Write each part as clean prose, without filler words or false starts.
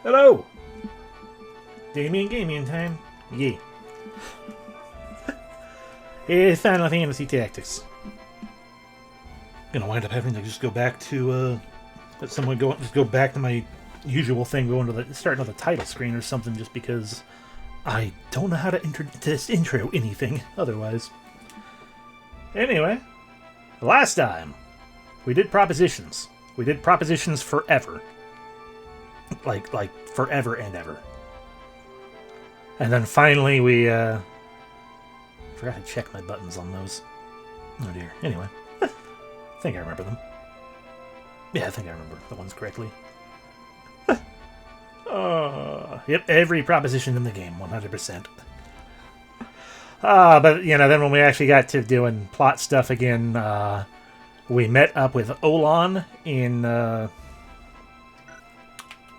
Hello! Damien Gaming time. Yeah. It's Final Fantasy Tactics. Gonna wind up having to just go back to, let someone go back to my usual thing, going to start another title screen or something, just because I don't know how to intro anything otherwise. Anyway, last time we did propositions. We did propositions forever. Like forever and ever. And then finally we, I forgot to check my buttons on those. Oh dear. Anyway. I think I remember them. Yeah, I think I remember the ones correctly. Yep, every proposition in the game, 100%. But, you know, then when we actually got to doing plot stuff again, we met up with Olan in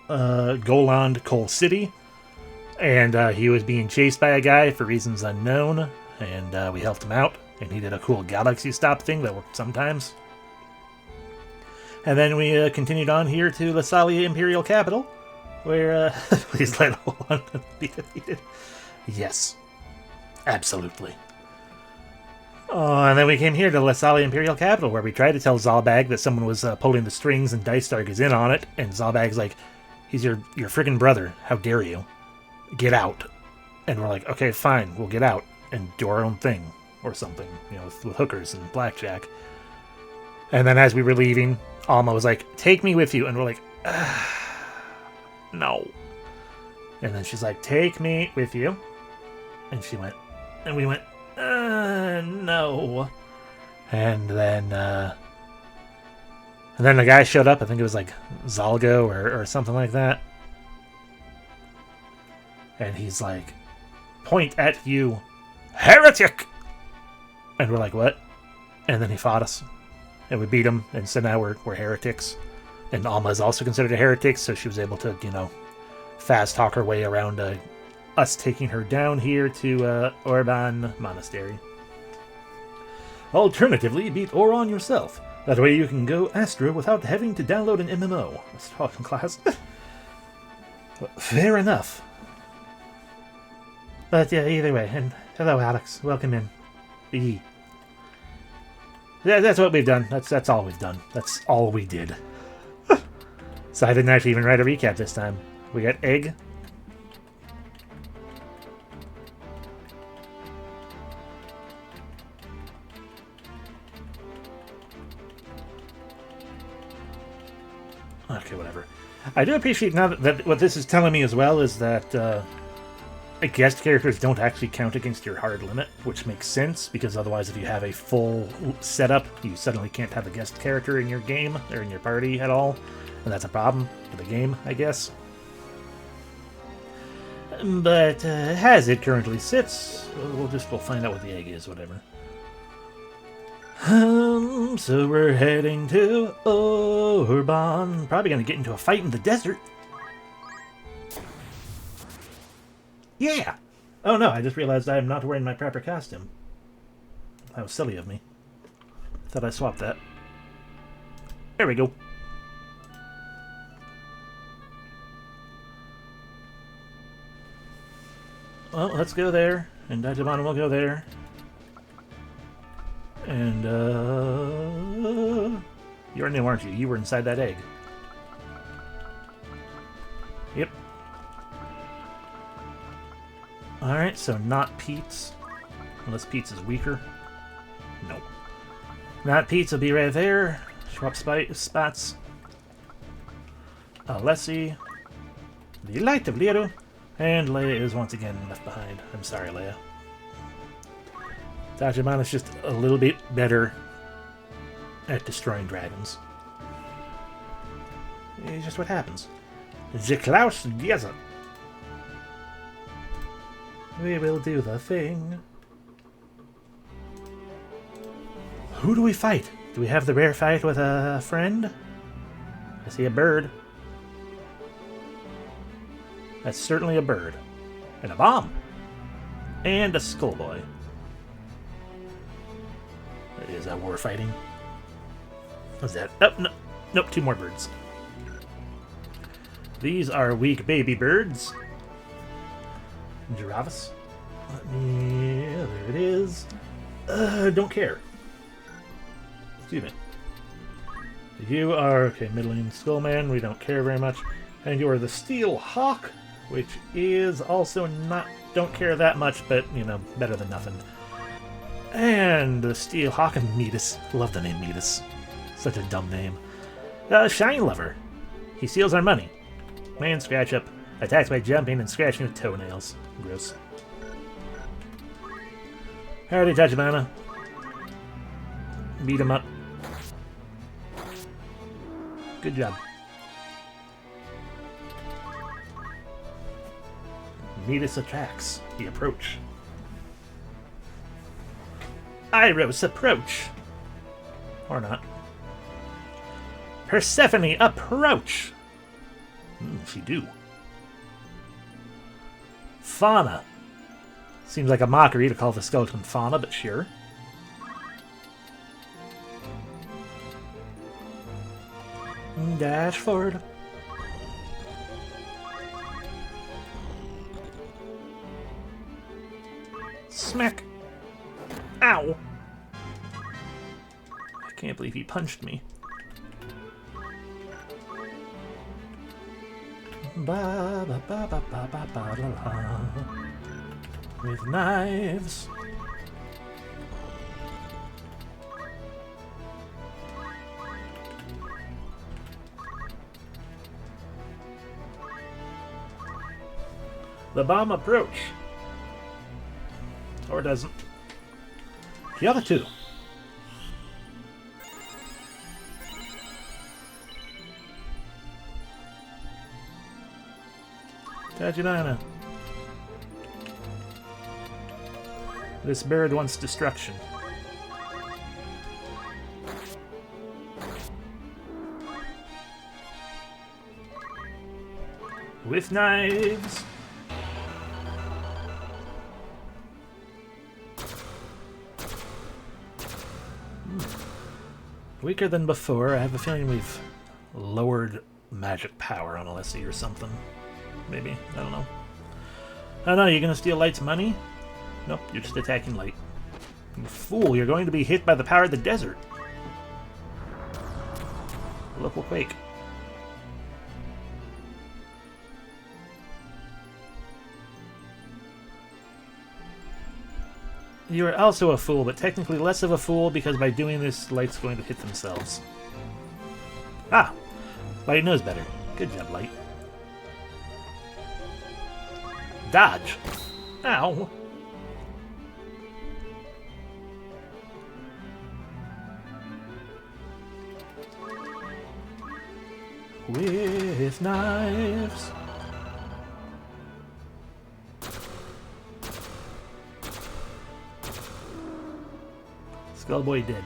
Goland Coal City. And he was being chased by a guy for reasons unknown. And we helped him out. And he did a cool galaxy stop thing that worked sometimes. And then we continued on here to Lasalia Imperial Capital, where, please let Olan be defeated. Yes. Absolutely. Oh, and then we came here to Lasalia Imperial Capital, where we tried to tell Zalbag that someone was pulling the strings and Dicestark is in on it, and Zalbag's like, he's your friggin' brother, how dare you? Get out. And we're like, okay, fine, we'll get out and do our own thing, or something, you know, with hookers and blackjack. And then as we were leaving, Alma was like, take me with you, and we're like, no. And then she's like, take me with you. And she went, and we went, no. And then the guy showed up. I think it was like Zalgo or something like that. And he's like, point at you, heretic! And we're like, what? And then he fought us. And we beat him. And so now we're heretics. And Alma is also considered a heretic, so she was able to, you know, fast talk her way around us taking her down here to Orban Monastery. Alternatively, beat Oron yourself. That way you can go Astra without having to download an MMO. That's talking class. Fair enough. But yeah, either way. And hello, Alex. Welcome in. Yeah, that's what we've done. That's all we've done. That's all we did. So I didn't actually even write a recap this time. We got Egg. Okay, whatever. I do appreciate now that what this is telling me as well is that guest characters don't actually count against your hard limit, which makes sense, because otherwise if you have a full setup, you suddenly can't have a guest character in your game, or in your party at all, and that's a problem for the game, I guess. But as it currently sits, we'll find out what the egg is, whatever. So we're heading to Orban. Probably gonna get into a fight in the desert. Yeah! Oh no, I just realized I am not wearing my proper costume. That was silly of me. Thought I swapped that. There we go. Well, let's go there, and Dajimon will go there. And, you're new, aren't you? You were inside that egg. Yep. Alright, so not Pete's. Unless Pete's is weaker. Nope. Not Pete's will be right there. Swap spots. Alessi. The Light of Liero. And Leia is once again left behind. I'm sorry, Leia. Dajimon is just a little bit better at destroying dragons. It's just what happens. Klaus Geza. We will do the thing. Who do we fight? Do we have the rare fight with a friend? I see a bird. That's certainly a bird. And a bomb. And a skullboy. Is that war fighting? What's that? Oh, no. Nope, two more birds. These are weak baby birds. Giraffes. There it is. Don't care. Excuse me. You are, okay, middling skullman. We don't care very much. And you are the steel hawk, which is also not, don't care that much, but, you know, better than nothing. And the steel hawk and Metis. Love the name Metis. Such a dumb name. Shine Lover. He steals our money. Man Scratch Up. Attacks by jumping and scratching with toenails. Gross. Howdy, Tachibana. Beat him up. Good job. Metis attacks. The approach. Iros approach. Or not. Persephone approach. She do. Fauna. Seems like a mockery to call the skeleton fauna, but sure. Dash forward. Smack. Ow. I can't believe he punched me. Ba ba ba ba ba ba ba la la. With knives. The bomb approach. Or doesn't. The other two. Tachibana. This bird wants destruction. With knives. Weaker than before. I have a feeling we've lowered magic power on Alessi or something. Maybe. I don't know. Oh no, you're gonna steal Light's money? Nope, you're just attacking Light. You fool, you're going to be hit by the power of the desert. Local quake. You are also a fool, but technically less of a fool because by doing this, Light's going to hit themselves. Ah! Light knows better. Good job, Light. Dodge! Ow! With knives. Skullboy dead.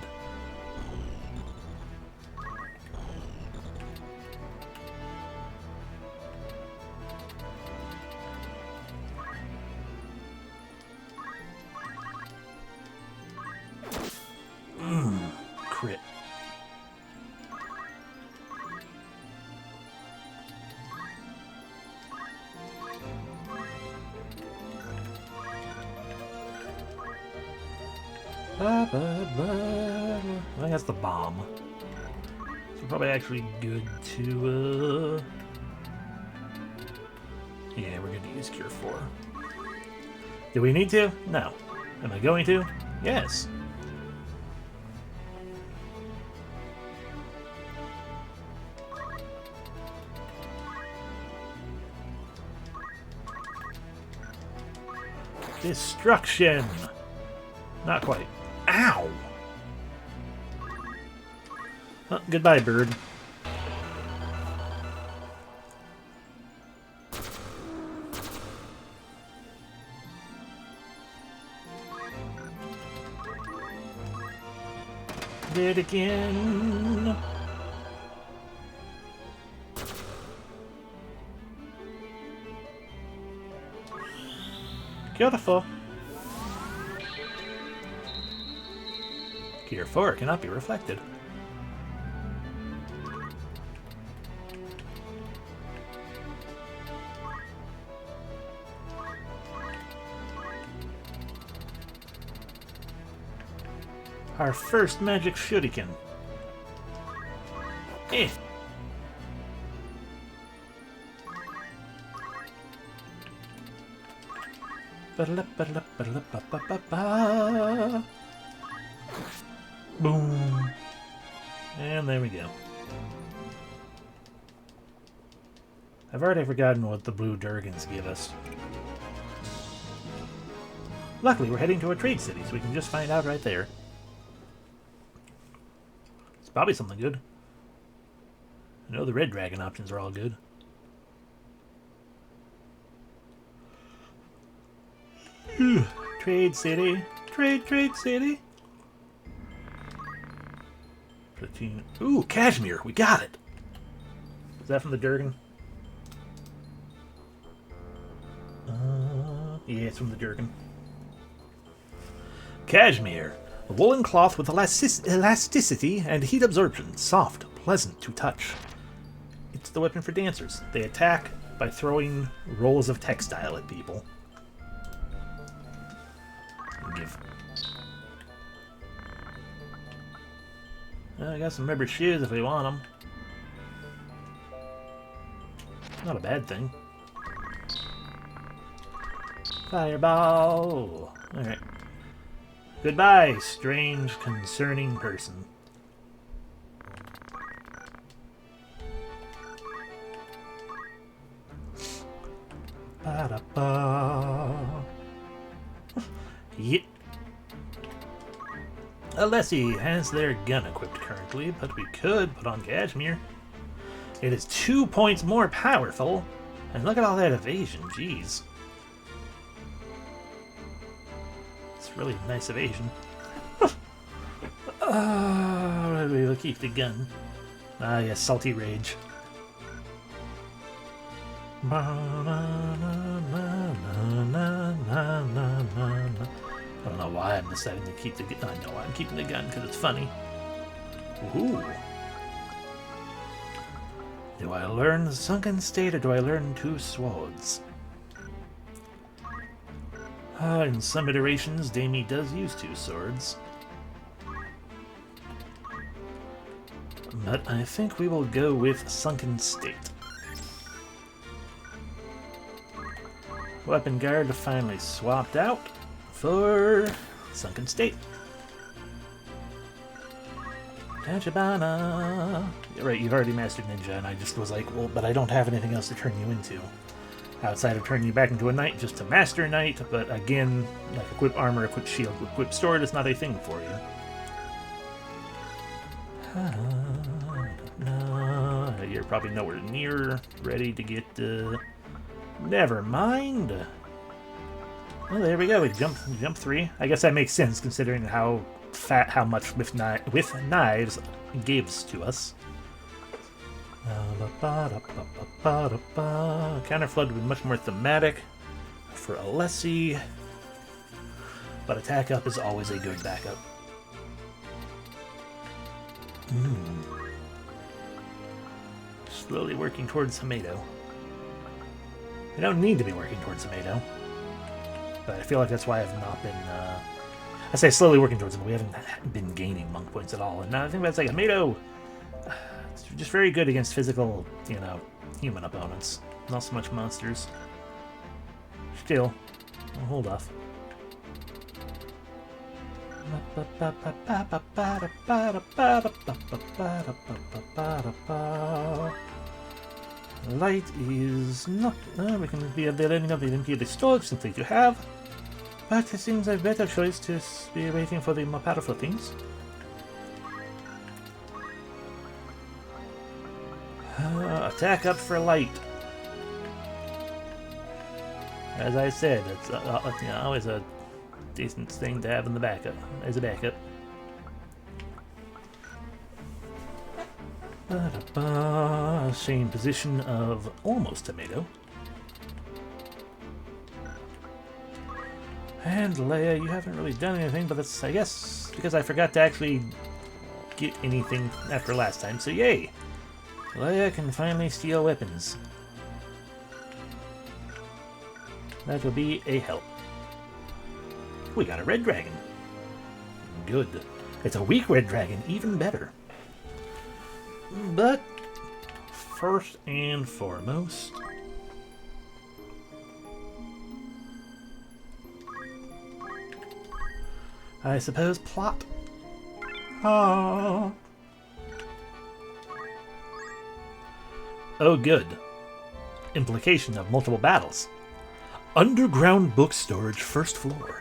Crit. I think that's the bomb. So probably actually good to, yeah, we're going to use Cure 4. Do we need to? No. Am I going to? Yes. Destruction! Not quite. Ow! Well, goodbye, bird. Dead again. Beautiful. Gear 4 cannot be reflected. Our first magic shuriken. Eh. Boom. And there we go. I've already forgotten what the blue Durgans give us. Luckily, we're heading to a trade city, so we can just find out right there. It's probably something good. I know the red dragon options are all good. Trade city. Trade city. Platoon. Ooh, Kashmir. We got it. Is that from the Durgan? Yeah, it's from the Durgan. Kashmir. A woolen cloth with elasticity and heat absorption. Soft, pleasant to touch. It's the weapon for dancers. They attack by throwing rolls of textile at people. I got some rubber shoes if we want them. Not a bad thing. Fireball! Alright. Goodbye, strange, concerning person. Ba-da-ba. Yep. Alessi has their gun equipped currently, but we could put on Kashmir. It is 2 points more powerful, and look at all that evasion, jeez. It's really nice evasion. We'll keep the gun. Ah, yes, Salty Rage. I don't know why I'm deciding to keep the gun. I know I'm keeping the gun because it's funny. Ooh. Do I learn the Sunken State or do I learn 2 swords? In some iterations, Damie does use 2 swords. But I think we will go with Sunken State. Weapon guard finally swapped out for Sunken State. Tachibana! Right, you've already mastered Ninja, and I just was like, well, but I don't have anything else to turn you into. Outside of turning you back into a knight, just to master knight, but again, like equip armor, equip shield, equip sword is not a thing for you. You're probably nowhere near ready to get, never mind. Well, there we go. We jump 3. I guess that makes sense considering how much with knives gives to us. Counterflood would be much more thematic for Alessi, but attack up is always a good backup. Slowly working towards Hamato. I don't need to be working towards Hamato, but I feel like that's why I've not been, I say slowly working towards him, we haven't been gaining monk points at all, and now I think that's like Hamato, it's just very good against physical, you know, human opponents, not so much monsters. Still, I'll hold off. Light is not... we can be at the ending of the Olympiad storage simply to have. But it seems a better choice to be waiting for the more powerful things. Attack up for light. As I said, it's you know, always a decent thing to have in the backup, as a backup. Same position of almost Tomato. And Leia, you haven't really done anything, but that's, I guess, because I forgot to actually get anything after last time, so yay! Leia can finally steal weapons. That will be a help. We got a red dragon. Good. It's a weak red dragon, even better. But first and foremost, I suppose plot. Oh, good. Implication of multiple battles. Underground book storage, first floor.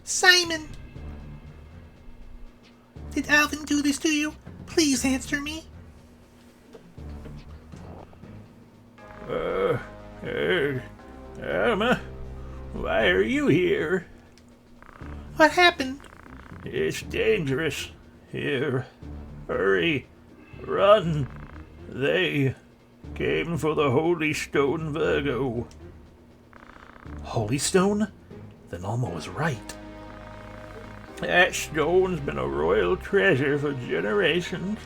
Simon! Did Alvin do this to you? Please answer me. Alma, why are you here? What happened? It's dangerous here. Hurry, run. They came for the Holy Stone Virgo. Holy Stone? Then Alma was right. That stone's been a royal treasure for generations.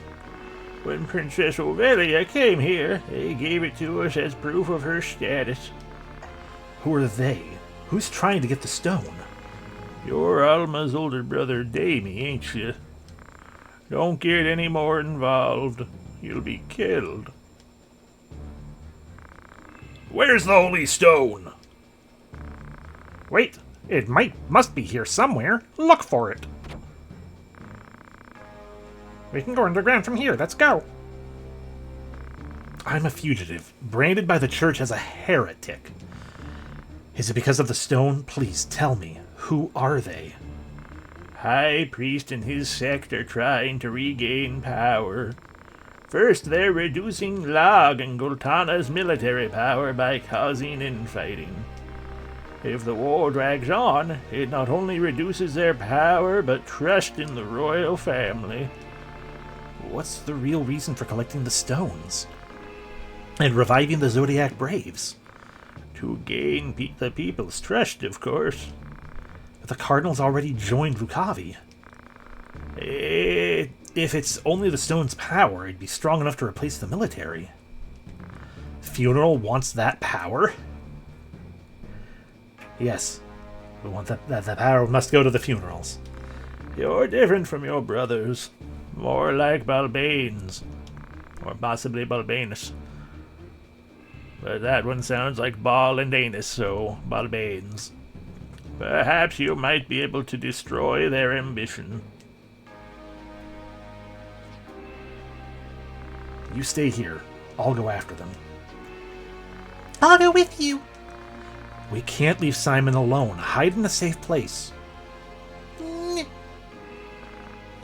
When Princess Ovelia came here, they gave it to us as proof of her status. Who are they? Who's trying to get the stone? You're Alma's older brother, Damie, ain't you? Don't get any more involved. You'll be killed. Where's the Holy Stone? Wait, it must be here somewhere. Look for it. We can go underground from here. Let's go. I'm a fugitive, branded by the church as a heretic. Is it because of the stone? Please tell me. Who are they? High Priest and his sect are trying to regain power. First, they're reducing Lag and Gultana's military power by causing infighting. If the war drags on, it not only reduces their power, but trust in the royal family. What's the real reason for collecting the stones? And reviving the Zodiac Braves? To gain the people's trust, of course. But the Cardinals already joined Vukavi. If it's only the stone's power, it'd be strong enough to replace the military. Funeral wants that power? Yes, we want that power must go to the funerals. You're different from your brothers. More like Balbanes. Or possibly Balbanus. But that one sounds like Ball and Anus, so Balbanes. Perhaps you might be able to destroy their ambition. You stay here. I'll go after them. I'll go with you. We can't leave Simon alone. Hide in a safe place.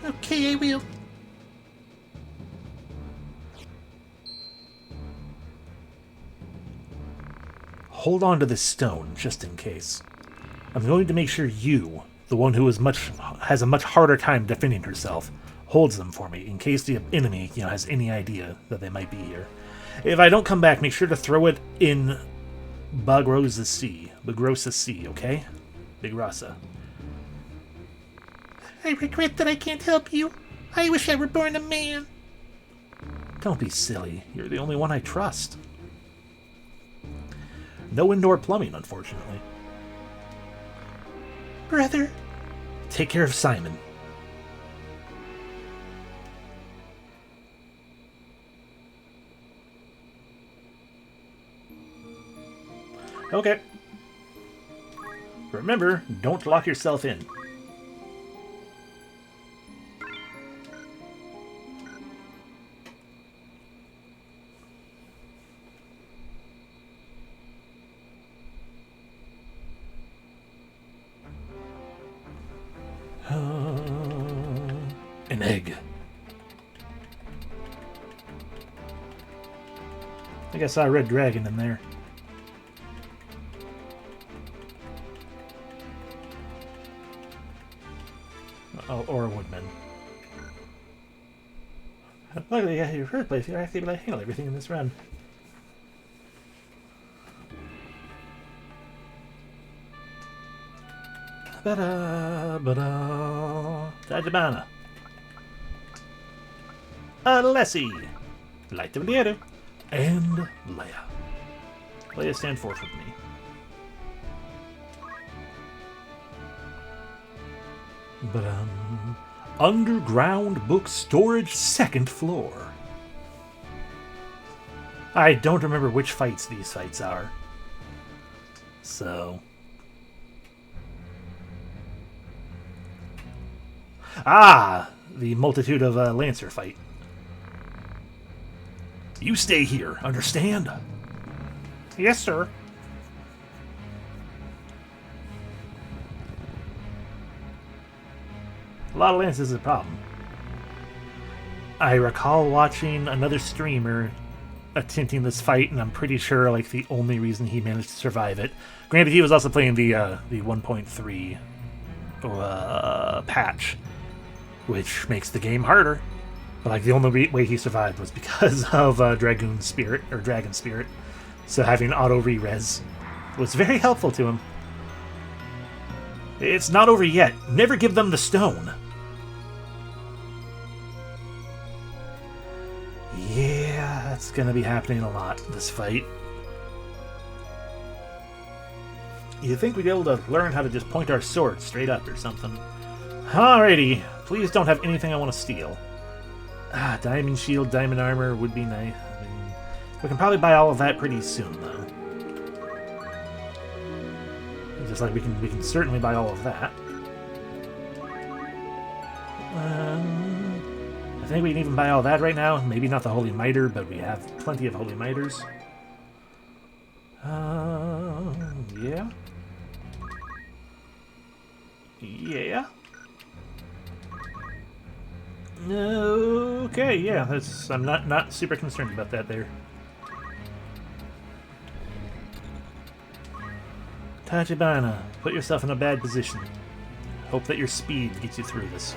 Okay, I will. Hold on to this stone, just in case. I'm going to make sure you, the one who has a much harder time defending herself, holds them for me, in case the enemy, has any idea that they might be here. If I don't come back, make sure to throw it in Bagrossa Sea, okay? Big Rasa. I regret that I can't help you. I wish I were born a man. Don't be silly. You're the only one I trust. No indoor plumbing, unfortunately. Brother. Take care of Simon. Okay. Remember, don't lock yourself in. An egg. I think I saw a red dragon in there. Oh, or a woodman. Luckily, I got your first place. You're actually able to handle everything in this run. Tajabana. Alessi. Light of the And Leia. Leia, stand forth with me. Underground book storage, 2nd floor. I don't remember which fights these fights are. So... Ah! The multitude of Lancer fight. You stay here, understand? Yes, sir. A lot of Lancers is a problem. I recall watching another streamer attempting this fight, and I'm pretty sure like the only reason he managed to survive it. Granted, he was also playing the 1.3 patch, which makes the game harder. But like the only way he survived was because of Dragon Spirit. So having auto re-res was very helpful to him. It's not over yet. Never give them the stone. Yeah, that's gonna be happening a lot, this fight. You'd think we'd be able to learn how to just point our swords straight up or something. Alrighty, please don't have anything I want to steal. Diamond shield, diamond armor would be nice. I mean, we can probably buy all of that pretty soon, though. Just like we can certainly buy all of that. I think we can even buy all that right now. Maybe not the Holy Miter, but we have plenty of Holy Miters. Yeah. Yeah. Okay, yeah, that's. I'm not super concerned about that there. Tachibana, put yourself in a bad position. Hope that your speed gets you through this.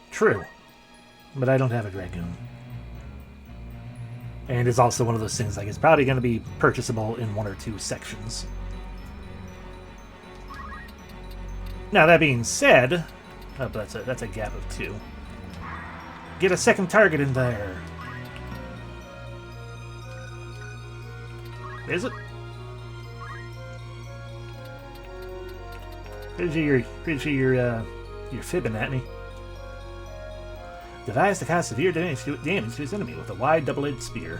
True, but I don't have a Dragoon. And it's also one of those things like it's probably going to be purchasable in 1 or 2 sections. Now that being said, oh, that's a gap of 2. Get a second target in there. Is it? Pretty sure you're fibbing at me. Device to cause severe damage to his enemy with a wide double-edged spear.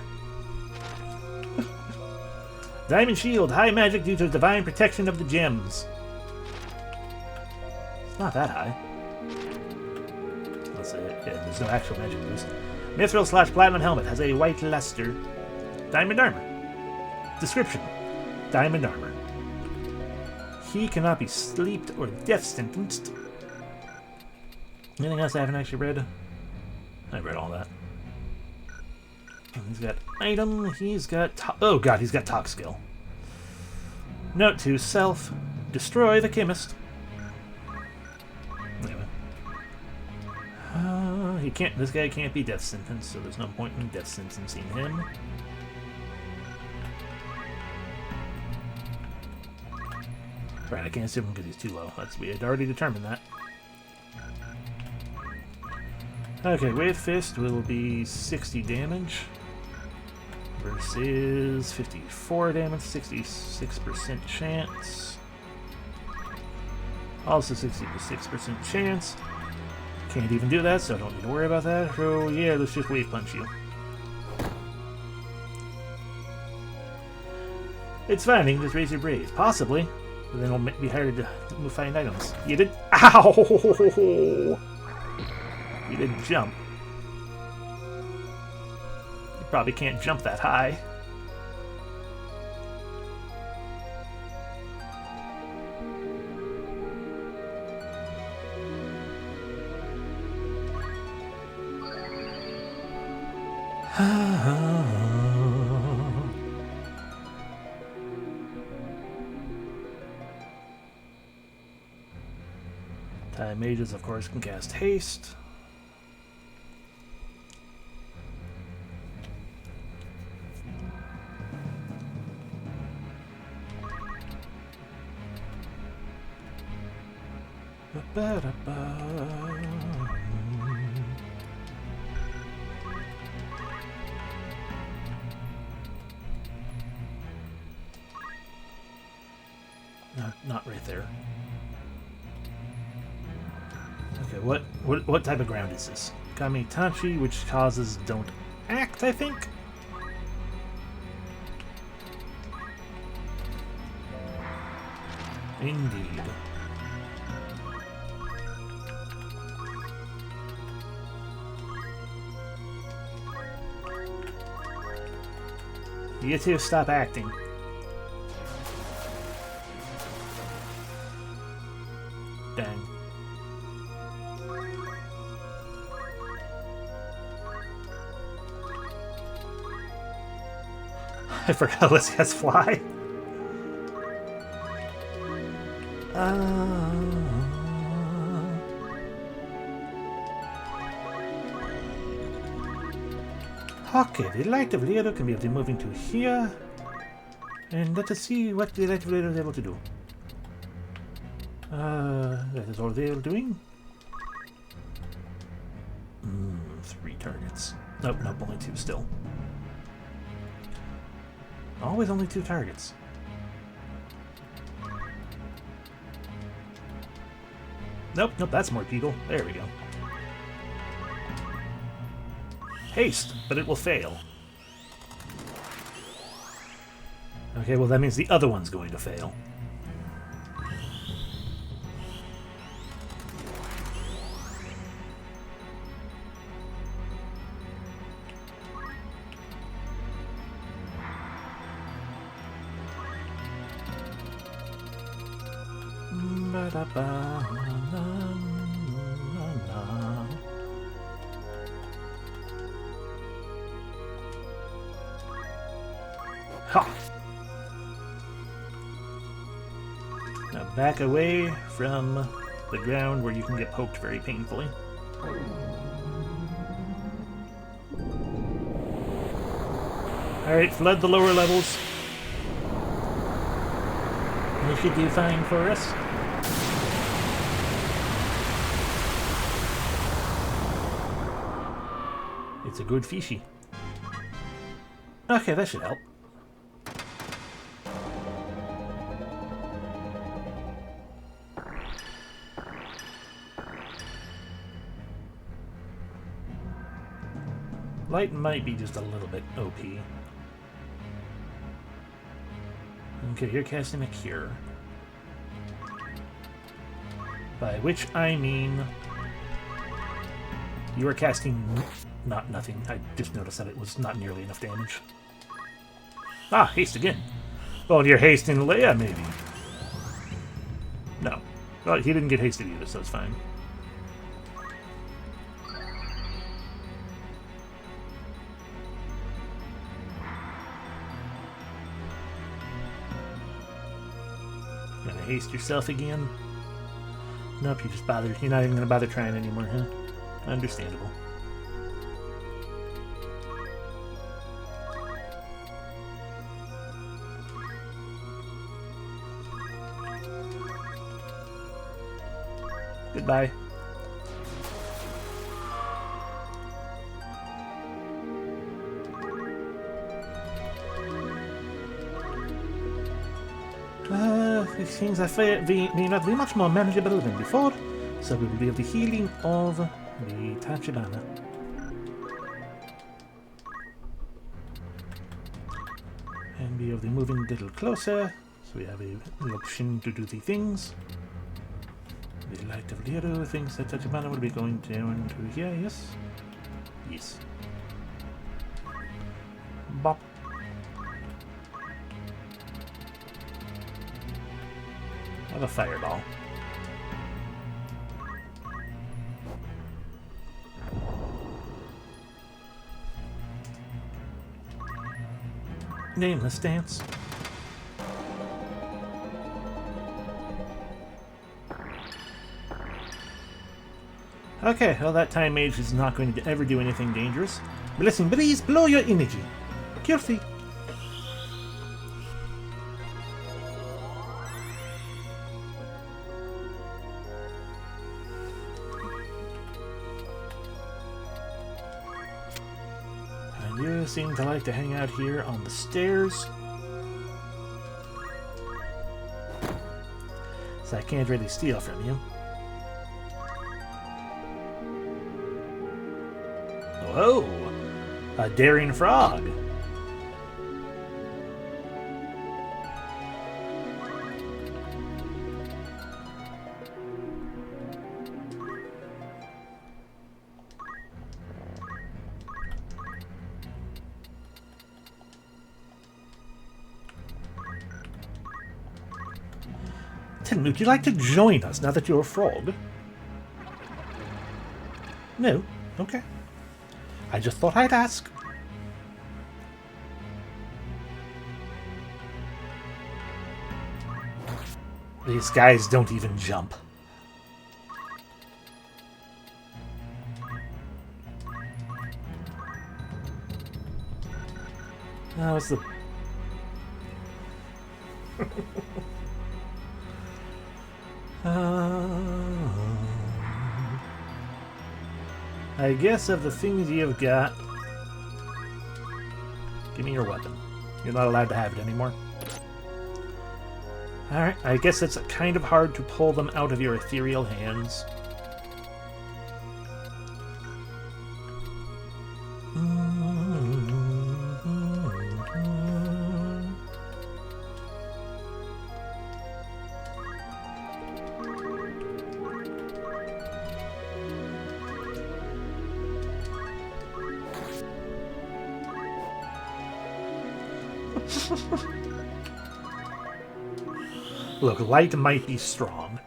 Diamond shield, high magic due to divine protection of the gems. It's not that high. Let's say it. Yeah, there's no actual magic boost. Mithril / platinum helmet has a white luster. Diamond armor. Description: diamond armor. He cannot be sleeped or death sentenced. Anything else I haven't actually read? I read all that. He's got item. He's got. Oh god, he's got talk skill. Note to self: destroy the chemist. Anyway, he can't. This guy can't be death sentenced, so there's no point in death sentencing him. Right, I can't save him because he's too low. We had already determined that. Okay, Wave Fist will be 60 damage versus 54 damage, 66% chance. Also 66% chance. Can't even do that, so I don't need to worry about that. So yeah, let's just Wave Punch you. It's fine, you can just raise your Brave. Possibly. But then it'll be harder to find items. You did? Ow! You didn't jump. You probably can't jump that high. Time mages, of course, can cast haste. No, not right there. Okay, what type of ground is this? Kamitachi, which causes don't act, I think? Indeed. You two stop acting. Dang. I forgot this has fly. Okay, the light of Lero can be moving to here. And let us see what the light of Lero is able to do. That is all they are doing. 3 targets. Nope, only 2 still. Always only 2 targets. Nope, that's more people. There we go. Haste, but it will fail. Okay, well that means the other one's going to fail. Ha! Now back away from the ground where you can get poked very painfully. Alright, flood the lower levels. They should do fine for us. It's a good fishy. Okay, that should help. Light might be just a little bit OP. Okay, you're casting a cure. By which I mean you are casting nothing. I just noticed that it was not nearly enough damage. Ah, haste again. Well, you're hasting Leia, maybe. No. Well, he didn't get hasted either, so it's fine. Gonna haste yourself again? Nope, you just bothered. You're not even gonna bother trying anymore, huh? Understandable. Goodbye. Things may not be much more manageable than before, so we will be of the healing of the Tachibana. And be of the moving a little closer, so we have the option to do the things. The light of Lero thinks that Tachibana will be going down to here, yes? Yes. Bop. Have a fireball. Nameless dance. Okay, well that time mage is not going to ever do anything dangerous. But listen, please blow your energy. Guilty. You seem to like to hang out here on the stairs. So I can't really steal from you. Whoa! A daring frog! Tim, would you like to join us now that you're a frog? No? Okay. I just thought I'd ask. These guys don't even jump. That was the... I guess of the things you've got... Give me your weapon. You're not allowed to have it anymore. Alright, I guess it's kind of hard to pull them out of your ethereal hands. Look, light might be strong.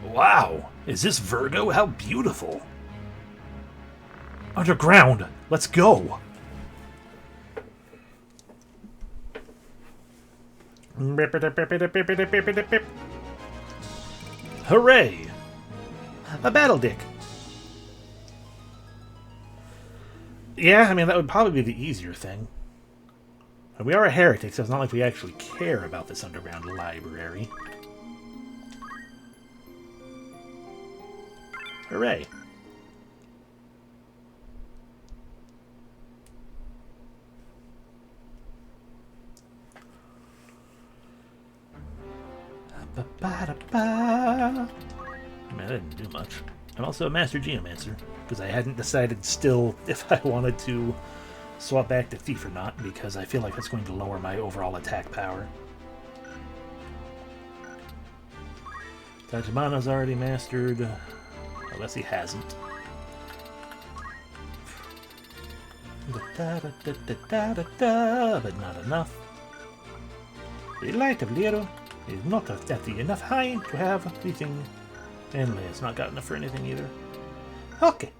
Wow! Is this Virgo? How beautiful! Underground! Let's go! Hooray! A battle dick! Yeah, I mean, that would probably be the easier thing. We are a heretic, so it's not like we actually care about this underground library. Hooray! Man, I didn't do much. I'm also a Master Geomancer, because I hadn't decided still if I wanted to swap back to Thief or not, because I feel like that's going to lower my overall attack power. Tachibana's already mastered, unless he hasn't. But not enough. The Light of Lero is not at the enough high to have the thing, and Leia's not got enough for anything either. Okay.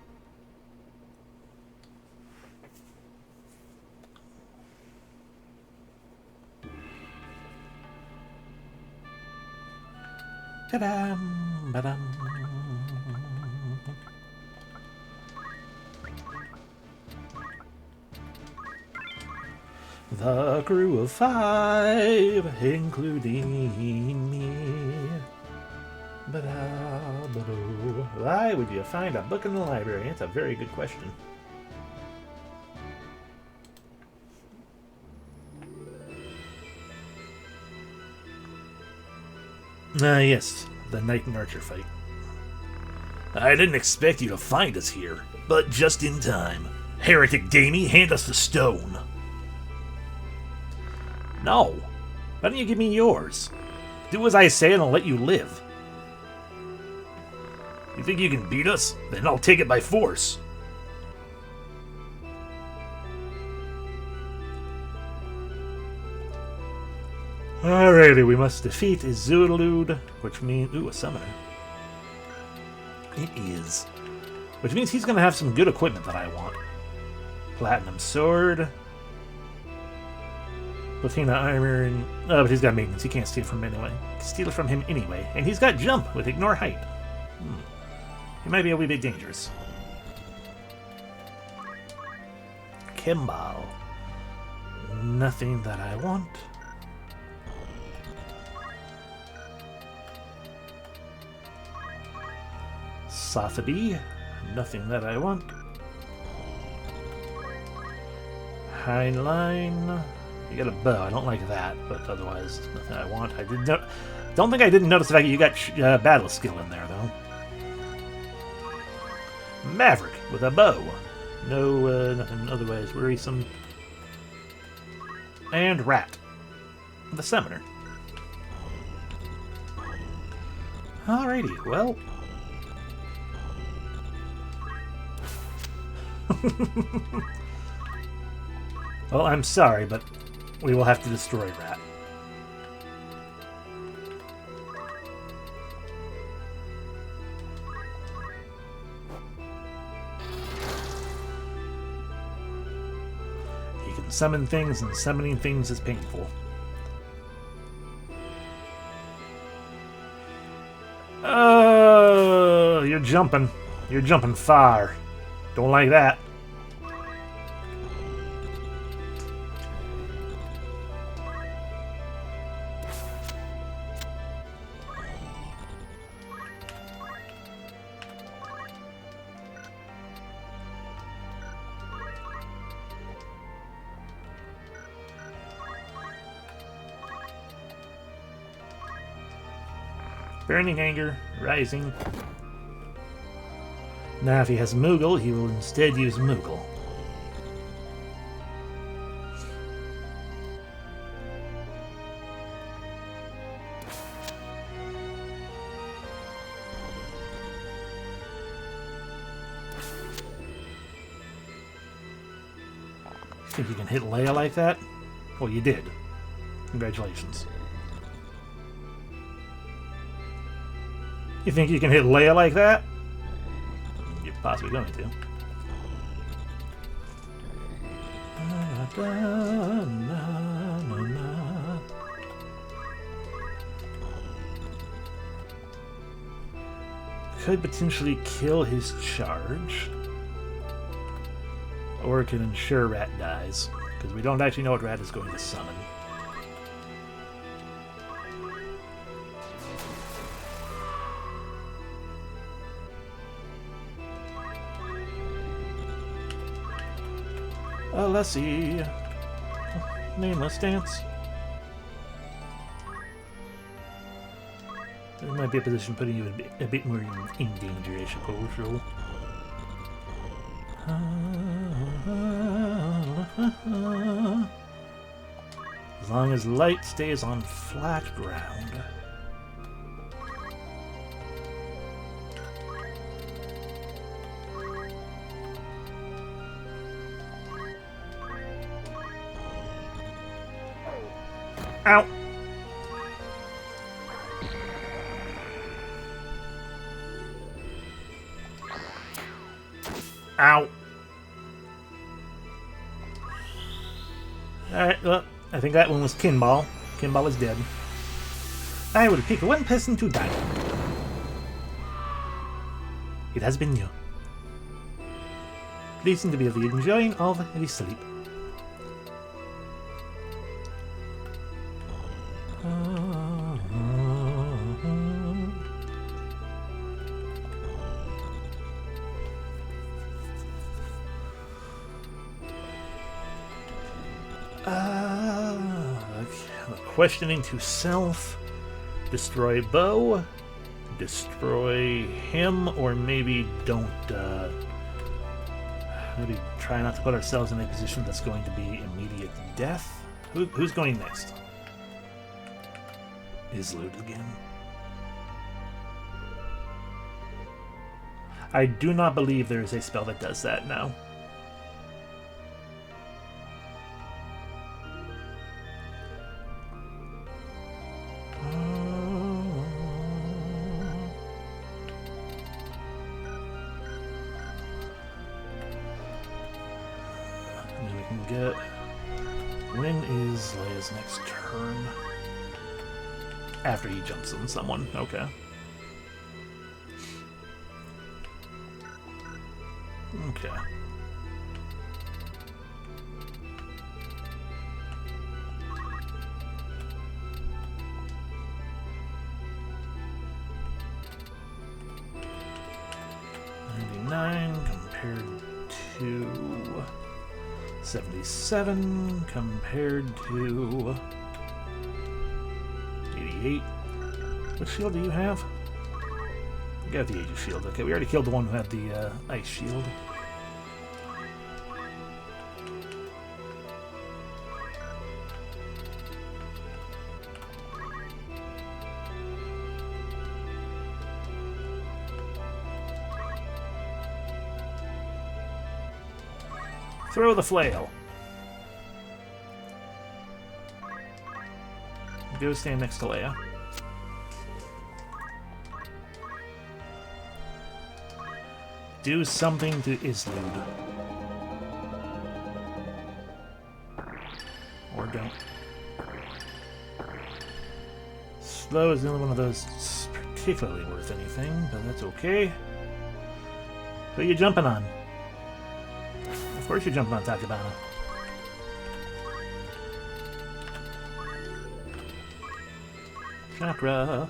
Ta-dam, ba-dam. The crew of 5, including me. Why would you find a book in the library? That's a very good question. Yes, the Knight and Archer fight. I didn't expect you to find us here, but just in time. Heretic Damie, hand us the stone. No. Why don't you give me yours? Do as I say and I'll let you live. You think you can beat us? Then I'll take it by force. Alrighty, we must defeat Izudalud, which means... Ooh, a summoner. It is. Which means he's going to have some good equipment that I want. Platinum sword. Platina armor and... Oh, but he's got maintenance. He can't steal from him anyway. Steal from him anyway. And he's got jump with ignore height. He might be a wee bit dangerous. Kimball. Nothing that I want. Sotheby. Nothing that I want. Highline. You got a bow. I don't like that, but otherwise, nothing I want. Don't think I didn't notice the fact that you got battle skill in there, though. Maverick with a bow. No, nothing otherwise worrisome. And Rat, the Summoner. Alrighty, well. Well, I'm sorry, but we will have to destroy Rat. He can summon things, and summoning things is painful. You're jumping. You're jumping far. Don't like that. Burning Anger, Rising. Now if he has Moogle, he will instead use Moogle. Think you can hit Leia like that? Well, you did. Congratulations. You think you can hit Leia like that? You're possibly going to. Could potentially kill his charge. Or it can ensure Rat dies. Because we don't actually know what Rat is going to summon. Let's see. Nameless Dance. There might be a position putting you a bit more in danger, I suppose. So. As long as light stays on flat ground. Ow! Ow! Alright, well, I think that one was Kinball. Kinball is dead. I will pick one person to die. It has been you. Please seem to be enjoying of the sleep. Questioning to self, destroy Bo, destroy him, or maybe don't, maybe try not to put ourselves in a position that's going to be immediate death. Who's going next? Islud again. I do not believe there is a spell that does that now. When is Leia's next turn? After he jumps on someone. Okay. Okay. 69 compared to 77 compared to 88. What shield do you have? You got the Aegis shield. Okay, we already killed the one who had the ice shield. Throw the flail. Go stand next to Leia. Do something to Islud. Or don't. Slow is the only one of those that's particularly worth anything, but that's okay. Who are you jumping on? Of course you're jumping on Tachibana. Chakra.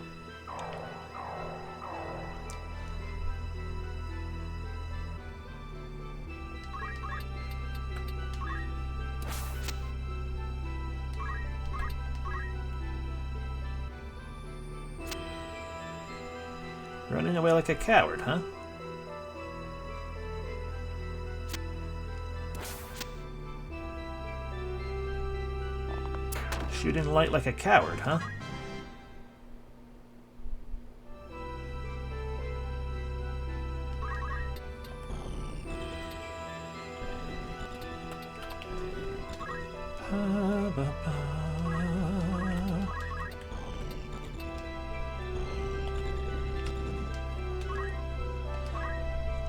Running away like a coward, huh? Shooting light like a coward, huh?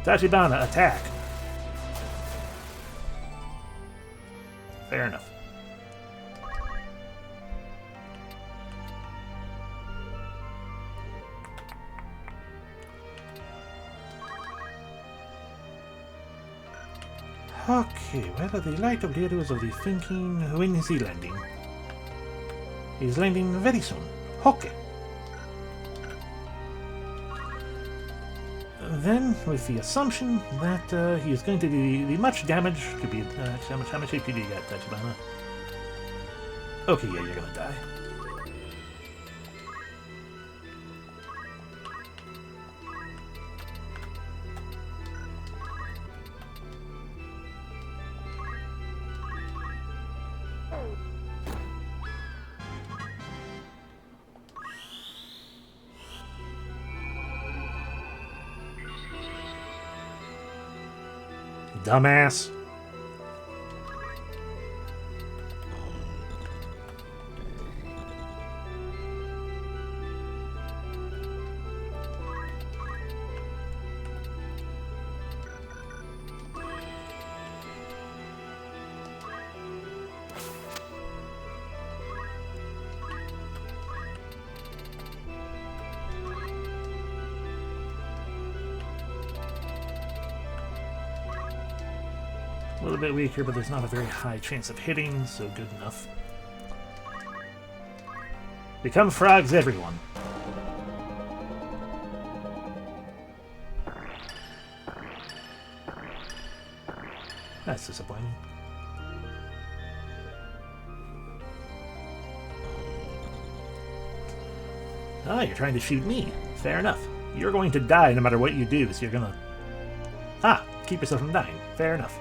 Tachibana, attack! Fair enough. Okay, where are the light of the arrows of the thinking? When is he landing? He's landing very soon. Okay. Then, with the assumption that he is going to do the much damage to be... how much HP do you got, Tachibana? Okay, yeah, you're gonna die. Dumbass. A little bit weaker, but there's not a very high chance of hitting, so good enough. Become frogs, everyone. That's disappointing. Ah, you're trying to shoot me. Fair enough. You're going to die no matter what you do, so you're gonna... Ah, keep yourself from dying. Fair enough.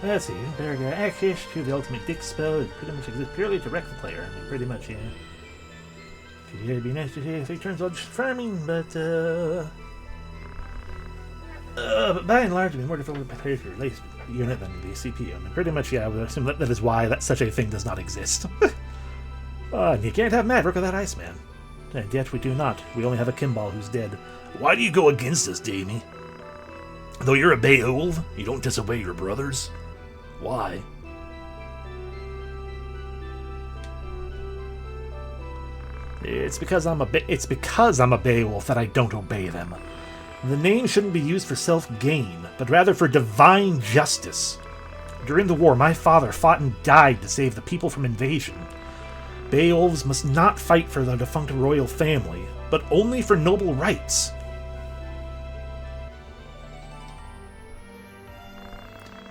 Let's see, Berger Akish to the ultimate dick spell. It pretty much exists purely to wreck the player. I mean, pretty much, yeah. Could really be nice to see if it turns out just farming, but by and large, it'd be more difficult to play your latest unit than the CPU. I mean, pretty much, yeah, I would assume that is why that such a thing does not exist. And you can't have Maverick without Iceman. And yet we do not. We only have a Kimball who's dead. Why do you go against us, Damie? Though you're a Beowulf, you don't disobey your brothers? Why? It's because I'm a Beowulf that I don't obey them. The name shouldn't be used for self-gain, but rather for divine justice. During the war, my father fought and died to save the people from invasion. Beowulfs must not fight for the defunct royal family, but only for noble rights.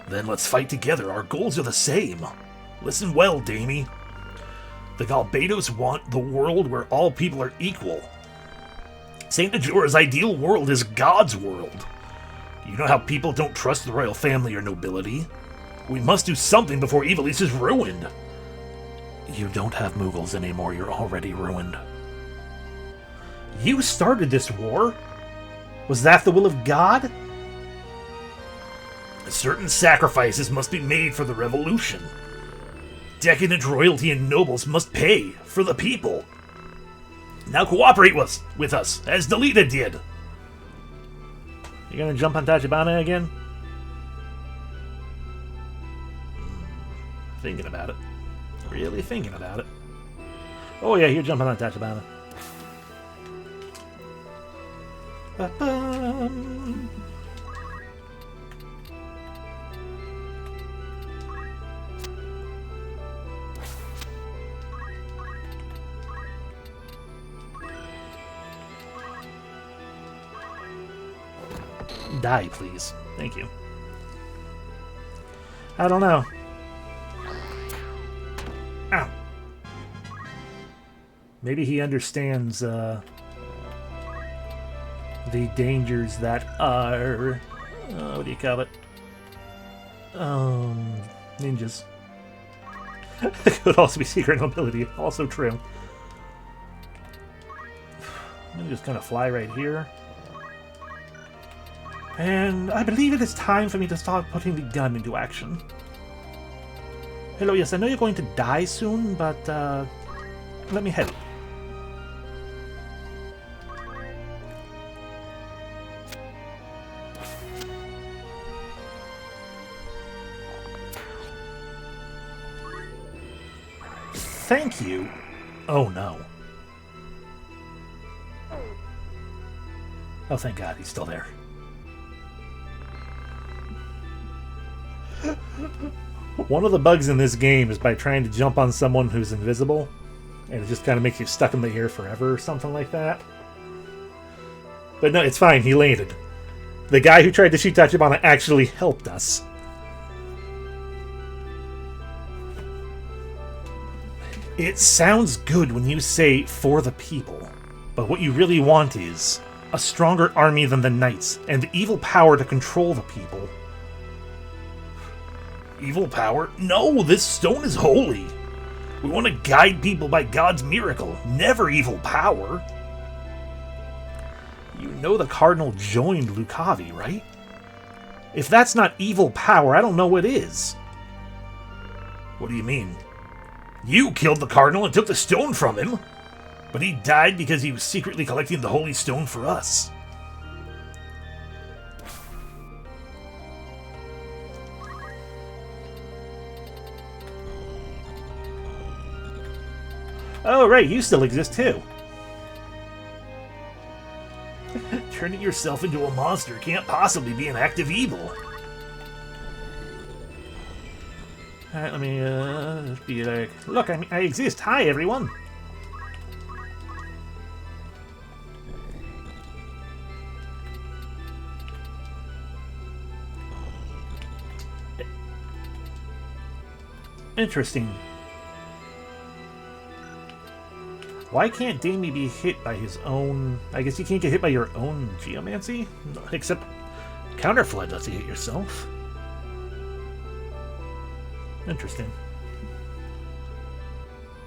Then let's fight together. Our goals are the same. Listen well, Damie. The Galbados want the world where all people are equal. Saint Majora's ideal world is God's world. You know how people don't trust the royal family or nobility? We must do something before Ivalice is ruined. You don't have Mughals anymore. You're already ruined. You started this war? Was that the will of God? Certain sacrifices must be made for the revolution. Decadent royalty and nobles must pay for the people. Now cooperate with us, as Delita did. You gonna jump on Tachibana again? Thinking about it. Really thinking about it. Oh yeah, you're jumping on Tachibana. Ba-bum. Die, please. Thank you. I don't know. Ow. Maybe he understands the dangers that are... what do you call it? Ninjas. Could also be secret nobility. Also true. I'm gonna just kind of fly right here. And I believe it is time for me to start putting the gun into action. Hello, yes, I know you're going to die soon, but let me help. Thank you. Oh no. Oh, thank God, he's still there. One of the bugs in this game is by trying to jump on someone who's invisible, and it just kind of makes you stuck in the air forever or something like that. But no, it's fine, he landed. The guy who tried to shoot Tachibana actually helped us. It sounds good when you say, for the people, but what you really want is a stronger army than the knights, and the evil power to control the people. Evil power? No, this stone is holy. We want to guide people by God's miracle, never evil power. You know the Cardinal joined Lucavi, right? If that's not evil power, I don't know what is. What do you mean? You killed the Cardinal and took the stone from him, but he died because he was secretly collecting the holy stone for us. Oh, right, you still exist too. Turning yourself into a monster can't possibly be an act of evil. Alright, let me just be like, look, I exist. Hi, everyone. Interesting. Why can't Damie be hit by his own... I guess you can't get hit by your own geomancy? Except Counterflood lets you hit yourself. Interesting.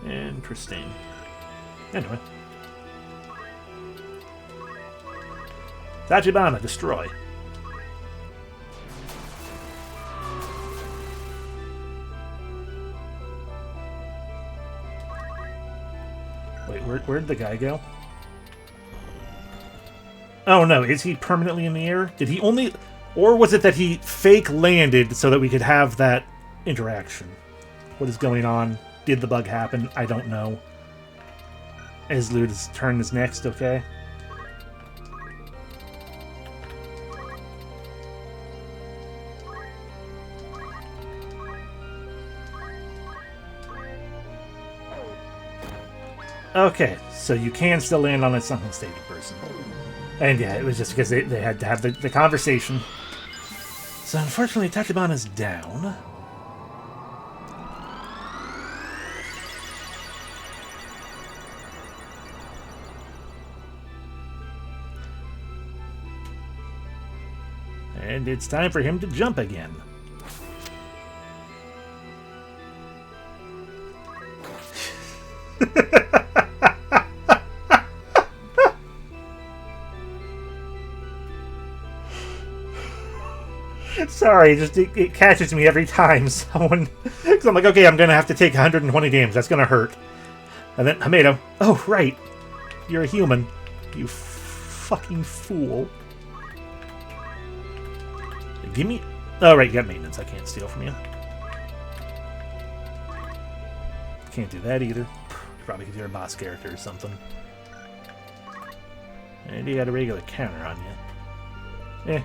Interesting. Anyway. Tachibana, destroy. Wait, where'd the guy go? Oh no, is he permanently in the air? Did he only... Or was it that he fake landed so that we could have that interaction? What is going on? Did the bug happen? I don't know. Eslud's turn is next, okay? Okay, so you can still land on a sunken stated person. And yeah, it was just because they had to have the conversation. So unfortunately, Tachibana is down. And it's time for him to jump again. Sorry, it catches me every time someone... Because I'm like, okay, I'm going to have to take 120 damage. That's going to hurt. And then Hameda, oh, right. You're a human. You fucking fool. Give me... Oh, right, you got maintenance. I can't steal from you. Can't do that either. Probably because you're a boss character or something. And you got a regular counter on you. Eh.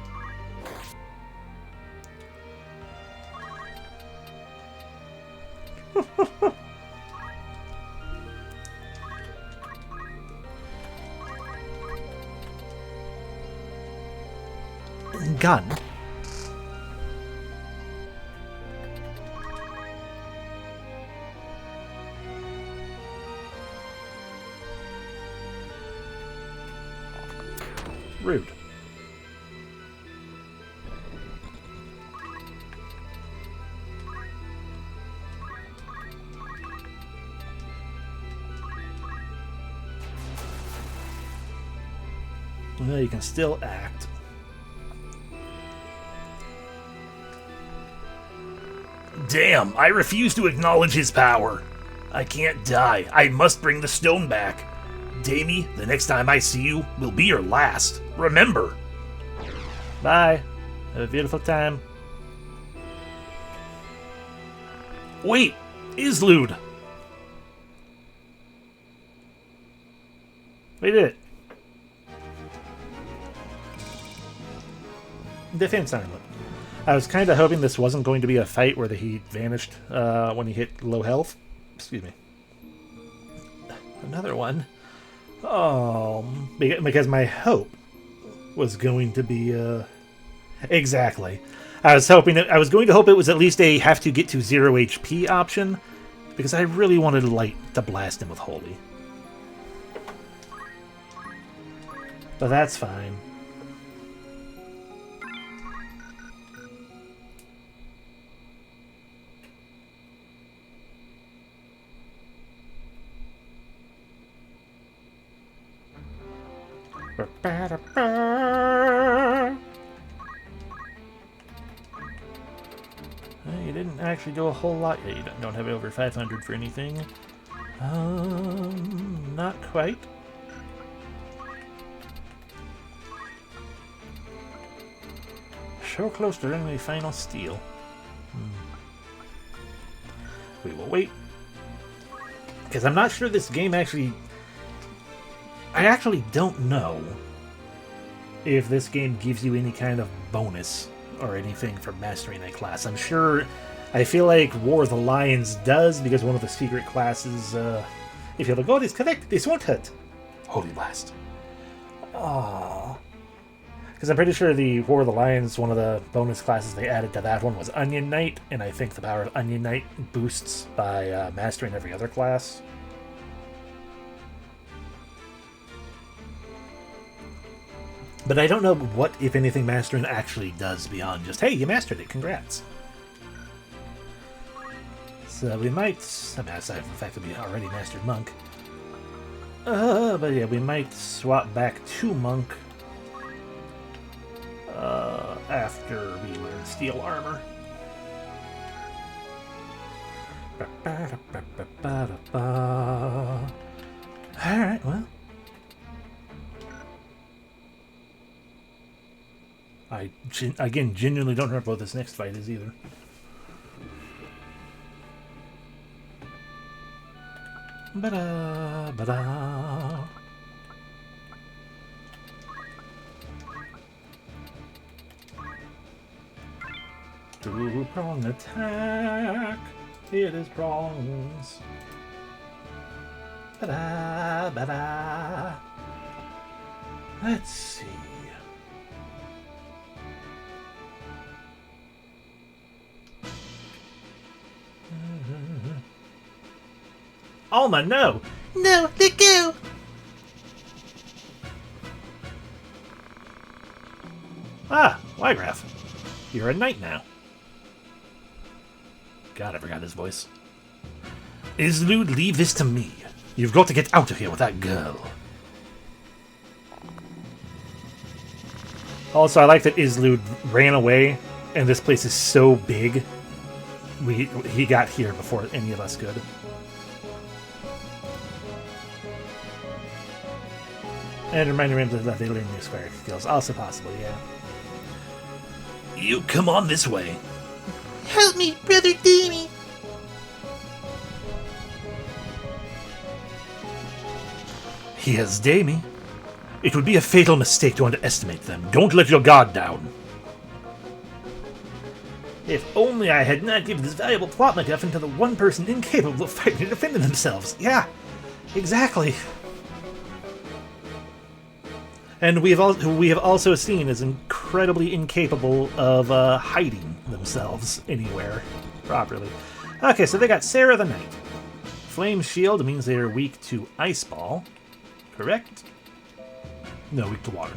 Gun. Rude. Well, you can still act. Damn, I refuse to acknowledge his power. I can't die. I must bring the stone back. Damie, the next time I see you will be your last. Remember. Bye. Have a beautiful time. Wait, Islude. We did it. Defense armlet. I was kind of hoping this wasn't going to be a fight where he vanished when he hit low health. Excuse me. Another one. Oh, because my hope was going to be exactly. I was going to hope it was at least a have to get to 0 HP option, because I really wanted Light to blast him with Holy. But that's fine. You didn't actually do a whole lot yet. You don't have over 500 for anything. Not quite. So close to earning the final steal. We will wait. Because I'm not sure this game actually... I actually don't know if this game gives you any kind of bonus or anything for mastering a class. I'm sure... I feel like War of the Lions does, because one of the secret classes... if your god is correct, this won't hurt. Holy Blast. Aww. Because I'm pretty sure the War of the Lions, one of the bonus classes they added to that one was Onion Knight, and I think the power of Onion Knight boosts by mastering every other class. But I don't know what, if anything, mastering actually does beyond just, hey, you mastered it, congrats. So we might, aside from the fact that we already mastered Monk. But yeah, we might swap back to Monk after we learn Steel Armor. Alright, well. I, again, genuinely don't remember what this next fight is either. Ba-da, ba-da. Two-prong attack. It is prongs. Ba-da, ba-da. Let's see. Alma, no! No, let go. Ah, Wygraph. You're a knight now. God, I forgot his voice. Islud, leave this to me. You've got to get out of here with that girl. Also, I like that Islud ran away, and this place is so big. He got here before any of us could. And reminder him that they learn new square skills. Also possible, yeah. You come on this way. Help me, Brother Damie. Here's Damie. It would be a fatal mistake to underestimate them. Don't let your guard down. If only I had not given this valuable plot MacGuffin to the one person incapable of fighting and defending themselves. Yeah, exactly. And we have also seen is incredibly incapable of hiding themselves anywhere properly. Okay, so they got Sarah the Knight. Flame Shield means they are weak to Ice Ball. Correct? No, weak to water.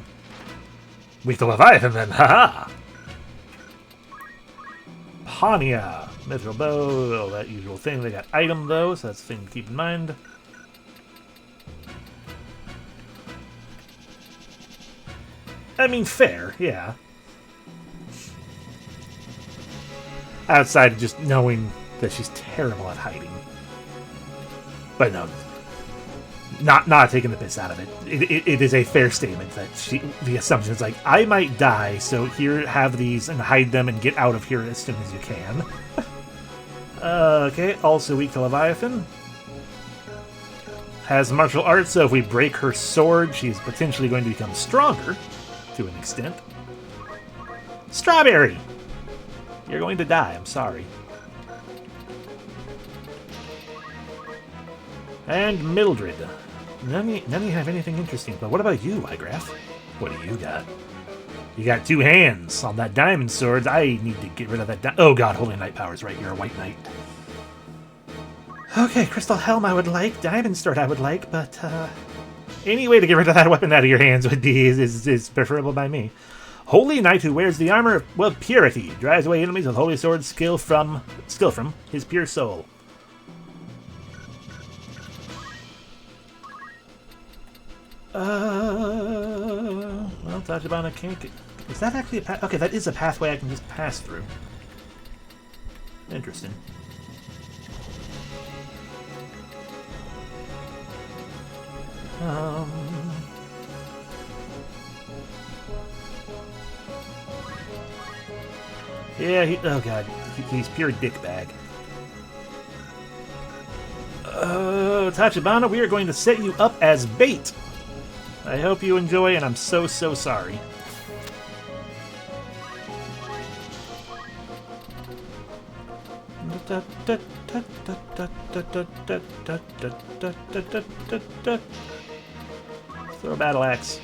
Weak to Leviathan then, haha! Pania. Mithril Bow, all that usual thing. They got item though, so that's a thing to keep in mind. I mean, fair, yeah. Outside of just knowing that she's terrible at hiding. But no, not taking the piss out of it. It is a fair statement that the assumption is like, I might die, so here, have these and hide them and get out of here as soon as you can. Okay, also weak to Leviathan. Has martial arts, so if we break her sword, she's potentially going to become stronger. To an extent. Strawberry! You're going to die, I'm sorry. And Mildred. None of you have anything interesting, but what about you, Wygraph? What do you got? You got 2 hands on that diamond sword. I need to get rid of that oh god, Holy Knight powers, right, you're a white knight. Okay, Crystal Helm I would like, Diamond Sword I would like, but any way to get rid of that weapon out of your hands would be is preferable by me. Holy Knight who wears the armor of, well, purity. Drives away enemies with Holy Sword skill from his pure soul. Well, Tachibana can't get... Is that actually a path? Okay, that is a pathway I can just pass through. Interesting. Yeah, oh god, he's pure dickbag. Tachibana, we are going to set you up as bait. I hope you enjoy, and I'm so sorry. Throw a battle axe.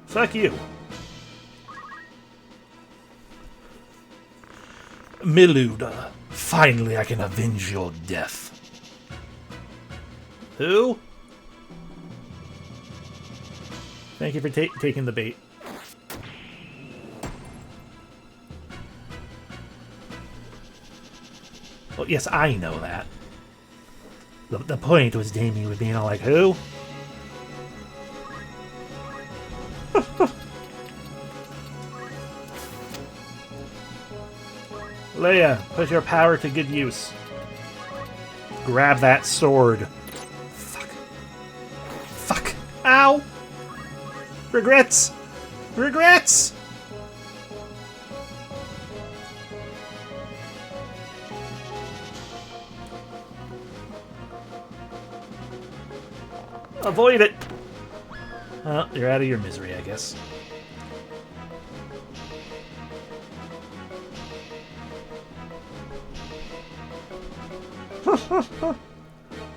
Fuck you. Miluda, finally I can avenge your death. Who? Thank you for taking the bait. Well, yes, I know that. The point was Damien was being all like, who? Leia, put your power to good use. Grab that sword. Fuck. Fuck. Ow! Regrets! Regrets! Avoid it! Well, you're out of your misery, I guess.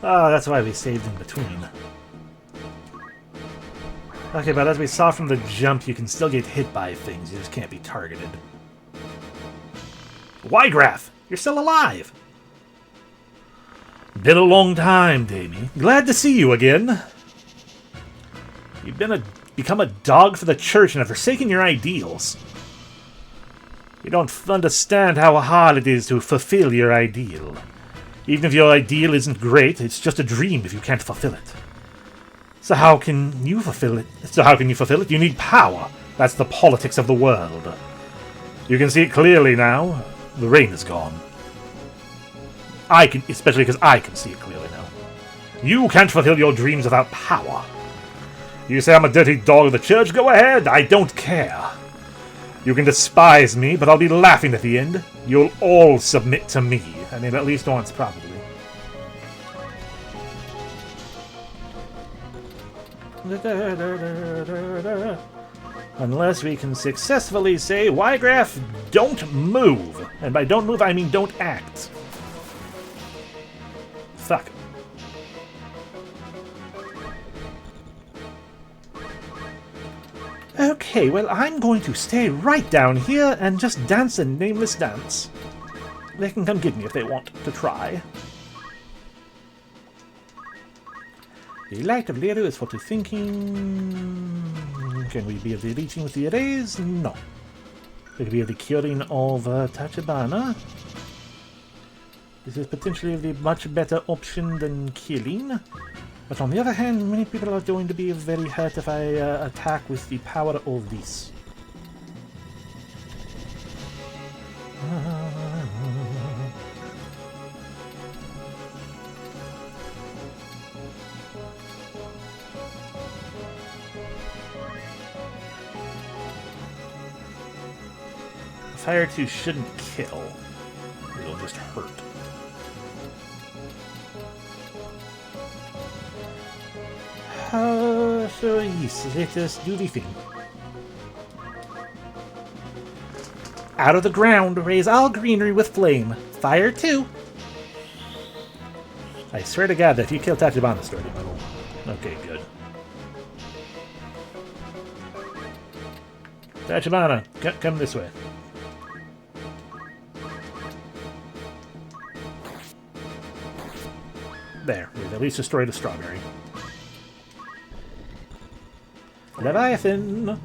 Oh, that's why we saved in between. Okay, but as we saw from the jump, you can still get hit by things. You just can't be targeted. Wygraph! You're still alive! Been a long time, Damie. Glad to see you again. You've become a dog for the church and have forsaken your ideals. You don't understand how hard it is to fulfill your ideal. Even if your ideal isn't great, it's just a dream if you can't fulfill it. So how can you fulfill it? You need power. That's the politics of the world. You can see it clearly now. The rain is gone. Especially because I can see it clearly now. You can't fulfill your dreams without power. You say I'm a dirty dog of the church? Go ahead, I don't care. You can despise me, but I'll be laughing at the end. You'll all submit to me. I mean, at least once, probably. Unless we can successfully say, Wygraph, don't move. And by don't move, I mean don't act. Fuck. Okay, well, I'm going to stay right down here and just dance a nameless dance. They can come get me if they want to try. The light of Leru is for to thinking. Can we be of the reaching with the arrays? No. Could be of the curing of Tachibana. This is potentially the much better option than killing. But on the other hand, many people are going to be very hurt if I attack with the power of this. Fire 2 shouldn't kill. It'll just hurt. So yes, let us do the thing. Out of the ground, raise all greenery with flame. Fire 2. I swear to God that if you kill Tachibana, start it metal. Okay, good. Tachibana, come this way. There, we've at least destroyed a strawberry. Leviathan!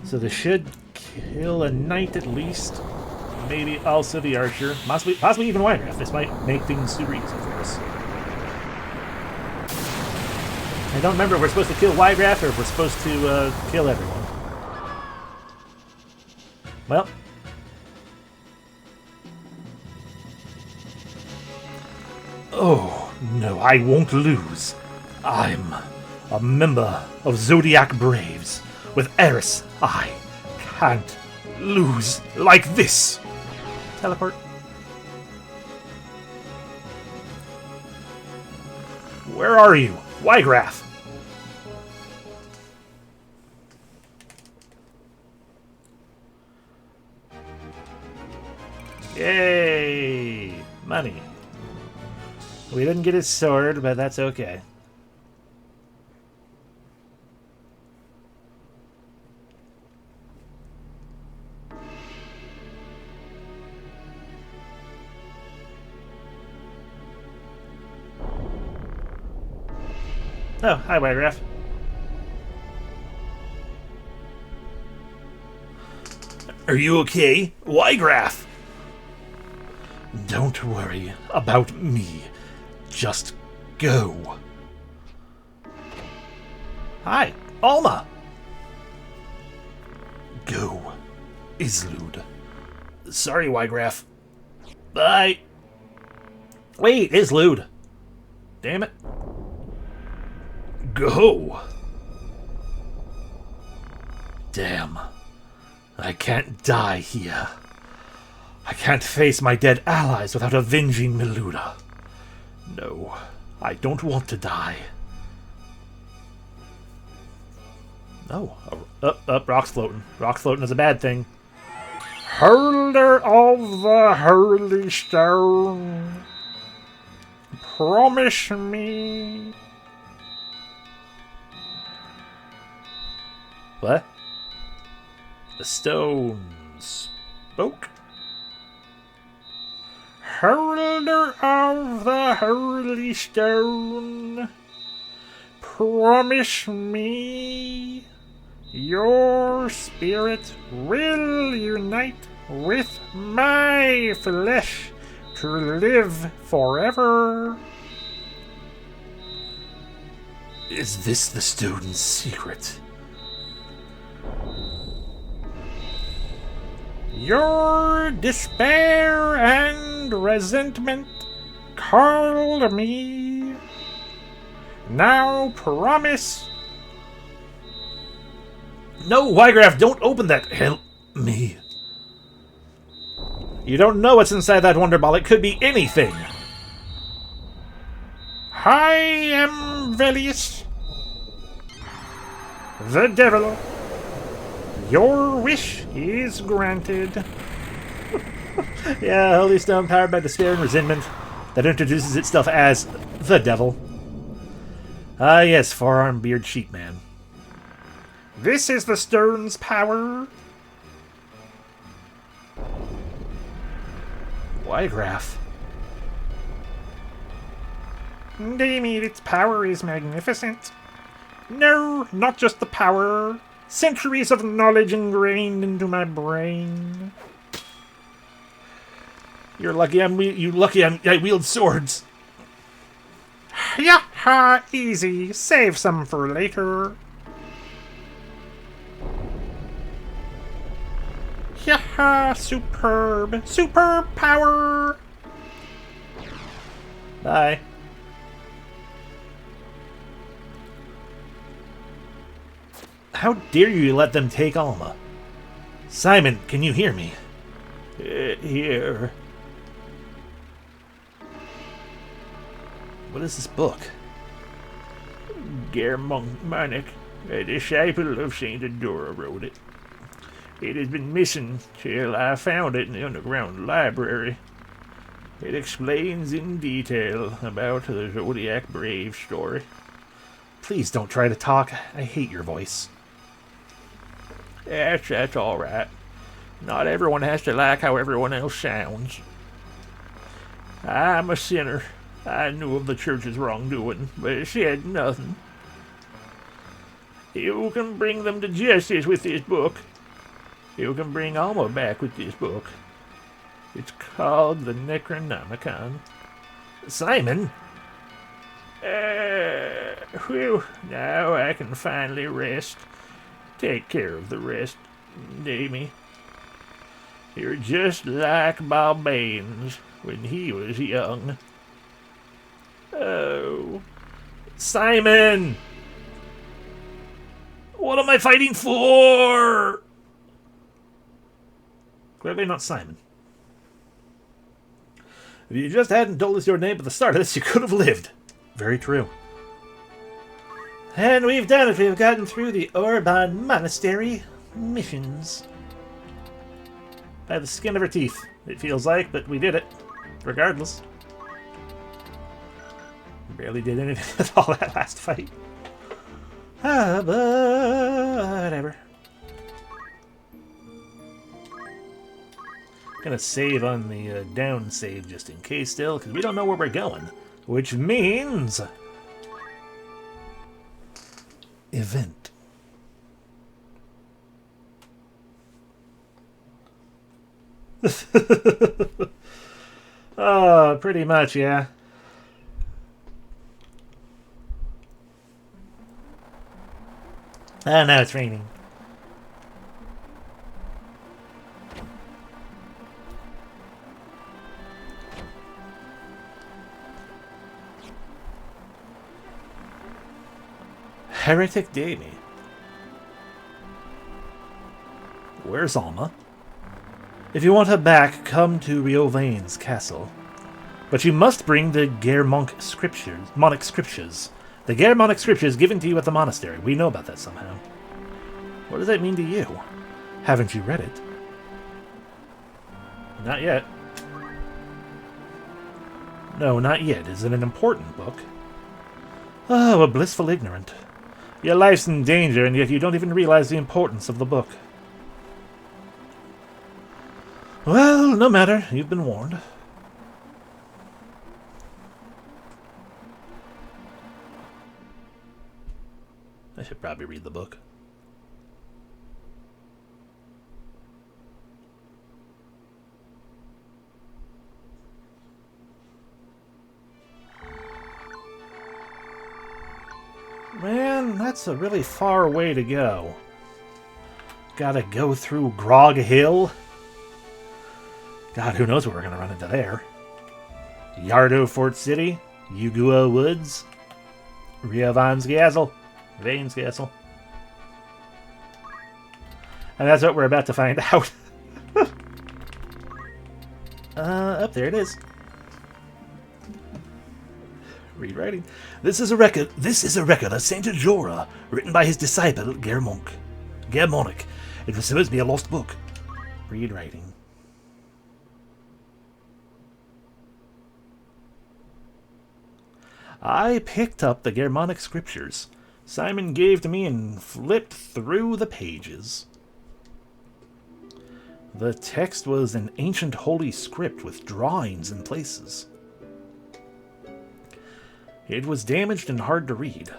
So this should kill a knight at least. Maybe also the archer. Possibly even Wygraph. This might make things super easy for us. I don't remember if we're supposed to kill Wygraph or if we're supposed to kill everyone. Well. Oh, no, I won't lose. I'm a member of Zodiac Braves. With Eris, I can't lose like this. Teleport. Where are you? Wygraph. Yay! Money. We didn't get his sword, but that's okay. Oh, hi, Wygraph. Are you okay, Wygraph? Don't worry about me. Just go. Hi, Alma. Go, Islud. Sorry, Wygraph. Bye. Wait, Islud. Damn it. Go. Damn. I can't die here. I can't face my dead allies without avenging Miluda. No, I don't want to die. No. Rock's floating. Rock's floating is a bad thing. Holder of the Holy Stone. Promise me. What? The stone spoke? Holder of the Holy Stone, promise me your spirit will unite with my flesh to live forever. Is this the stone's secret? Your despair and resentment called me. Now promise. No, Wygraf, don't open that. Help me. You don't know what's inside that Wonder Ball. It could be anything. I am Velius, the devil. Your wish is granted. Yeah, Holy Stone powered by despair and resentment that introduces itself as the devil. Ah, yes, forearm beard sheep man. This is the stone's power. Wygraf. Indeed, its power is magnificent. No, not just the power. Centuries of knowledge ingrained into my brain. You're lucky I wield swords. Yaha, easy. Save some for later. Yaha, superb. Superb power. Bye. How dare you let them take Alma? Simon, can you hear me? Here. What is this book? Gehrmonk, a disciple of Saint Adora, wrote it. It has been missing till I found it in the underground library. It explains in detail about the Zodiac Brave story. Please don't try to talk. I hate your voice. That's all right. Not everyone has to like how everyone else sounds. I'm a sinner. I knew of the church's wrongdoing, but said nothing. You can bring them to justice with this book. You can bring Alma back with this book. It's called the Necronomicon. Simon? Whew, now I can finally rest. Take care of the rest, Amy. You're just like Bob Baines when he was young. Oh. Simon! What am I fighting for? Clearly not Simon. If you just hadn't told us your name at the start of this, you could have lived. Very true. And we've done it. We've gotten through the Orban Monastery missions. By the skin of our teeth, it feels like, but we did it. Regardless. Barely did anything with all that last fight. But whatever. Gonna save on the down save just in case still, because we don't know where we're going. Which means... event. Oh, pretty much, yeah. Ah, now it's raining. Heretic Davy. Where's Alma? If you want her back, come to Riovan's castle. But you must bring the Gehrmonk scriptures. The Gehrmonk scriptures given to you at the monastery. We know about that somehow. What does that mean to you? Haven't you read it? Not yet. No, not yet. Is it an important book? Oh, a blissful ignorant. Your life's in danger, and yet you don't even realize the importance of the book. Well, no matter. You've been warned. I should probably read the book. Man, that's a really far way to go. Gotta go through Grog Hill. God, who knows what we're gonna run into there. Yardo Fort City, Yugua Woods, Riovan's Castle, Vane's Castle. And that's what we're about to find out. Up there it is. Read writing. This is a record of Saint Jorah, written by his disciple Germonic. It was supposed to be a lost book. Read writing. I picked up the Germanic scriptures Simon gave to me and flipped through the pages. The text was an ancient holy script with drawings in places. It was damaged and hard to read.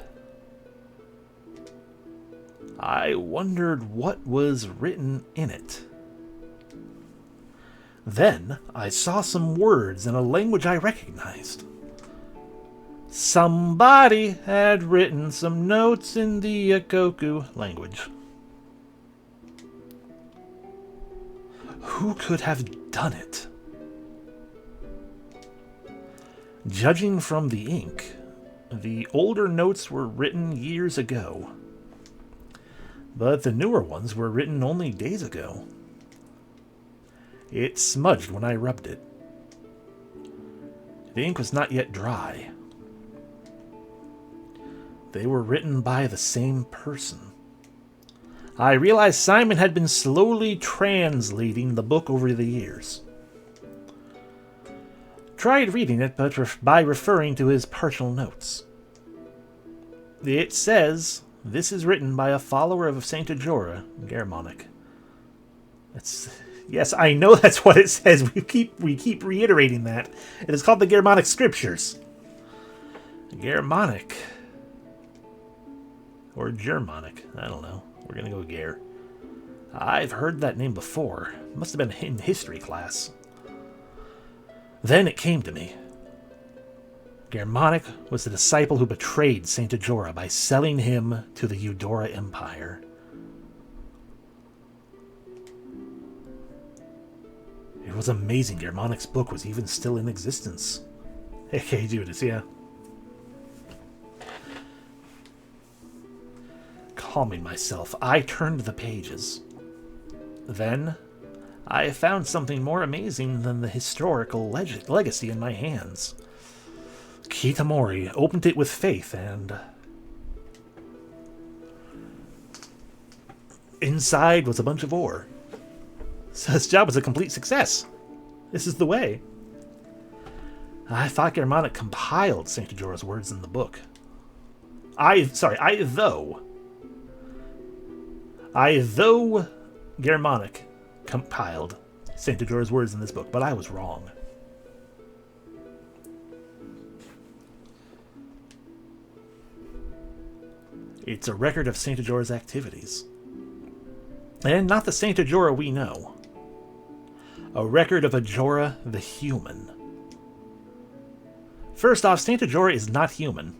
I wondered what was written in it. Then I saw some words in a language I recognized. Somebody had written some notes in the Yakoku language. Who could have done it? Judging from the ink, the older notes were written years ago, but the newer ones were written only days ago. It smudged when I rubbed it. The ink was not yet dry. They were written by the same person. I realized Simon had been slowly translating the book over the years. Tried reading it, but by referring to his partial notes. It says, this is written by a follower of Saint Jorah, Germonic. Yes, I know that's what it says. We keep reiterating that. It is called the Germanic Scriptures. Germanic. Or Germanic. I don't know. We're going to go Ger. I've heard that name before. Must have been in history class. Then it came to me. Germonic was the disciple who betrayed Saint Jorah by selling him to the Eudora Empire. It was amazing Germonic's book was even still in existence. Hey, Judas, yeah. Calming myself, I turned the pages. Then, I found something more amazing than the historical legacy in my hands. Kitamori opened it with faith and... inside was a bunch of ore. So his job was a complete success. This is the way. I thought Germonic compiled Saint Jorah's words in the book. Though Germonic compiled Saint Jorah's words in this book, but I was wrong. It's a record of Saint Jorah's activities. And not the Saint Jorah we know. A record of Jorah the human. First off, Saint Jorah is not human.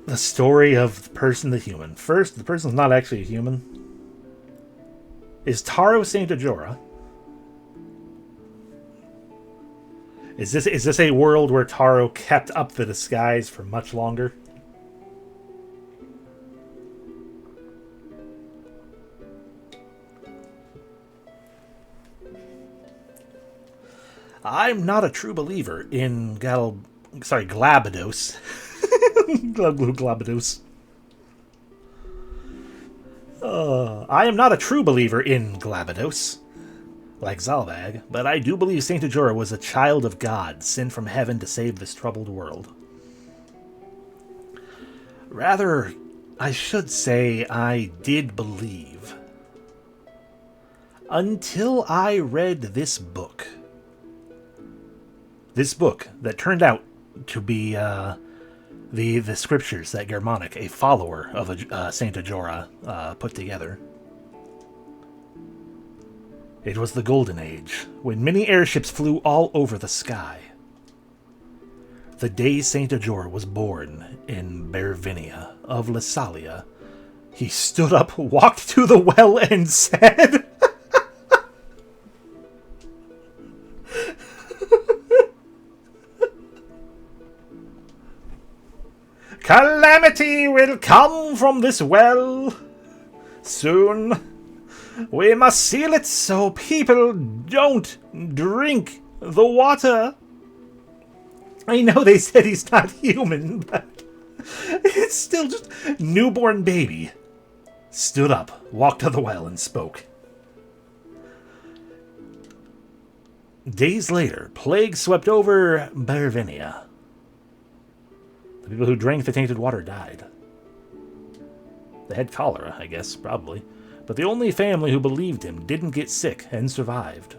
The story of the person, the human. First, the person's not actually a human. Is Taro Saint Jorah? Is this a world where Taro kept up the disguise for much longer? I'm not a true believer in Glabados. Glabados. I am not a true believer in Glabados, like Zalbag, but I do believe Saint Ajora was a child of God, sent from heaven to save this troubled world. Rather, I should say I did believe. Until I read this book. This book that turned out to be the scriptures that Germonic, a follower of Saint Ajora, put together. It was the Golden Age, when many airships flew all over the sky. The day Saint Ajora was born in Bervinia of Lysalia, he stood up, walked to the well, and said... Calamity will come from this well soon. We must seal it so people don't drink the water. I know they said he's not human, but it's still just newborn baby. Stood up, walked to the well, and spoke. Days later, plague swept over Bervinia. The people who drank the tainted water died. They had cholera, I guess, probably. But the only family who believed him didn't get sick and survived.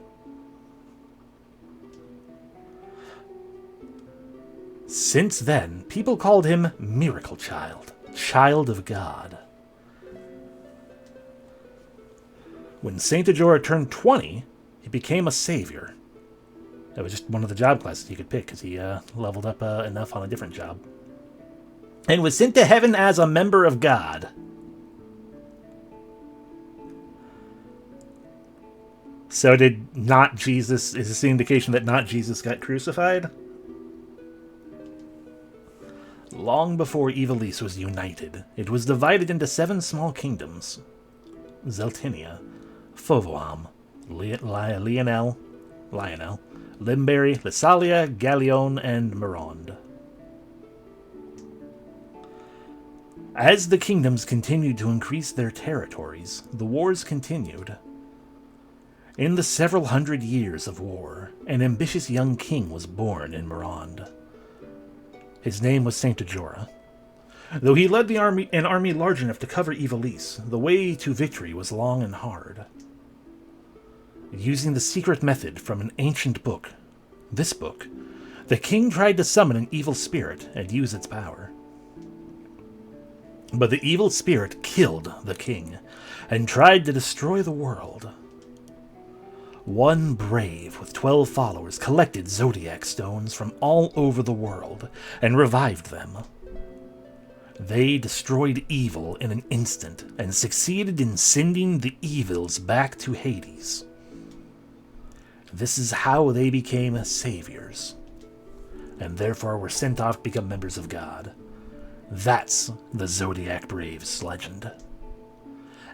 Since then, people called him Miracle Child, Child of God. When Saint Ajora turned 20, he became a savior. That was just one of the job classes he could pick, because he leveled up enough on a different job. And was sent to heaven as a member of God. So did not Jesus... Is this the indication that not Jesus got crucified? Long before Ivalice was united, it was divided into 7 small kingdoms. Zeltinia, Fovoam, Lionel, Limberry, Lysalia, Gallion, and Mironde. As the kingdoms continued to increase their territories, the wars continued. In the several hundred years of war, an ambitious young king was born in Mironde. His name was Saint Ajora. Though he led an army large enough to cover Ivalice, the way to victory was long and hard. Using the secret method from an ancient book, this book, the king tried to summon an evil spirit and use its power. But the evil spirit killed the king and tried to destroy the world. One brave with 12 followers collected zodiac stones from all over the world and revived them. They destroyed evil in an instant and succeeded in sending the evils back to Hades. This is how they became saviors, and therefore were sent off to become members of God. That's the Zodiac Braves legend.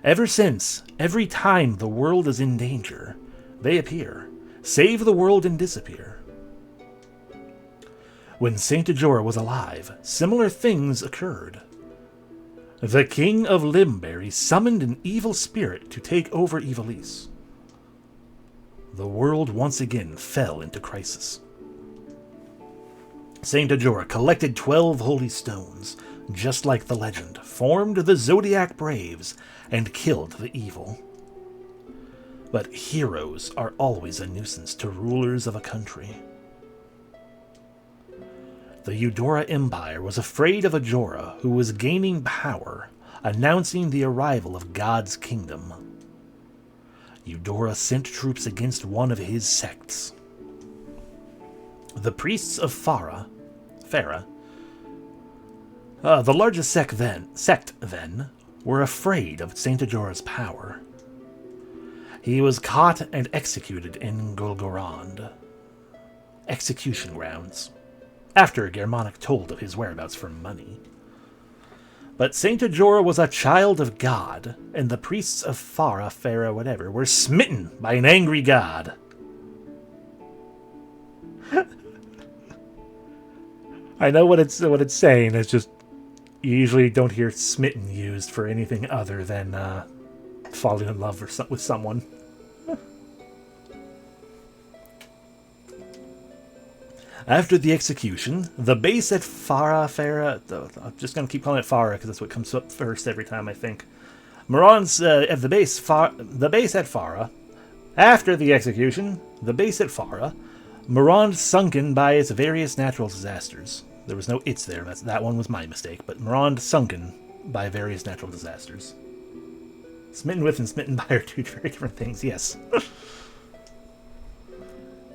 Ever since, every time the world is in danger, they appear, save the world, and disappear. When Saint Ajora was alive, similar things occurred. The king of Limberry summoned an evil spirit to take over Ivalice. The world once again fell into crisis. Saint Ajora collected 12 holy stones, just like the legend, formed the Zodiac Braves, and killed the evil. But heroes are always a nuisance to rulers of a country. The Eudora Empire was afraid of Ajora, who was gaining power, announcing the arrival of God's kingdom. Eudora sent troops against one of his sects. The priests of Farah, the largest sect then, were afraid of Saint Ajora's power. He was caught and executed in Golgorand, execution grounds, after Germonic told of his whereabouts for money. But Saint Ajora was a child of God, and the priests of Farah, whatever, were smitten by an angry God. I know what it's saying. It's just you usually don't hear smitten used for anything other than falling in love with someone. After the execution, the base at Farah, I'm just going to keep calling it Farah because that's what comes up first every time, I think. Moron's at the base at Farah. After the execution, the base at Farah, Moron sunken by its various natural disasters. There was no "it's" there. That one was my mistake. But Moron sunken by various natural disasters. Smitten with and smitten by are two very different things. Yes.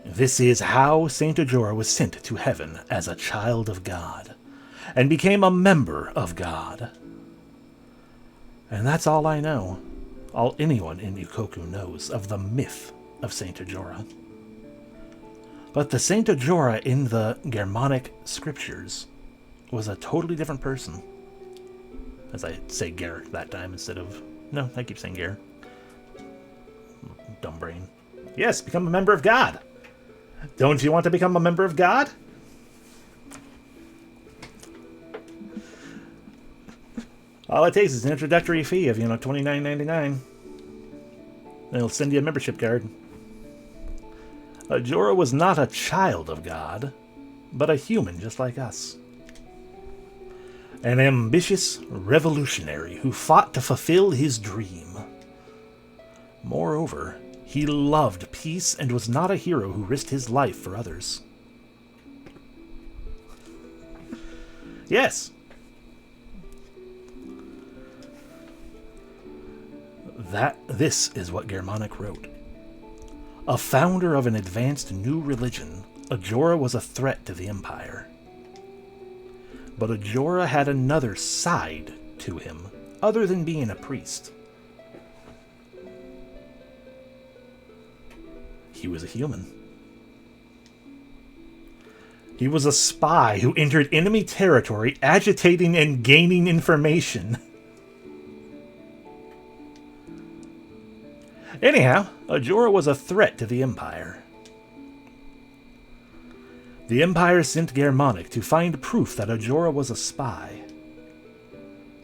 This is how Saint Ajora was sent to heaven as a child of God, and became a member of God. And that's all I know. All anyone in Yukoku knows of the myth of Saint Ajora. But the Saint Ajora in the Germanic scriptures was a totally different person. As I say Ger that time instead of... No, I keep saying Ger. Dumb brain. Yes, become a member of God. Don't you want to become a member of God? All it takes is an introductory fee of, $29.99. They'll send you a membership card. Ajora was not a child of God, but a human just like us. An ambitious revolutionary who fought to fulfill his dream. Moreover, he loved peace and was not a hero who risked his life for others. Yes. This is what Germanic wrote. A founder of an advanced new religion, Ajora was a threat to the Empire. But Ajora had another side to him, other than being a priest. He was a human. He was a spy who entered enemy territory, agitating and gaining information. Anyhow, Ajora was a threat to the Empire. The Empire sent Germanic to find proof that Ajora was a spy.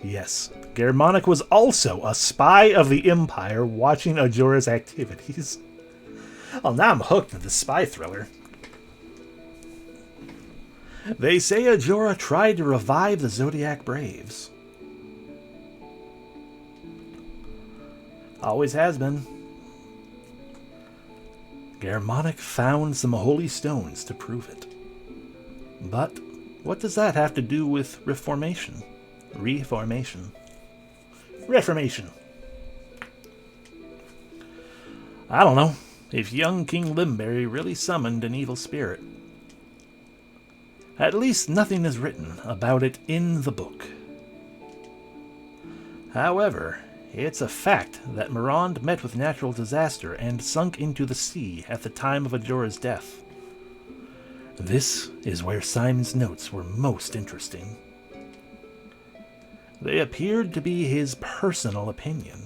Yes, Germanic was also a spy of the Empire watching Ajora's activities. Well, now I'm hooked with the spy thriller. They say Ajora tried to revive the Zodiac Braves. Always has been. Germanic found some holy stones to prove it. But what does that have to do with reformation? Reformation. I don't know if young King Limberry really summoned an evil spirit. At least nothing is written about it in the book. However, it's a fact that Morond met with natural disaster and sunk into the sea at the time of Ajora's death. This is where Simon's notes were most interesting. They appeared to be his personal opinion.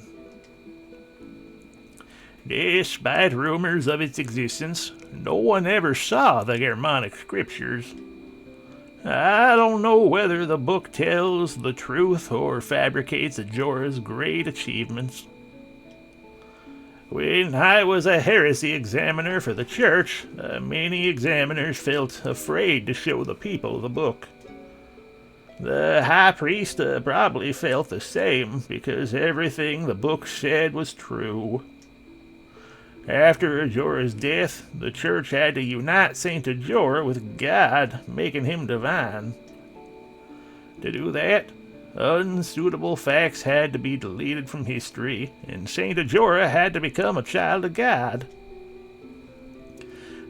Despite rumors of its existence, no one ever saw the Germanic scriptures. I don't know whether the book tells the truth or fabricates Ajora's great achievements. When I was a heresy examiner for the church, many examiners felt afraid to show the people the book. The high priest probably felt the same, because everything the book said was true. After Ajora's death, the church had to unite Saint Ajora with God, making him divine. To do that, unsuitable facts had to be deleted from history, and Saint Ajora had to become a child of God.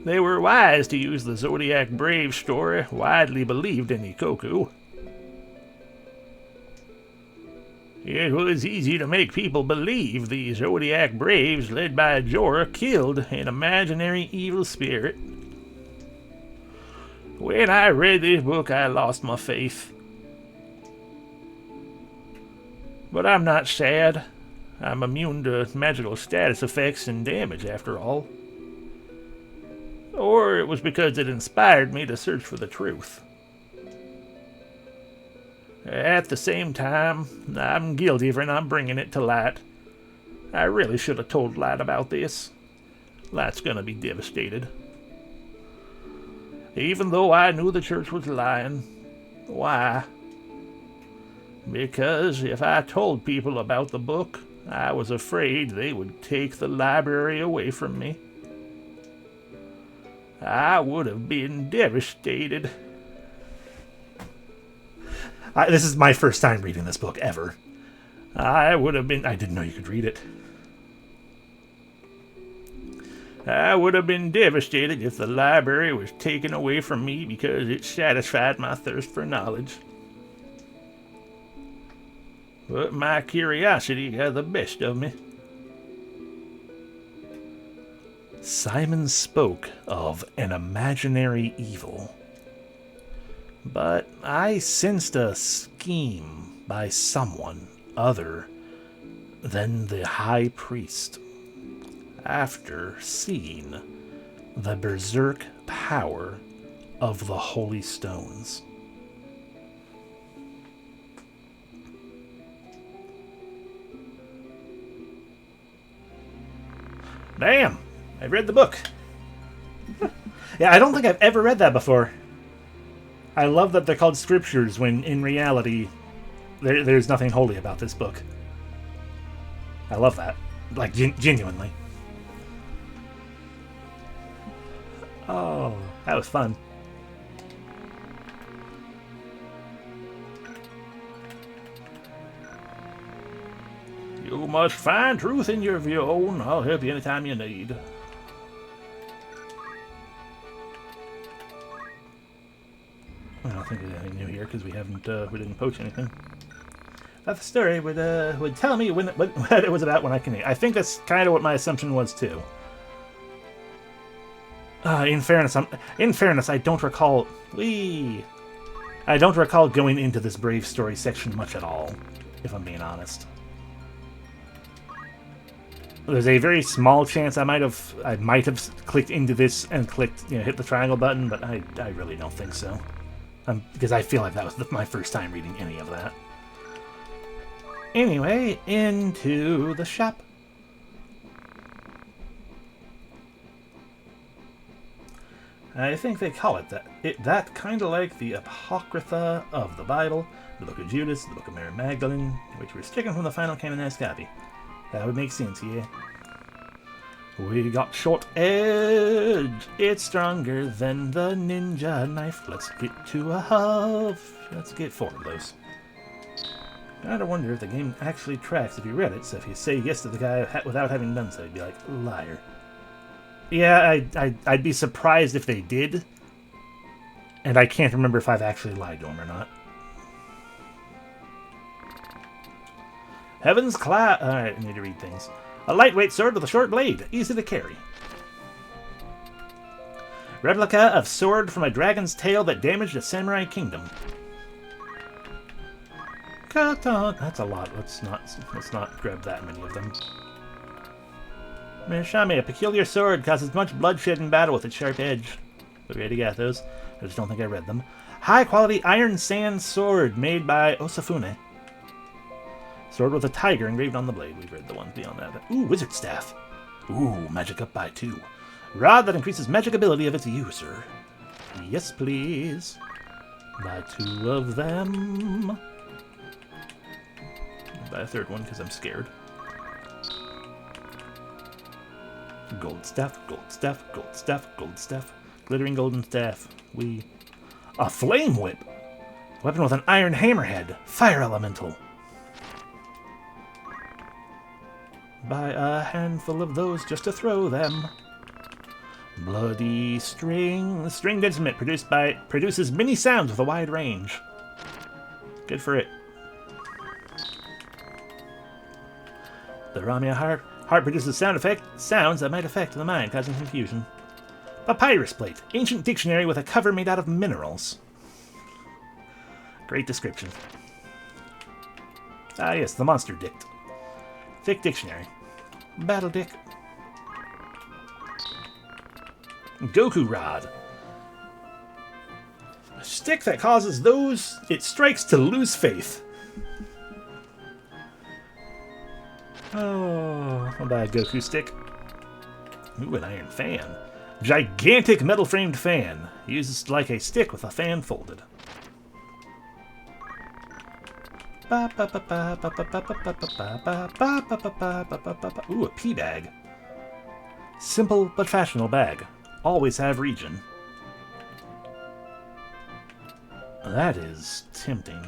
They were wise to use the Zodiac Brave story widely believed in Ikoku. It was easy to make people believe the Zodiac Braves led by Ajora killed an imaginary evil spirit. When I read this book, I lost my faith. But I'm not sad. I'm immune to magical status effects and damage, after all. Or it was because it inspired me to search for the truth. At the same time, I'm guilty for not bringing it to Light. I really should have told Light about this. Light's gonna be devastated. Even though I knew the church was lying. Why? Because if I told people about the book, I was afraid they would take the library away from me. I would have been devastated. This is my first time reading this book ever. I would have been... I didn't know you could read it. I would have been devastated if the library was taken away from me because it satisfied my thirst for knowledge. But my curiosity got the best of me. Simon spoke of an imaginary evil, but I sensed a scheme by someone other than the high priest. After seeing the berserk power of the holy stones. Damn! I've read the book. Yeah, I don't think I've ever read that before. I love that they're called scriptures when in reality there's nothing holy about this book. I love that. Like, genuinely. Oh, that was fun. You must find truth in your own. I'll help you anytime you need. I don't think there's anything new here because we didn't poach anything. That the story would tell me what it was about when I can. I think that's kind of what my assumption was too. In fairness, I don't recall. I don't recall going into this Brave Story section much at all, if I'm being honest. There's a very small chance I might have clicked into this and hit the triangle button, but I really don't think so. Because I feel like that was my first time reading any of that. Anyway, into the shop. I think they call it that. That kind of like the Apocrypha of the Bible, the Book of Judas, the Book of Mary Magdalene, which we're sticking from the final canonized copy. That would make sense, yeah. We got Short Edge. It's stronger than the ninja knife. Let's get to a huff. Let's get 4 of those. Gotta wonder if the game actually tracks if you read it, so if you say yes to the guy without having done so, you'd be like, liar. Yeah, I'd be surprised if they did. And I can't remember if I've actually lied to him or not. Heaven's Cloud. Alright, I need to read things. A lightweight sword with a short blade, easy to carry. Replica of sword from a dragon's tail that damaged a samurai kingdom. Katan. That's a lot. Let's not grab that many of them. Mirashame, a peculiar sword, causes much bloodshed in battle with its sharp edge. We already got those. I just don't think I read them. High quality iron sand sword made by Osafune. Sword with a tiger engraved on the blade. We've read the ones beyond that. Ooh, wizard staff. Ooh, magic up by 2. Rod that increases magic ability of its user. Yes, please. Buy 2 of them. Buy a 3rd one because I'm scared. Gold staff, gold staff, gold staff, gold staff. Glittering golden staff. A flame whip. Weapon with an iron hammerhead. Fire elemental. Buy a handful of those just to throw them. Bloody string. Stringed instrument produces many sounds with a wide range. Good for it. The Ramia harp. Harp produces sounds that might affect the mind, causing confusion. Papyrus plate. Ancient dictionary with a cover made out of minerals. Great description. Ah yes, the monster dict. Thick dictionary. Battle dick. Goku rod. stick that causes those it strikes to lose faith. Oh, I'll buy a Goku stick. Ooh, an iron fan. Gigantic metal-framed fan. Used like a stick with a fan folded. Ooh, a pea bag. Simple but fashionable bag. Always have region. That is tempting.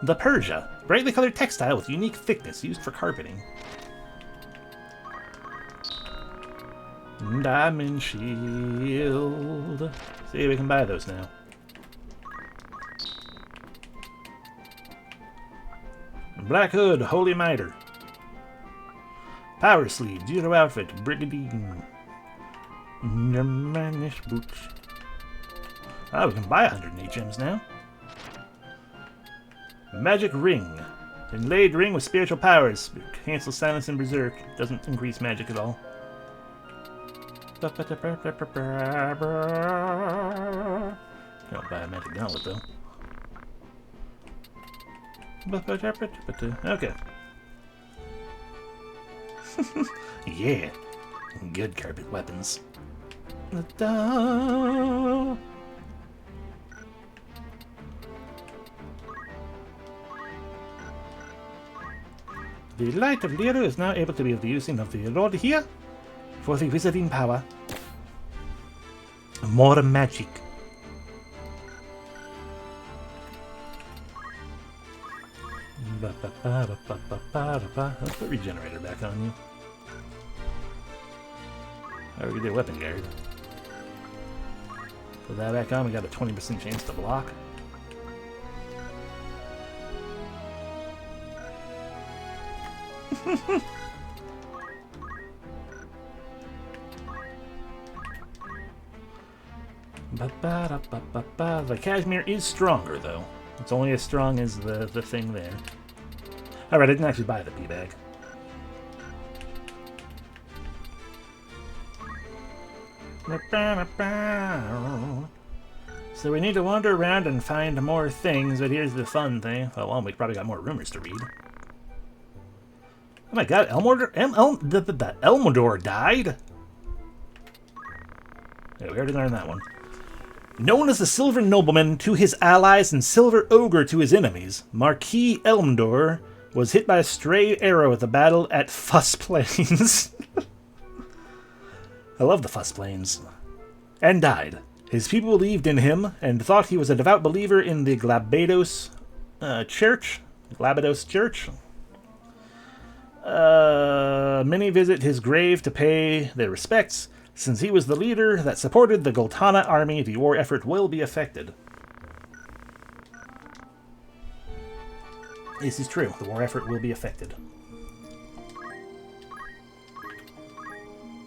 The Persia. Brightly colored textile with unique thickness used for carpeting. Diamond shield. See, we can buy those now. Black hood, holy mitre. Power sleeve, zero outfit, brigandine. Germanish boots. Ah, we can buy 108 gems now. Magic ring. Inlaid ring with spiritual powers. Cancel silence and berserk. Doesn't increase magic at all. Don't buy a magic gauntlet though. Okay. Yeah. Good carpet weapons. The Light of Liru is now able to be the using of the Lord here for the wizarding power. More magic. Let's put Regenerator back on you. Or we did Weapon Guard. Put that back on, we got a 20% chance to block. The Cashmere is stronger, though. It's only as strong as the thing there. Alright, I didn't actually buy the pea bag. So we need to wander around and find more things, but here's the fun thing. Oh, well, we probably got more rumors to read. Oh my god, Elmodor died? Yeah, we already learned that one. Known as the Silver Nobleman to his allies and Silver Ogre to his enemies, Marquis Elmdor was hit by a stray arrow at the battle at Fuss Plains. I love the Fuss Plains. And died. His people believed in him and thought he was a devout believer in the Glabados Church. Glabados Church. Many visit his grave to pay their respects. Since he was the leader that supported the Goltana army, the war effort will be affected. This is true. The war effort will be affected.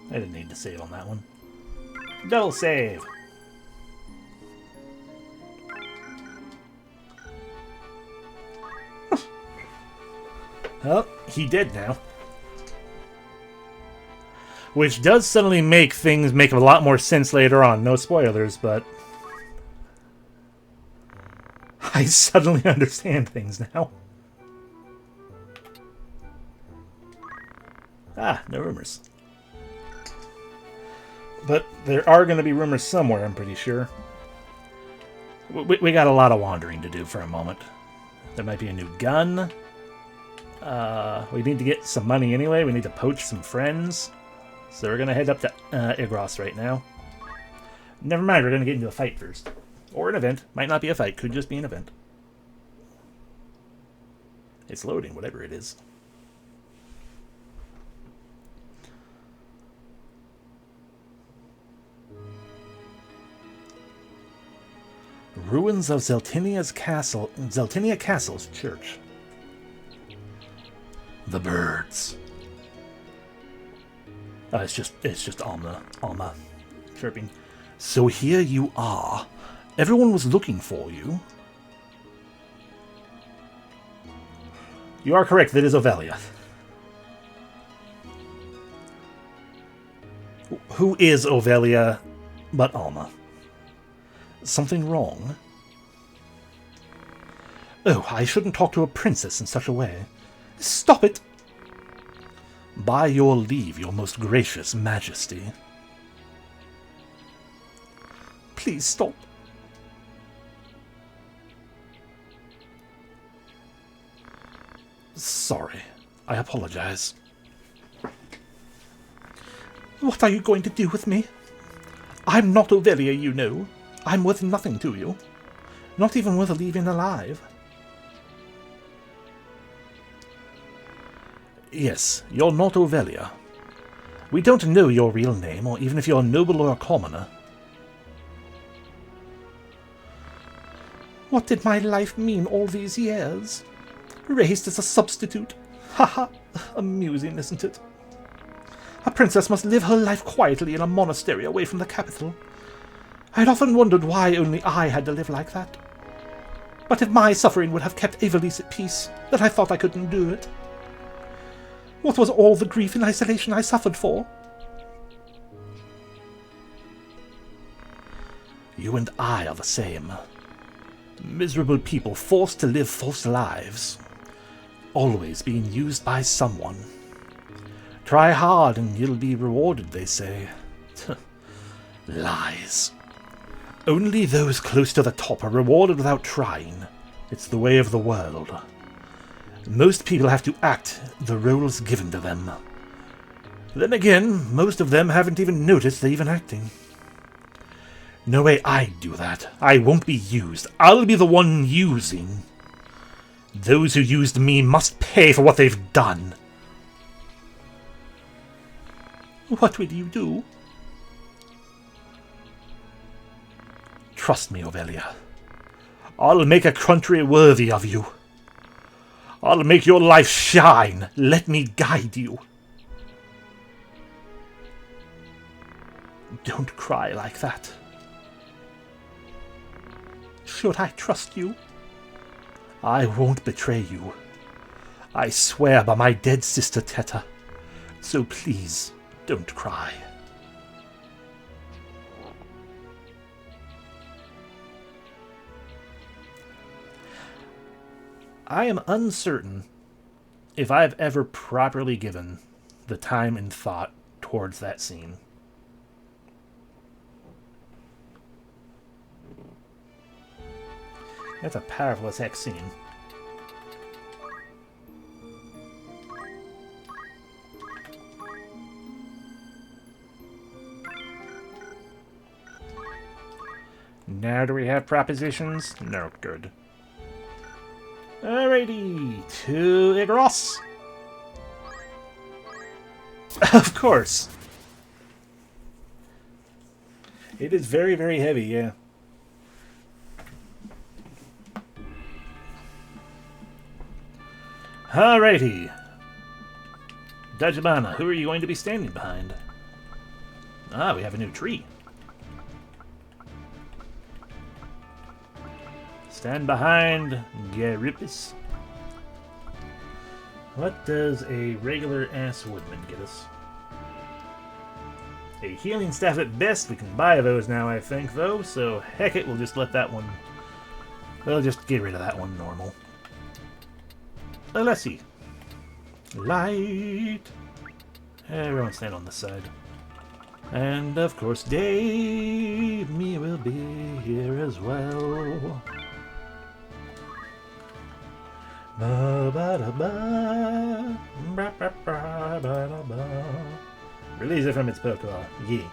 I didn't need to save on that one. Double save! Oh, he did now. Which does suddenly make things make a lot more sense later on. No spoilers, but I suddenly understand things now. Ah, no rumors. But there are going to be rumors somewhere, I'm pretty sure. We got a lot of wandering to do for a moment. There might be a new gun. We need to get some money anyway. We need to poach some friends. So we're going to head up to Igros right now. Never mind, we're going to get into a fight first. Or an event. Might not be a fight, could just be an event. It's loading, whatever it is. Ruins of Zeltinia's castle. Zeltinia Castle's church. The birds. It's just Alma chirping. So here you are. Everyone was looking for you. You are correct. That is Ovelia. Who is Ovelia but Alma? Something wrong? Oh, I shouldn't talk to a princess in such a way. Stop it! By your leave, your most gracious majesty. Please stop. Sorry. I apologize. What are you going to do with me? I'm not Ovelia, you know. I'm worth nothing to you. Not even worth leaving alive. Yes, you're not Ovelia. We don't know your real name, or even if you're a noble or a commoner. What did my life mean all these years? Raised as a substitute. Haha, amusing, isn't it? A princess must live her life quietly in a monastery away from the capital. I'd often wondered why only I had to live like that. But if my suffering would have kept Evelise at peace, then I thought I couldn't do it. What was all the grief and isolation I suffered for? You and I are the same. Miserable people forced to live false lives. Always being used by someone. Try hard and you'll be rewarded, they say. Lies. Only those close to the top are rewarded without trying. It's the way of the world. Most people have to act the roles given to them. Then again, most of them haven't even noticed they're even acting. No way I'd do that. I won't be used. I'll be the one using. Those who used me must pay for what they've done. What will you do? Trust me, Ovelia. I'll make a country worthy of you. I'll make your life shine. Let me guide you. Don't cry like that. Should I trust you? I won't betray you. I swear by my dead sister Teta. So please, don't cry. I am uncertain if I've ever properly given the time and thought towards that scene. That's a powerful as heck scene. Now do we have propositions? No, good. Alrighty, to Igros. Of course. It is very, very heavy, yeah. Alrighty. Dajibana, who are you going to be standing behind? Ah, we have a new tree. Stand behind Garipus. What does a regular ass woodman get us? A healing staff at best. We can buy those now, I think, though. So, heck it, we'll just let that one... We'll just get rid of that one normal. Let's see. Light. Everyone stand on this side. And, of course, Dave me will be here as well. Release it from its Pokeball. Yeah.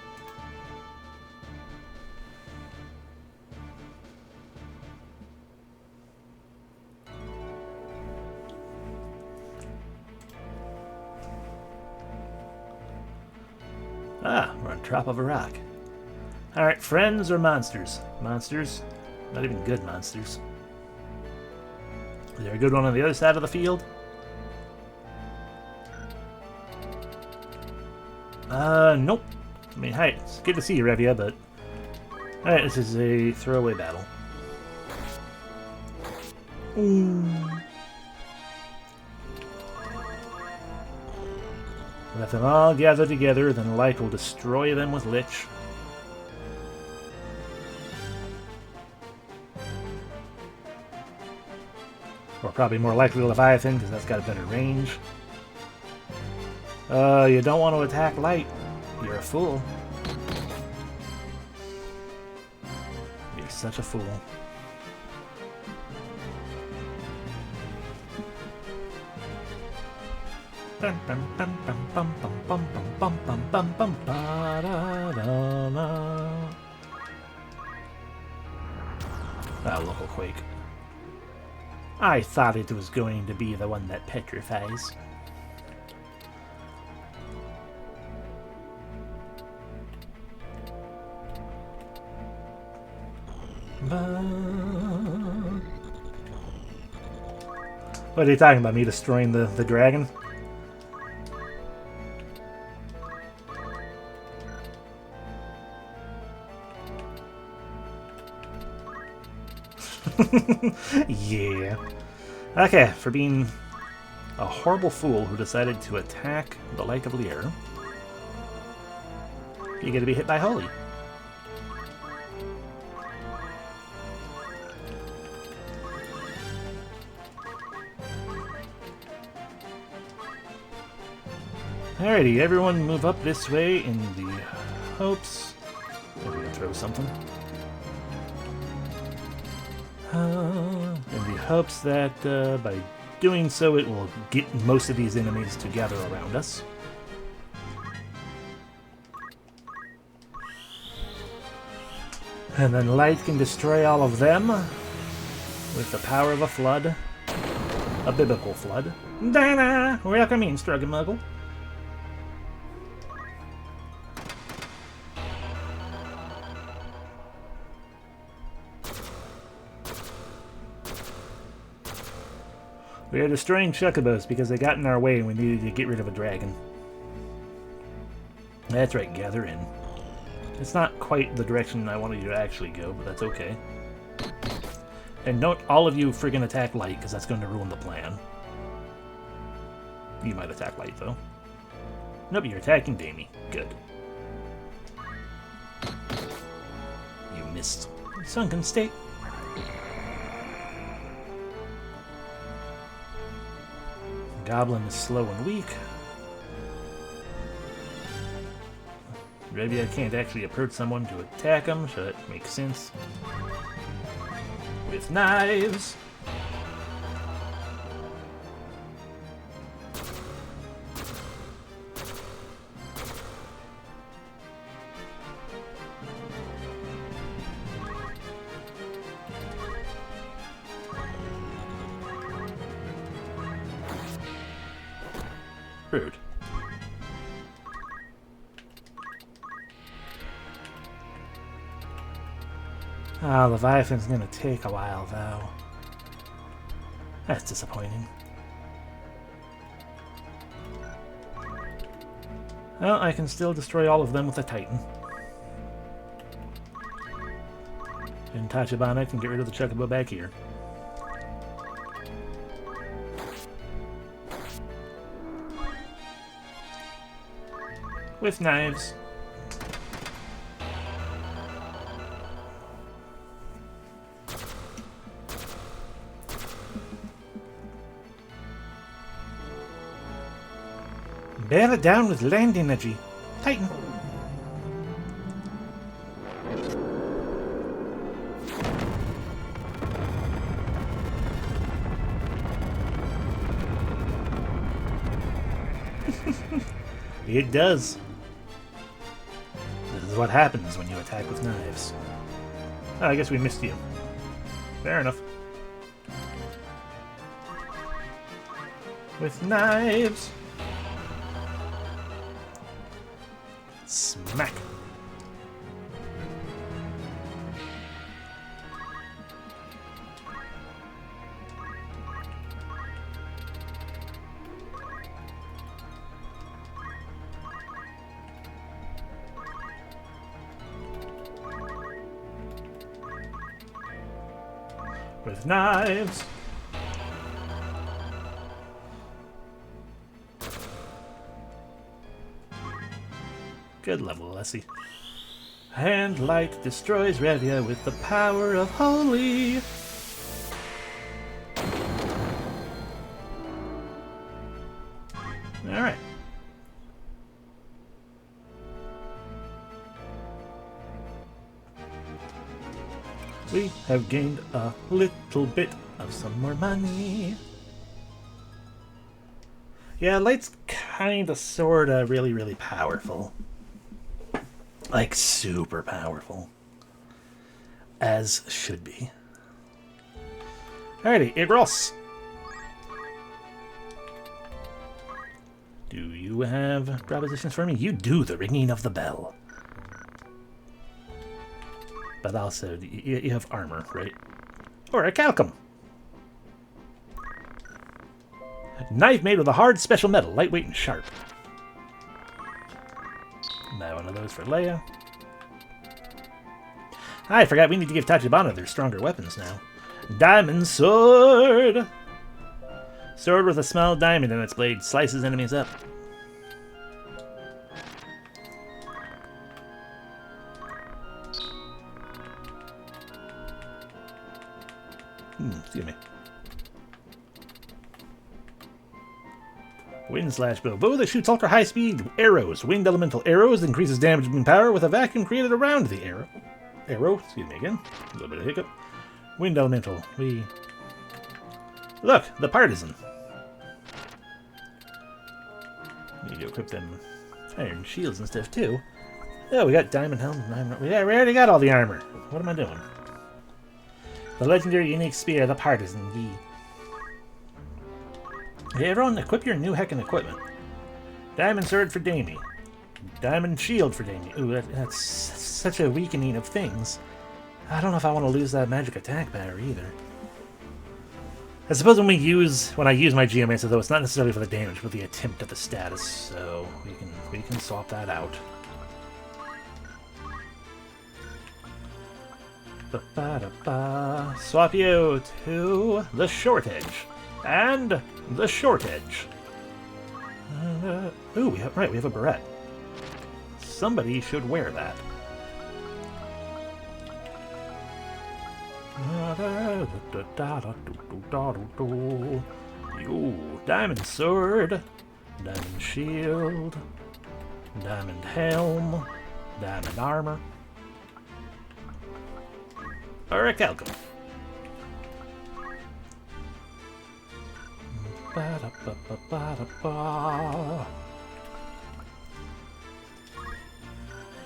Ah, we're on top of a rock. Alright, friends or monsters? Monsters? Not even good monsters. Is there a good one on the other side of the field? Nope. I mean, hi, it's good to see you, Revia, but... Alright, this is a throwaway battle. Let them all gather together, then light will destroy them with Lich. Or probably more likely Leviathan, because that's got a better range. You don't want to attack light. You're a fool. You're such a fool. Bum, bum, bum, bum, bum, bum, bum, bum, bum, bum, ba, da, da, da. Ah, local quake. I thought it was going to be the one that petrifies. What are you talking about? Me destroying the dragon? Yeah. Okay, for being a horrible fool who decided to attack the Light of Lear, you get to be hit by Holy. Alrighty, everyone move up this way in the hopes... I'm gonna throw something. In the hopes that by doing so it will get most of these enemies to gather around us. And then light can destroy all of them with the power of a flood. A biblical flood. Dana! Welcome in, Struggle-Muggle. We are destroying Chocobos because they got in our way and we needed to get rid of a dragon. That's right, gather in. It's not quite the direction I wanted you to actually go, but that's okay. And don't all of you friggin' attack light, because that's going to ruin the plan. You might attack light, though. Nope, you're attacking Damie. Good. You missed. Sunken state. Goblin is slow and weak. Maybe I can't actually approach someone to attack him, so that makes sense. With knives! Rude. Ah, Leviathan's gonna take a while, though. That's disappointing. Well, I can still destroy all of them with a Titan. And Tachibana can get rid of the Chocobo back here. With knives. Bear it down with land energy. Titan. It does. This is what happens when you attack with knives. Oh, I guess we missed you. Fair enough. With knives. Smack. With knives. Good level, Lessie. And light destroys Revia with the power of Holy. We have gained a little bit of some more money. Yeah, light's kind of, sort of, really, really powerful. Like, super powerful. As should be. Alrighty, Igros. Do you have propositions for me? You do, the ringing of the bell. But also, you have armor, right? Or a calcum. Knife made with a hard special metal, lightweight and sharp. Now one of those for Leia. I forgot we need to give Tachibana their stronger weapons now. Diamond sword! Sword with a small diamond in its blade slices enemies up. Excuse me. Wind slash bow. Bow that shoots ultra high speed arrows. Winged elemental arrows increases damage and power with a vacuum created around the arrow. Excuse me again. A little bit of hiccup. Wind elemental. Look, the partisan. Need to equip them iron shields and stuff too. Oh, we got diamond helm. We already got all the armor. What am I doing? The legendary unique spear, the partisan. Hey everyone, equip your new heckin' equipment. Diamond sword for Damie. Diamond shield for Damie. Ooh, that's such a weakening of things. I don't know if I want to lose that magic attack power either. I suppose when I use my Geomancer, though, it's not necessarily for the damage, but the attempt at the status, so we can swap that out. Swap you to the short edge. And the short edge. Ooh, we have a beret. Somebody should wear that. Yo, diamond sword, diamond shield, diamond helm, diamond armor, or a calcum.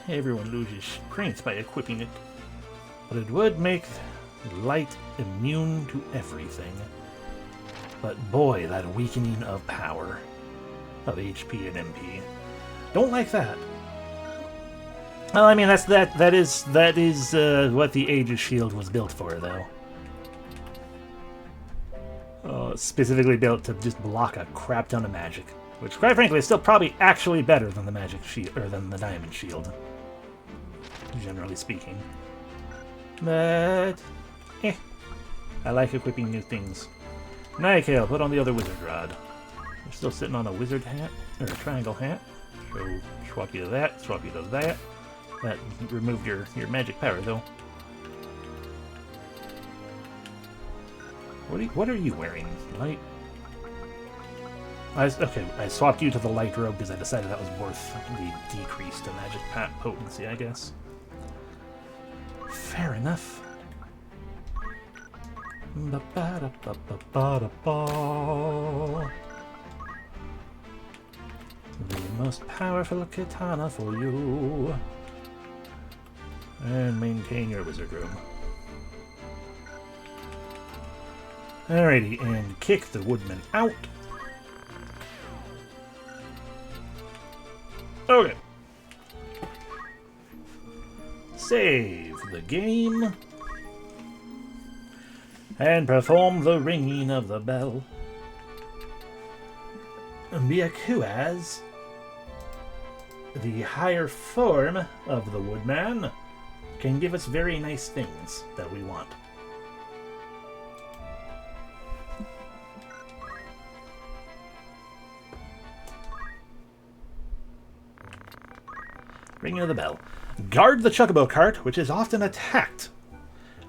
Everyone loses strength by equipping it, but it would make light immune to everything. But boy, that weakening of power, of HP and MP, don't like that. Well, I mean that is what the Aegis Shield was built for, though. Specifically built to just block a crap ton of magic, which, quite frankly, is still probably actually better than the magic shield or than the diamond shield, generally speaking. But I like equipping new things. Nikael, put on the other wizard rod. You're still sitting on a wizard hat or a triangle hat. So swap you to that. Swap you to that. That removed your magic power, though. What are you wearing? Light? Okay, I swapped you to the light robe because I decided that was worth the decrease to magic potency, I guess. Fair enough. The most powerful katana for you. And maintain your wizard room. Alrighty, and kick the woodman out. Okay. Save the game. And perform the ringing of the bell. Byakuaz, the higher form of the woodman, can give us very nice things that we want. Ringing of the bell. Guard the chocobo cart, which is often attacked.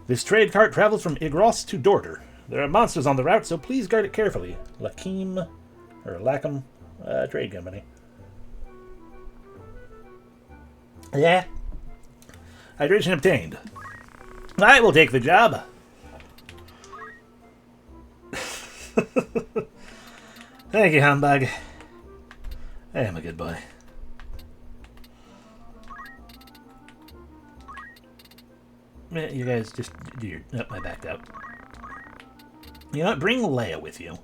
This trade cart travels from Igros to Dorter. There are monsters on the route, so please guard it carefully. Lakim, or Lackham, trade company. Yeah. Hydration obtained. I will take the job. Thank you, Humbug. I am a good boy. You guys just do your... Nope, I backed out. You know what? Bring Leia with you.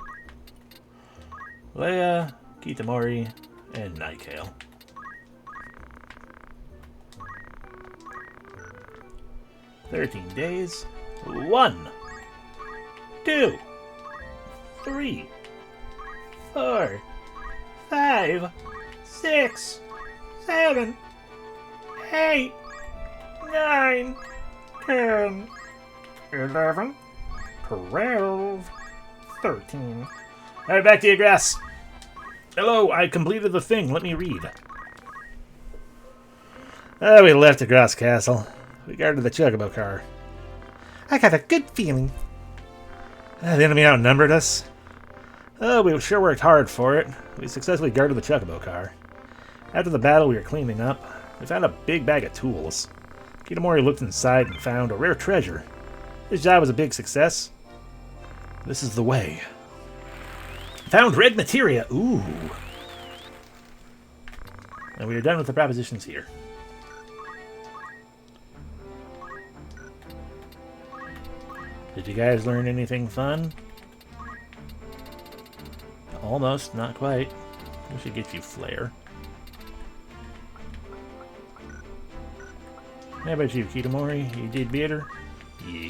Leia, Kitamori, and Nightgale. "13 days. 1, 2, 3, 4, 5, 6, 7, 8, 9, 10, 11, 12, 13. Alright, back to you, Grass. Hello, I completed the thing. Let me read. We left the Grass Castle. We guarded the Chocobo car. I got a good feeling. The enemy outnumbered us. We sure worked hard for it. We successfully guarded the Chocobo car. After the battle, we were cleaning up. We found a big bag of tools. Kitamori looked inside and found a rare treasure. His job was a big success. This is the way. Found red materia. Ooh. And we are done with the propositions here. Did you guys learn anything fun? Almost, not quite. We should get you Flare. How about you, Kitamori? You did better? Yeah.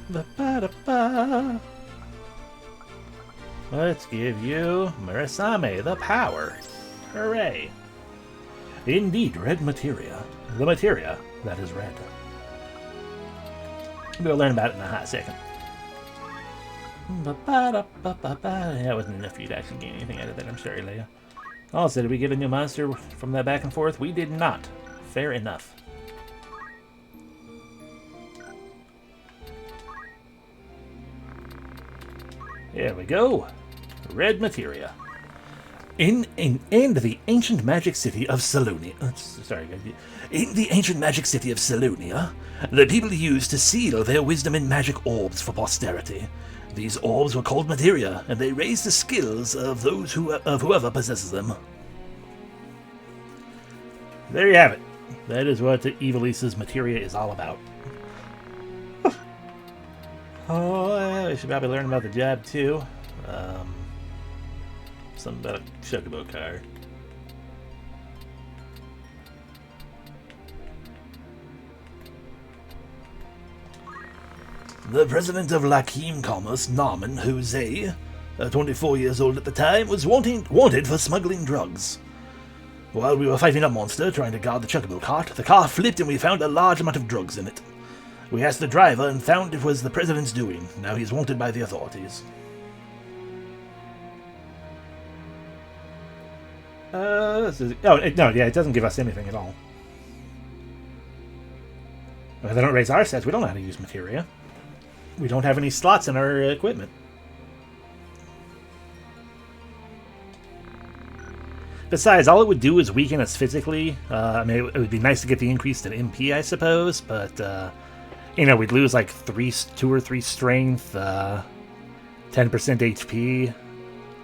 Ba-ba-da-ba. Let's give you Murasame the power. Hooray! Indeed, red materia. The materia that is red. We'll learn about it in a hot second. That wasn't enough for you to actually gain anything out of that. I'm sorry, Leia. Also, did we get a new monster from that back and forth? We did not. Fair enough. There we go. Red materia. In the ancient magic city of Salonia. Sorry, guys. In the ancient magic city of Salonia, the people used to seal their wisdom in magic orbs for posterity. These orbs were called materia, and they raise the skills of whoever possesses them. There you have it. That is what the Evilisa's materia is all about. I should probably learn about the job too. Something about a Chocobo car. The president of Lakim Commerce, Norman Jose, 24 years old at the time, was wanted for smuggling drugs. While we were fighting a monster trying to guard the Chocobo cart, the car flipped and we found a large amount of drugs in it. We asked the driver and found it was the president's doing. Now he's wanted by the authorities. It doesn't give us anything at all. If they don't raise our stats, we don't know how to use materia. We don't have any slots in our equipment. Besides, all it would do is weaken us physically. It would be nice to get the increase in MP, I suppose, but, we'd lose like 2 or 3 strength, 10% HP,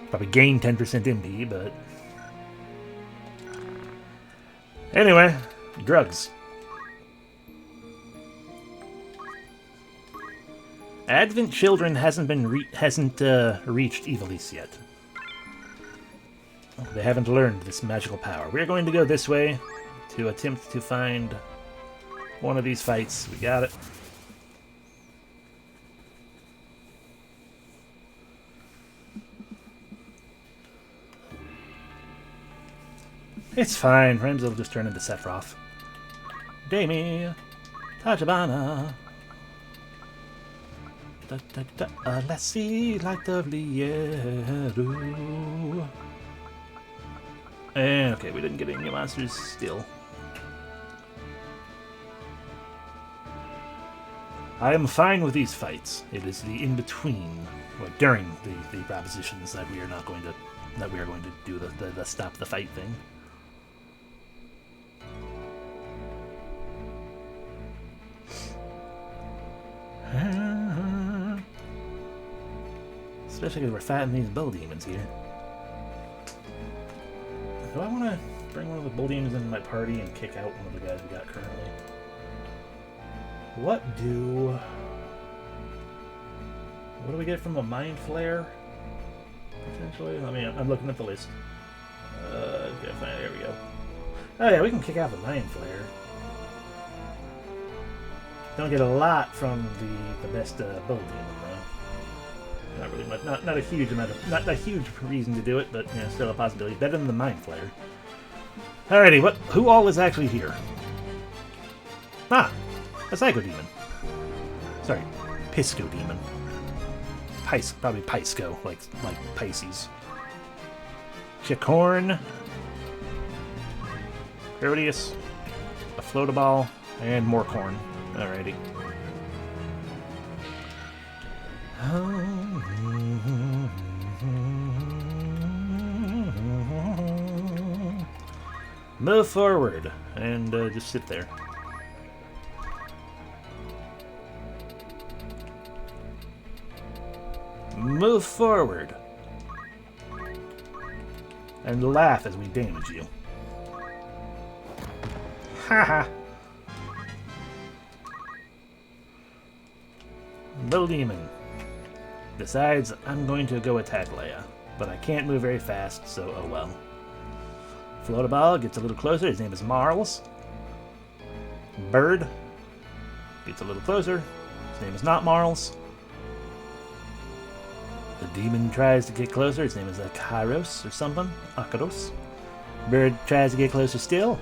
probably gain 10% MP, but... Anyway, drugs. Advent Children hasn't reached Ivalice yet. They haven't learned this magical power. We're going to go this way to attempt to find one of these fights. We got it. It's fine. Ramsey will just turn into Sephiroth. Damie, Tajabana. Let's see like the Lieru. And okay, we didn't get any new monsters still. I am fine with these fights. It is the in-between, or during the propositions that we are not going to that we were going to do the stop the fight thing. Especially because we're fighting these bull demons here. Do I want to bring one of the bull demons into my party and kick out one of the guys we got currently? What do we get from a mind flare? Potentially? I mean, I'm looking at the list. Okay, fine, there we go. Oh yeah, we can kick out the mind flare. Don't get a lot from the best bull demon though. Not really much. Not a huge amount of. Not a huge reason to do it, but yeah, still a possibility. Better than the mind flare. Alrighty, who all is actually here? Ah, a psycho demon. Sorry, Pisco demon. Probably Pisco, like Pisces. Chicorn, Herodias, a Floataball, and more corn. Alrighty. Move forward and just sit there. Move forward and laugh as we damage you. Haha. Bull demon. Besides, I'm going to go attack Leia, but I can't move very fast, so oh well. Floataball gets a little closer. His name is Marls. Bird gets a little closer. His name is not Marls. The demon tries to get closer. His name is Kairos or something. Akaros. Bird tries to get closer still.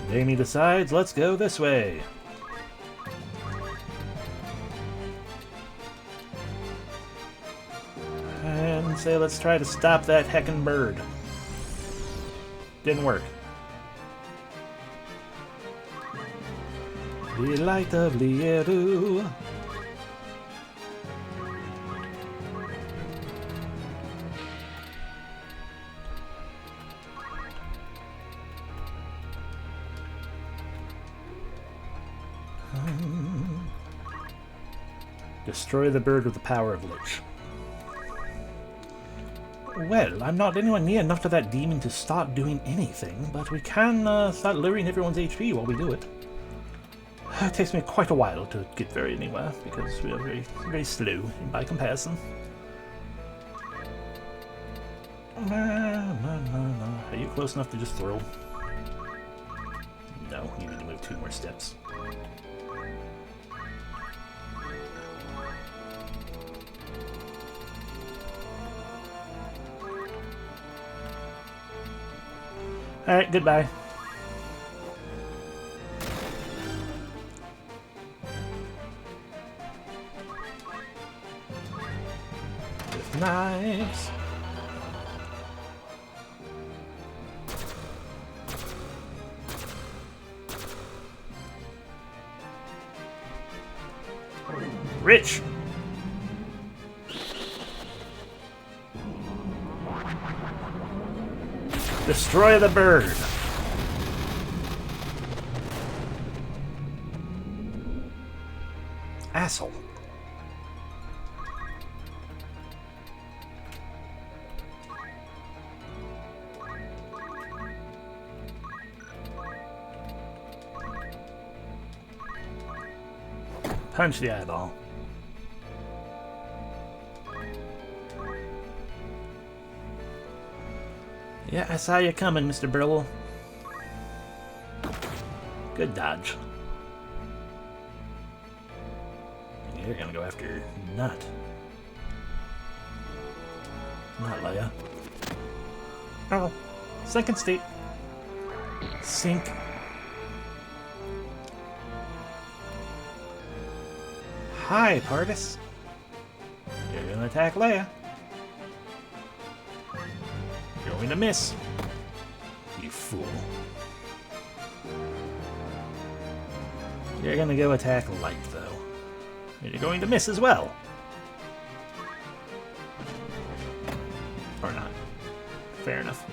Damie decides, let's go this way. And say, let's try to stop that heckin' bird. Didn't work. The light of Lieru. Destroy the bird with the power of Lich. Well, I'm not anywhere near enough to that demon to start doing anything, but we can start lowering everyone's HP while we do it. It takes me quite a while to get very anywhere, because we are very, very slow by comparison. Are you close enough to just throw? No, you need to move 2 more steps. Alright, goodbye. With knives. Rich! Destroy the bird! Asshole. Punch the eyeball. Yeah, I saw you coming, Mr. Burwell. Good dodge. You're gonna go after Nut. Not Leia. Oh, second state. Sink. Hi, Pardis. You're gonna attack Leia. You're going to miss. You fool. You're gonna go attack Light, though. And you're going to miss as well. Fair enough.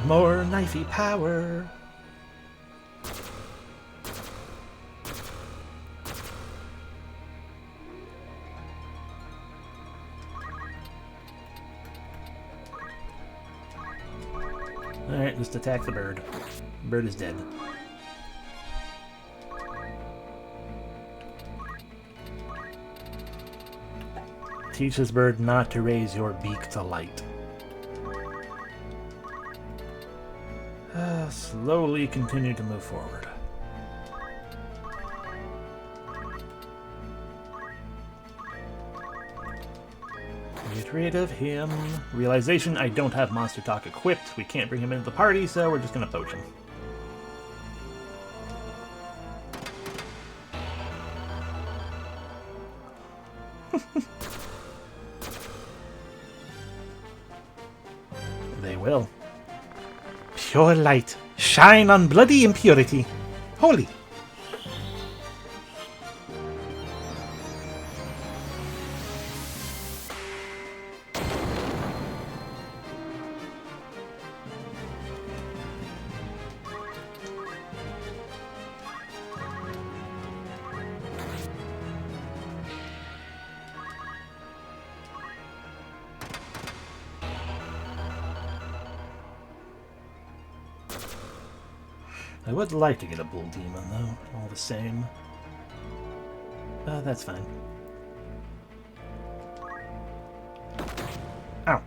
More knifey power. Alright, just attack the bird. Bird is dead. Teach this bird not to raise your beak to light. Slowly continue to move forward. Get rid of him. Realization, I don't have Monster Talk equipped. We can't bring him into the party, so we're just gonna poach him. They will. Pure light. Shine on bloody impurity. Holy. I would like to get a Bull Demon, though, all the same. That's fine. Ow.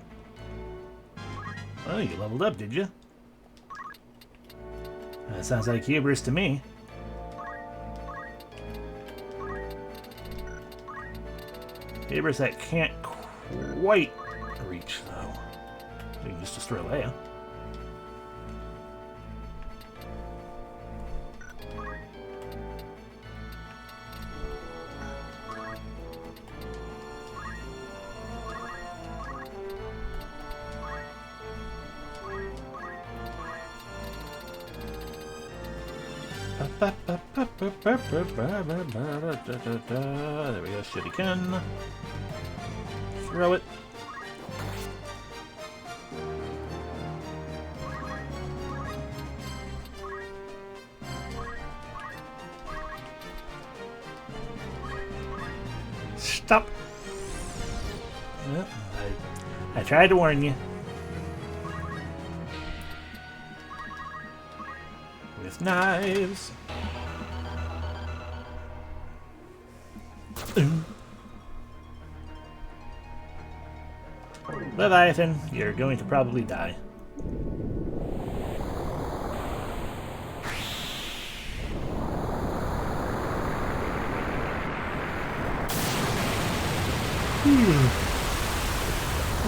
Oh, you leveled up, did you? That sounds like hubris to me. Hubris that can't quite reach, though. You can just destroy Leia. There we go, shuriken. Throw it. Stop. Well, I tried to warn you. With knives. Leviathan, you're going to probably die.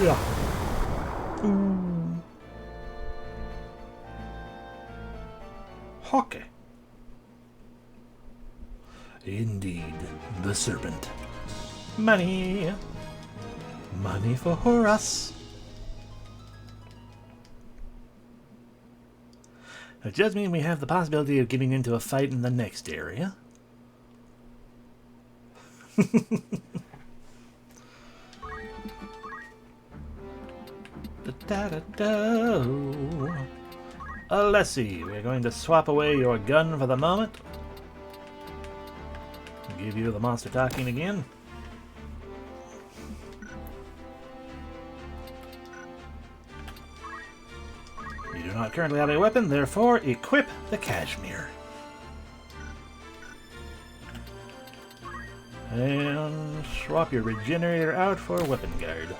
Yeah. Hockey. Indeed, the serpent. Money. Money for us. It does mean we have the possibility of getting into a fight in the next area. Alessi, we're going to swap away your gun for the moment. Give you the monster talking again. You do not currently have a weapon, therefore equip the Kashmir. And swap your regenerator out for weapon guard.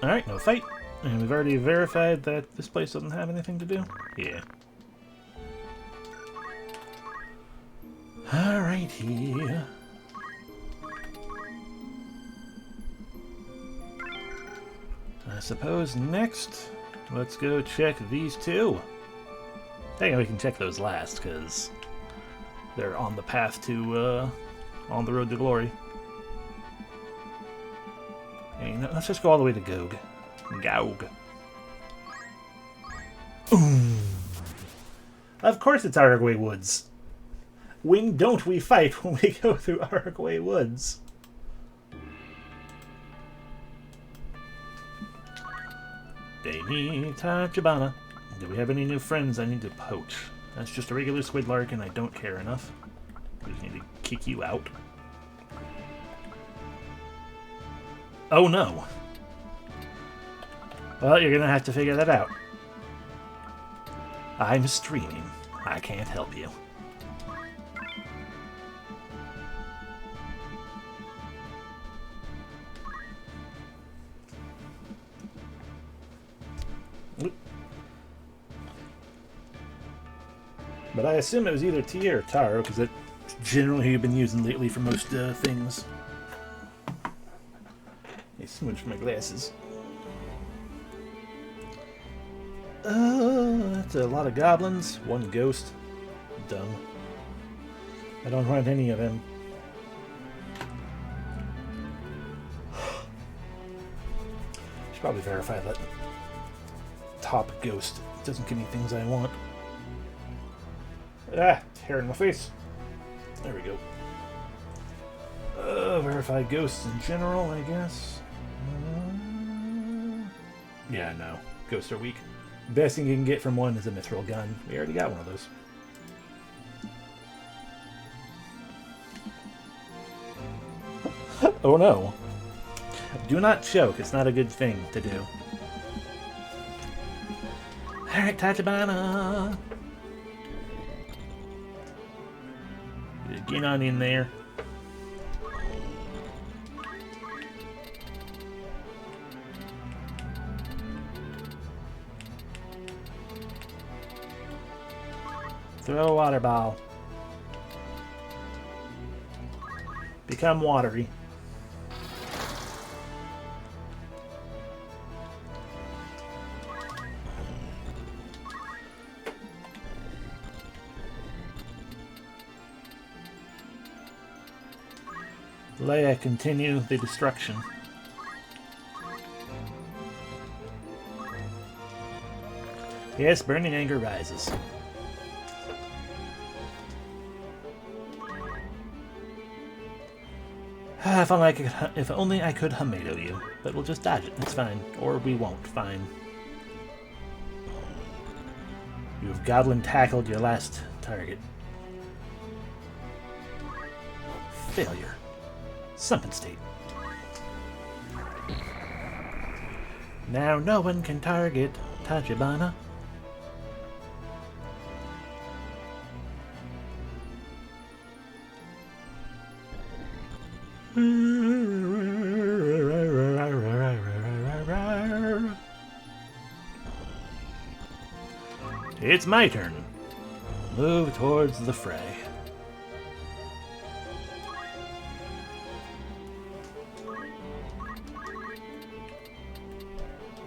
Alright, no fight. And we've already verified that this place doesn't have anything to do. Yeah. Alrighty. I suppose next, let's go check these two. Hey, we can check those last, because they're on the path to, on the road to glory. know, let's just go all the way to Gog. Gaug. Of course it's Aragway Woods. When don't we fight when we go through Aragway Woods? Dami Tachibana. Do we have any new friends I need to poach? That's just a regular Squidlark and I don't care enough. We just need to kick you out. Oh no. Well, you're gonna have to figure that out. I'm streaming. I can't help you. But I assume it was either Tia or Taro, because that's generally who you've been using lately for most things. I smooched my glasses. That's a lot of goblins. One ghost. Dumb. I don't want any of them. Should probably verify that top ghost doesn't give me things I want. Ah, hair in my face. There we go. Verify ghosts in general, I guess. Yeah, no. Ghosts are weak. Best thing you can get from one is a mithril gun. We already got one of those. Oh no. Do not choke. It's not a good thing to do. Alright, Tachibana. Get on in there. Throw a water ball. Become watery. Leia, continue the destruction. Yes, burning anger rises. If only I could Hamato you. But we'll just dodge it, it's fine. Or we won't, fine. You've goblin tackled your last target. Failure. Sunken state. Now no one can target Tachibana. It's my turn. Move towards the fray.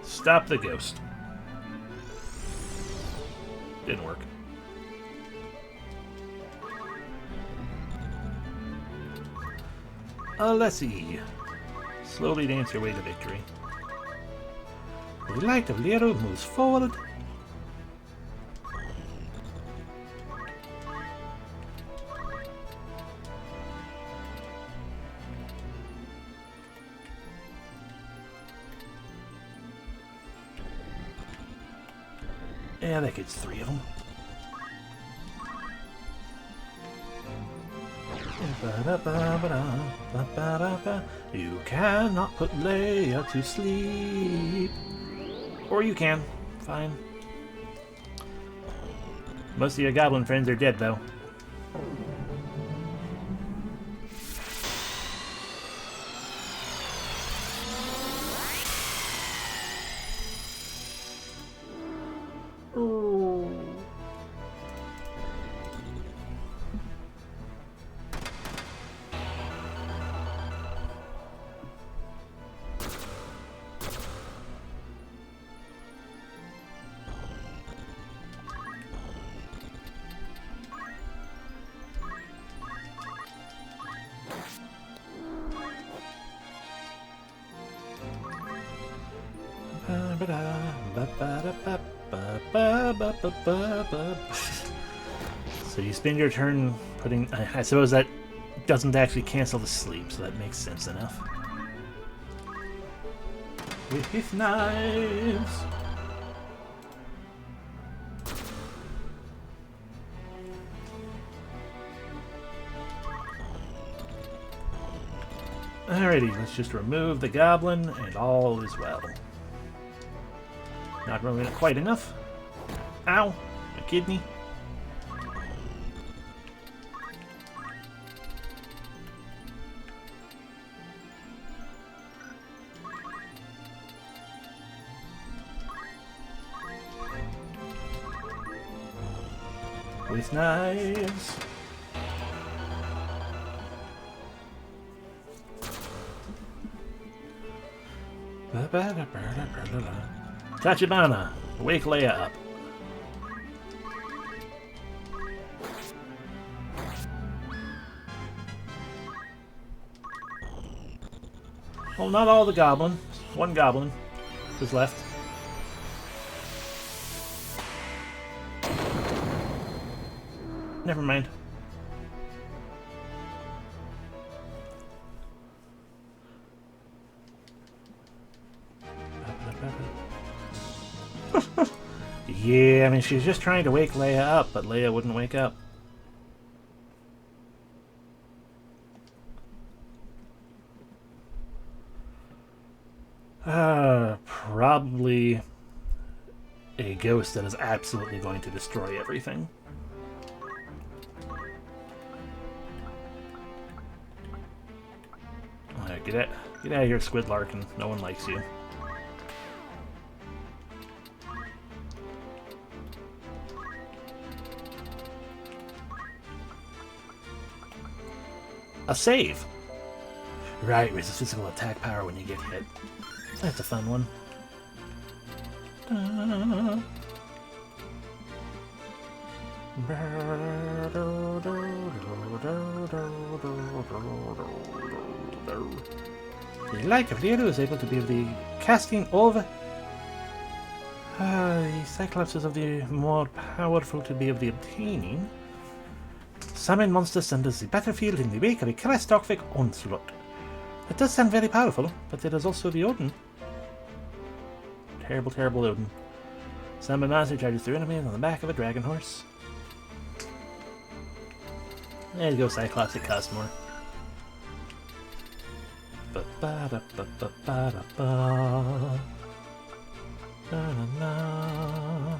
Stop the ghost. Didn't work. Alessi. Slowly dance your way to victory. The light of Liero moves forward. Yeah, that gets 3 of them. You cannot put Leia to sleep. Or you can. Fine. Most of your goblin friends are dead, though. So you spend your turn putting... I suppose that doesn't actually cancel the sleep, so that makes sense enough. With knives! Alrighty, let's just remove the goblin and all is well. Not really quite enough. Ow! My kidney. With knives. Tachibana, wake Leia up. Well, not all the goblin. One goblin is left. Never mind. Yeah, I mean, she was just trying to wake Leia up, but Leia wouldn't wake up. Probably a ghost that is absolutely going to destroy everything. Alright, get out of here, Squid Larkin. No one likes you. A save! Right, raises physical attack power when you get hit. That's a fun one. The Light of Leodo is able to be of the casting of the Cyclops is of the more powerful to be of the obtaining. Summon monsters enters the battlefield in the wake of a catastrophic onslaught. It does sound very powerful, but it is also the Odin. Terrible, terrible Odin. Summon monster charges through enemies on the back of a dragon horse. There you go, Cyclops, it costs more. Ba-ba-da-ba-ba-ba-da-ba. Da-na-na.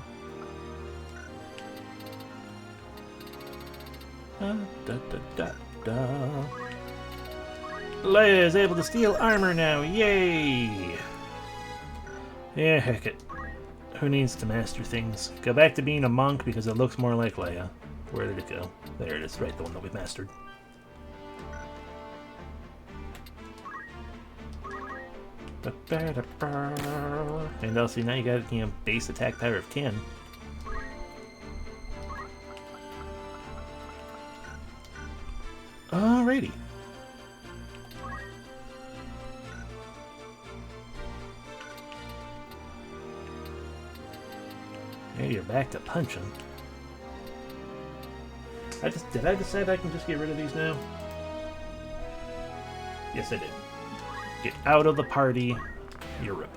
Da-da-da-da. Leia is able to steal armor now, yay! Yeah, heck it. Who needs to master things? Go back to being a monk because it looks more like Leia. Where did it go? There it is, right, the one that we mastered. And also now you got, base attack power of 10. Alrighty. Yeah, you're back to punching. Did I decide I can just get rid of these now? Yes, I did. Get out of the party. You're right.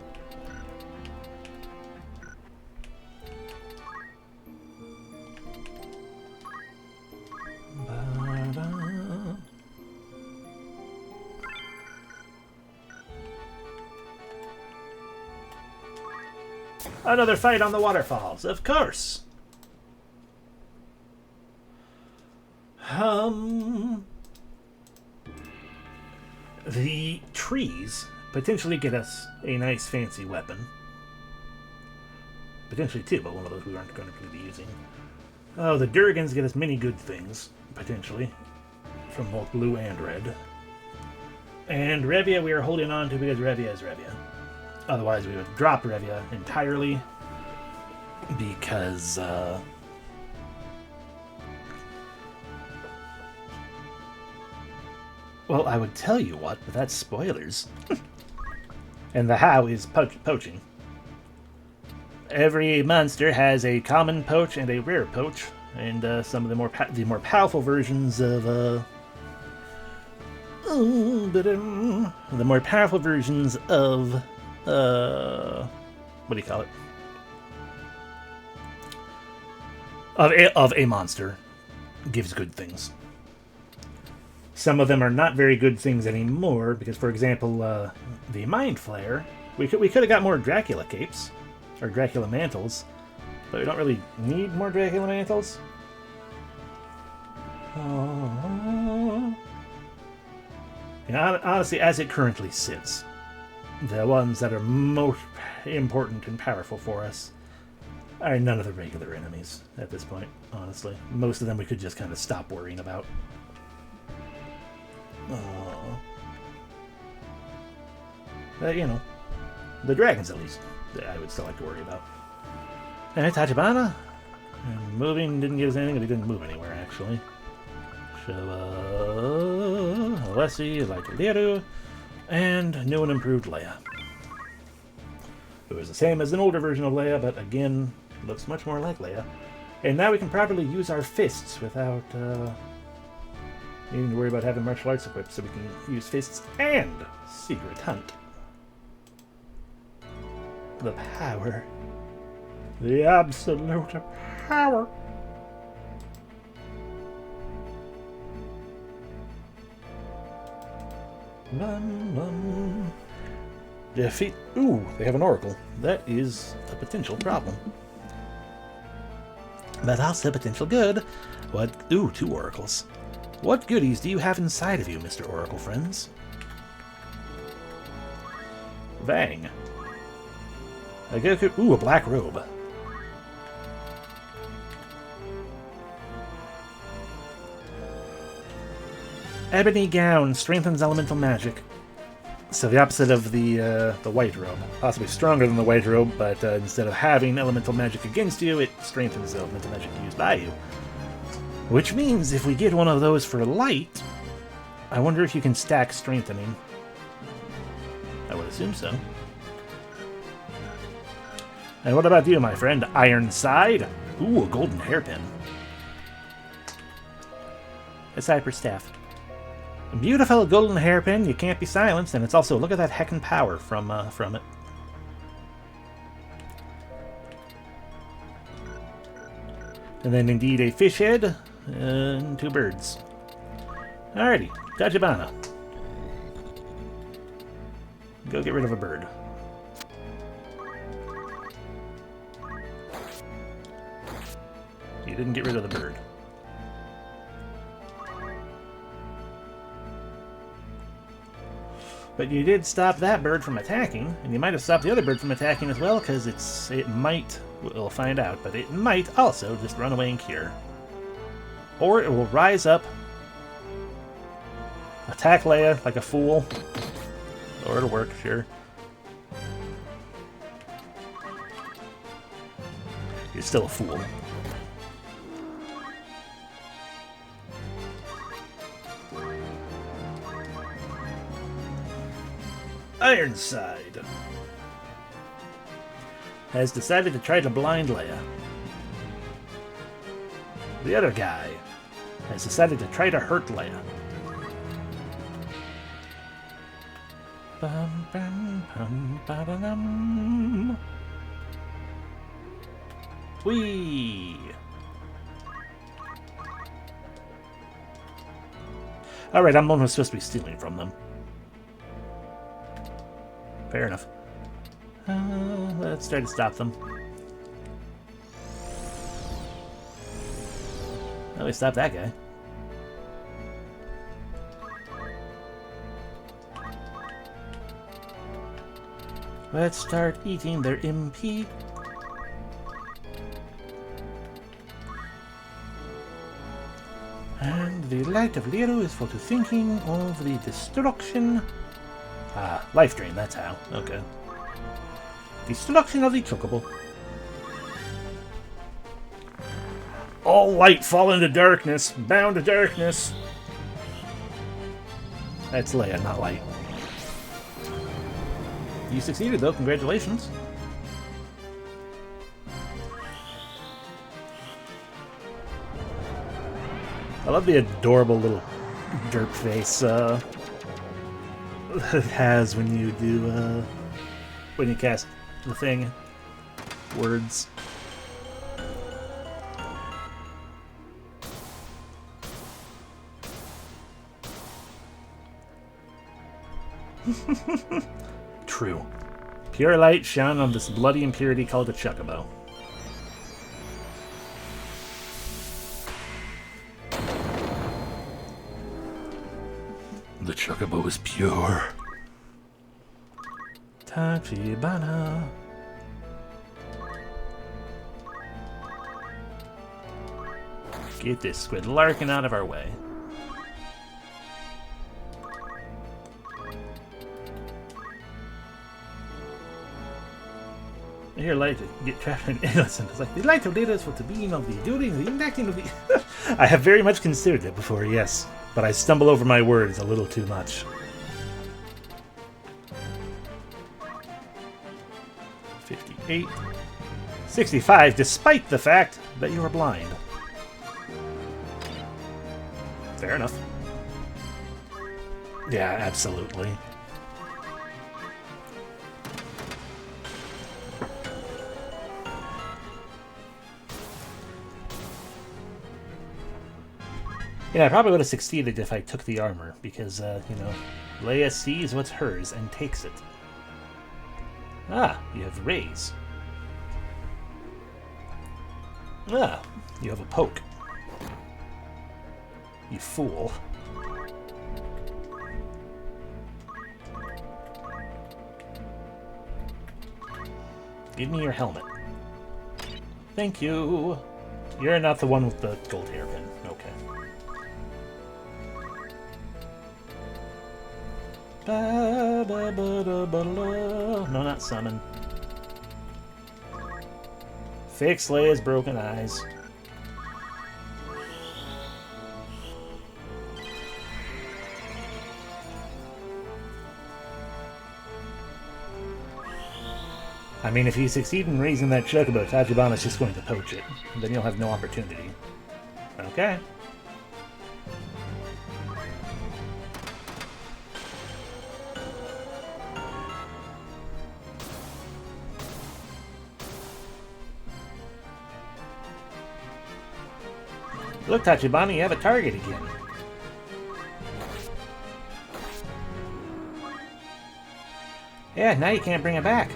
Another fight on the waterfalls, of course. The trees potentially get us a nice fancy weapon. Potentially two, but one of those we aren't going to be using. Oh, the Durgans get us many good things, potentially, from both blue and red. And Revia we are holding on to because Revia is Revia. Otherwise we would drop Revia entirely because, well, I would tell you what, but that's spoilers. And the how is poaching. every monster has a common poach and a rare poach, and some of the more powerful versions of the more powerful versions of what do you call it? Of a monster gives good things. Some of them are not very good things anymore because, for example, the Mind Flayer, we could have got more Dracula capes or Dracula mantles, but we don't really need more Dracula mantles. And honestly, as it currently sits, the ones that are most important and powerful for us are none of the regular enemies at this point, honestly. Most of them we could just kind of stop worrying about. But, you know, the dragons at least, I would still like to worry about. Alright, Tachibana. Moving didn't give us anything, but he didn't move anywhere, actually. So, Alessi, like Liru, and new and improved Leia. It was the same as an older version of Leia, but again, looks much more like Leia. And now we can properly use our fists without needing to worry about having martial arts equipped, so we can use fists and secret hunt. The power. The absolute power. Defeat. Ooh, they have an oracle. That is a potential problem. But also potential good. What? Ooh, 2 oracles. What goodies do you have inside of you, Mr. Oracle friends? Vang. A Goku. Ooh, a black robe. Ebony gown strengthens elemental magic. So the opposite of the white robe. Possibly stronger than the white robe, but instead of having elemental magic against you, it strengthens the elemental magic used by you. Which means if we get one of those for light, I wonder if you can stack strengthening. I would assume so. And what about you, my friend? Ironside? Ooh, a golden hairpin. A Cypress staff. A beautiful golden hairpin, you can't be silenced, and it's also, look at that heckin' power from it. And then indeed a fish head, and 2 birds. Alrighty, Tachibana. Go get rid of a bird. You didn't get rid of the bird. But you did stop that bird from attacking, and you might have stopped the other bird from attacking as well, because it might, we'll find out, but it might also just run away and cure. Or it will rise up, attack Leia like a fool, or it'll work, sure. You're still a fool. Ironside has decided to try to blind Leia. The other guy has decided to try to hurt Leia. Bum, bum, bum, ba-da-dum. Whee! Alright, I'm the one who's supposed to be stealing from them. Fair enough. Let's try to stop them. Oh, we stopped that guy. Let's start eating their MP. And the light of Liru is for to thinking of the destruction. Ah, life drain, that's how. Okay. Destruction of the Chocobo. All light fall into darkness, bound to darkness. That's Leia, not light. You succeeded, though. Congratulations. I love the adorable little derp face it has when you do when you cast the thing. Words. True. Pure light shone on this bloody impurity called a chocobo. The chocobo is pure. Tachibana. Get this squid larkin out of our way. Here, light get trapped in innocent. It's like the light of data is for the being of the during the enacting of the. I have very much considered it before, yes, but I stumble over my words a little too much. 58, 65, despite the fact that you are blind. Fair enough. Yeah, absolutely. Yeah, I probably would have succeeded if I took the armor, because, you know, Leia sees what's hers and takes it. Ah, you have rays. Ah, you have a poke. You fool. Give me your helmet. Thank you. You're not the one with the gold hairpin. Okay. No, not summon. Fix Leia's broken eyes. I mean, if you succeed in raising that chocobo, Tachibana's just going to poach it. Then you'll have no opportunity. Okay. Look, Tachibana, you have a target again. Yeah, now you can't bring it back.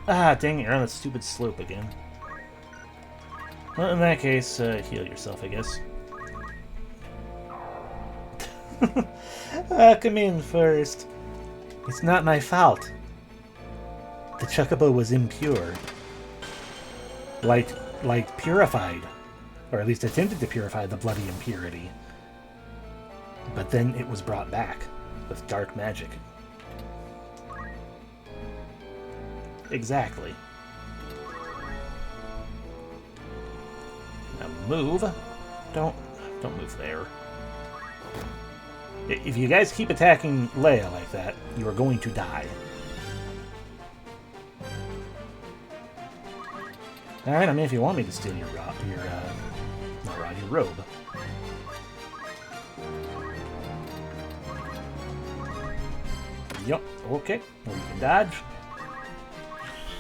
Ah, dang it, you're on that stupid slope again. Well, in that case, heal yourself, I guess. Come in first. It's not my fault. The chocobo was impure. Like purified. Or at least attempted to purify the bloody impurity. But then it was brought back with dark magic. Exactly. Now move. Don't move there. If you guys keep attacking Leia like that, you are going to die. Alright, I mean, if you want me to steal your robe. Yup, okay. Well, you can dodge.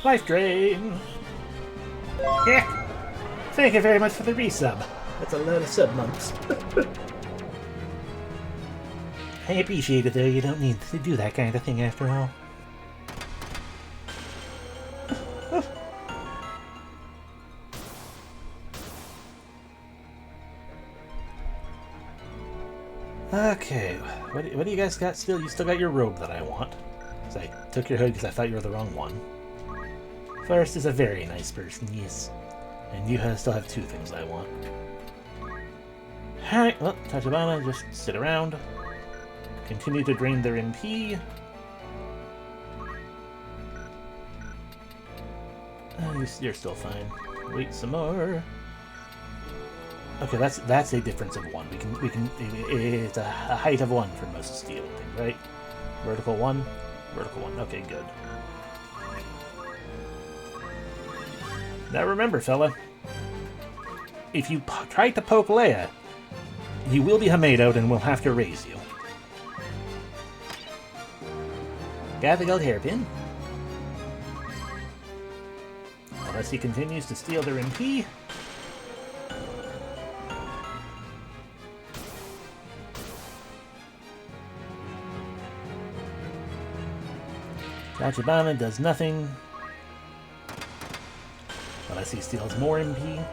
Life drain! Yeah! Thank you very much for the resub. That's a lot of sub months. I appreciate it, though. You don't need to do that kind of thing after all. Okay, what do you guys got still? You still got your robe that I want. So I took your hood because I thought you were the wrong one. Forrest is a very nice person, yes. And you still have two things I want. Alright, well, Tachibana, just sit around. Continue to drain their MP. You're still fine. Wait some more. Okay, that's a difference of 1. We can it's a height of 1 for most steel things, right? Vertical 1. Vertical one. Okay, good. Now remember, fella, if you try to poke Leia, you will be Hamedoed and we'll have to raise you. Got the gold hairpin. Unless he continues to steal their MP. Tachibana does nothing. Unless he steals more MP.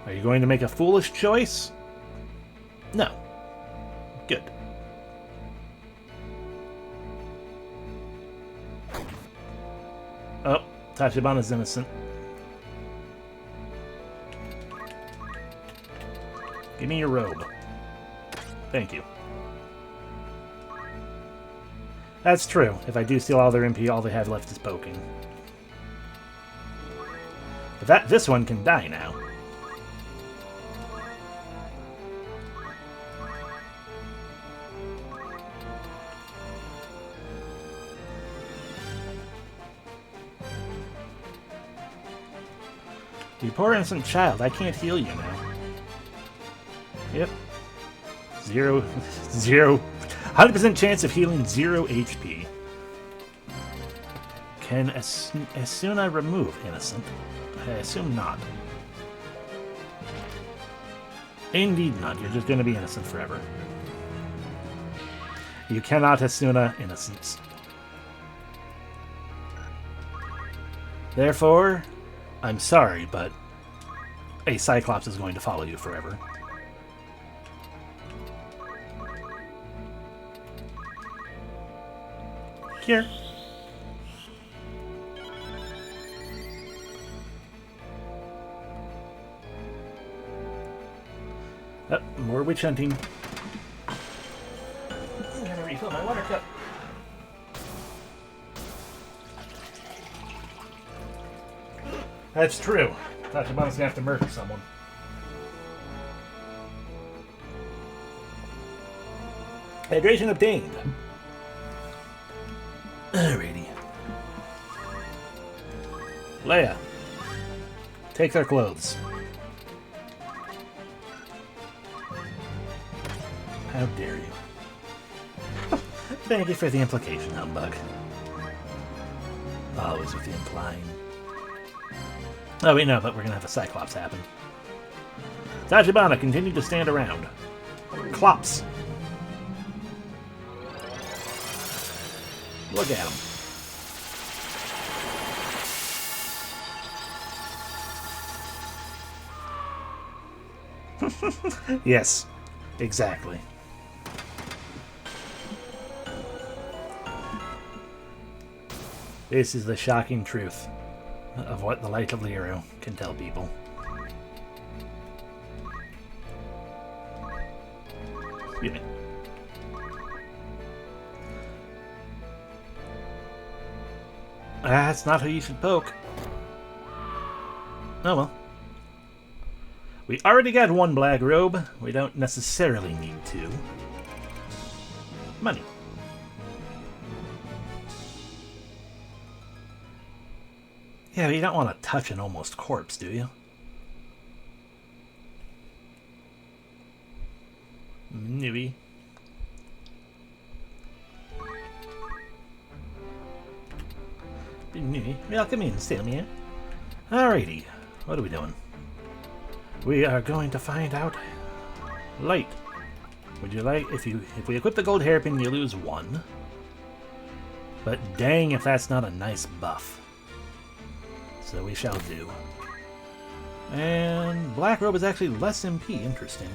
Are you going to make a foolish choice? No. Good. Oh, Tachibana's innocent. Give me your robe. Thank you. That's true. If I do steal all their MP, all they have left is poking. But this one can die now. You poor innocent child, I can't heal you now. Yep. 100% chance of healing 0 HP. Can Asuna remove innocent? I assume not. Indeed not. You're just going to be innocent forever. You cannot Asuna innocence. Therefore, I'm sorry, but a Cyclops is going to follow you forever. Here. More witch hunting. I'm gonna refill my water cup. That's true. Tachibana's gonna have to murder someone. Hydration obtained. Alrighty. Leia, take their clothes. How dare you? Thank you for the implication, humbug. Always with the implying. Oh, wait, no, but we're gonna have a Cyclops happen. Tachibana continued to stand around. Clops. Look at him. Yes, exactly. This is the shocking truth of what the Light of Lyro can tell people. Excuse me. That's not who you should poke. Oh well. We already got one black robe. We don't necessarily need two. Money. Yeah, but you don't want to touch an almost corpse, do you? Maybe. Welcome in, Sylmia. Alrighty, what are we doing? We are going to find out. Light. Would you like if we equip the gold hairpin, you lose 1. But dang if that's not a nice buff. So we shall do. And black robe is actually less MP. Interesting.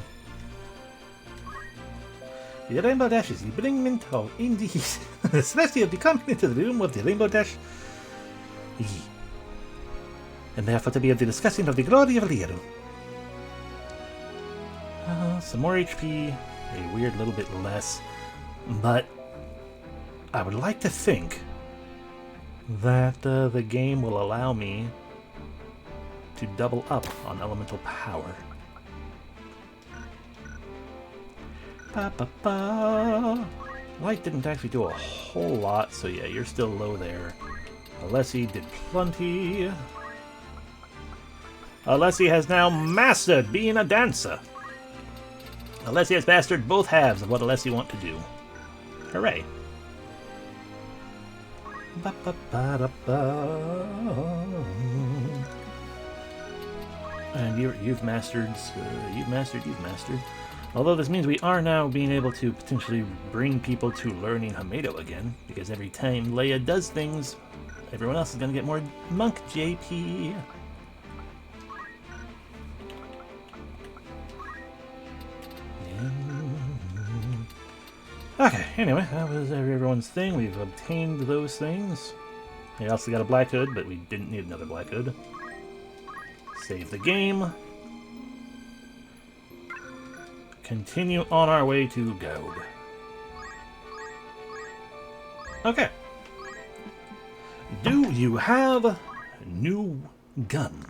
The Rainbow Dash is the bringment of indeed. Especially of the coming into the room of the Rainbow Dash. And therefore to be of the discussing of the glory of Lyro. Some more HP, a weird little bit less, but I would like to think that the game will allow me to double up on elemental power. Ba, ba, ba. Light didn't actually do a whole lot, so yeah, you're still low there. Alessi did plenty. Alessi has now mastered being a dancer. Alessi has mastered both halves of what Alessi want to do. Hooray. Ba, ba, ba, da, ba. And you've mastered. Although this means we are now being able to potentially bring people to learning Hamato again, because every time Leia does things, everyone else is going to get more monk JP. Okay, anyway, that was everyone's thing. We've obtained those things. We also got a Black Hood, but we didn't need another Black Hood. Save the game. Continue on our way to Gaud. Okay. Do you have a new gun?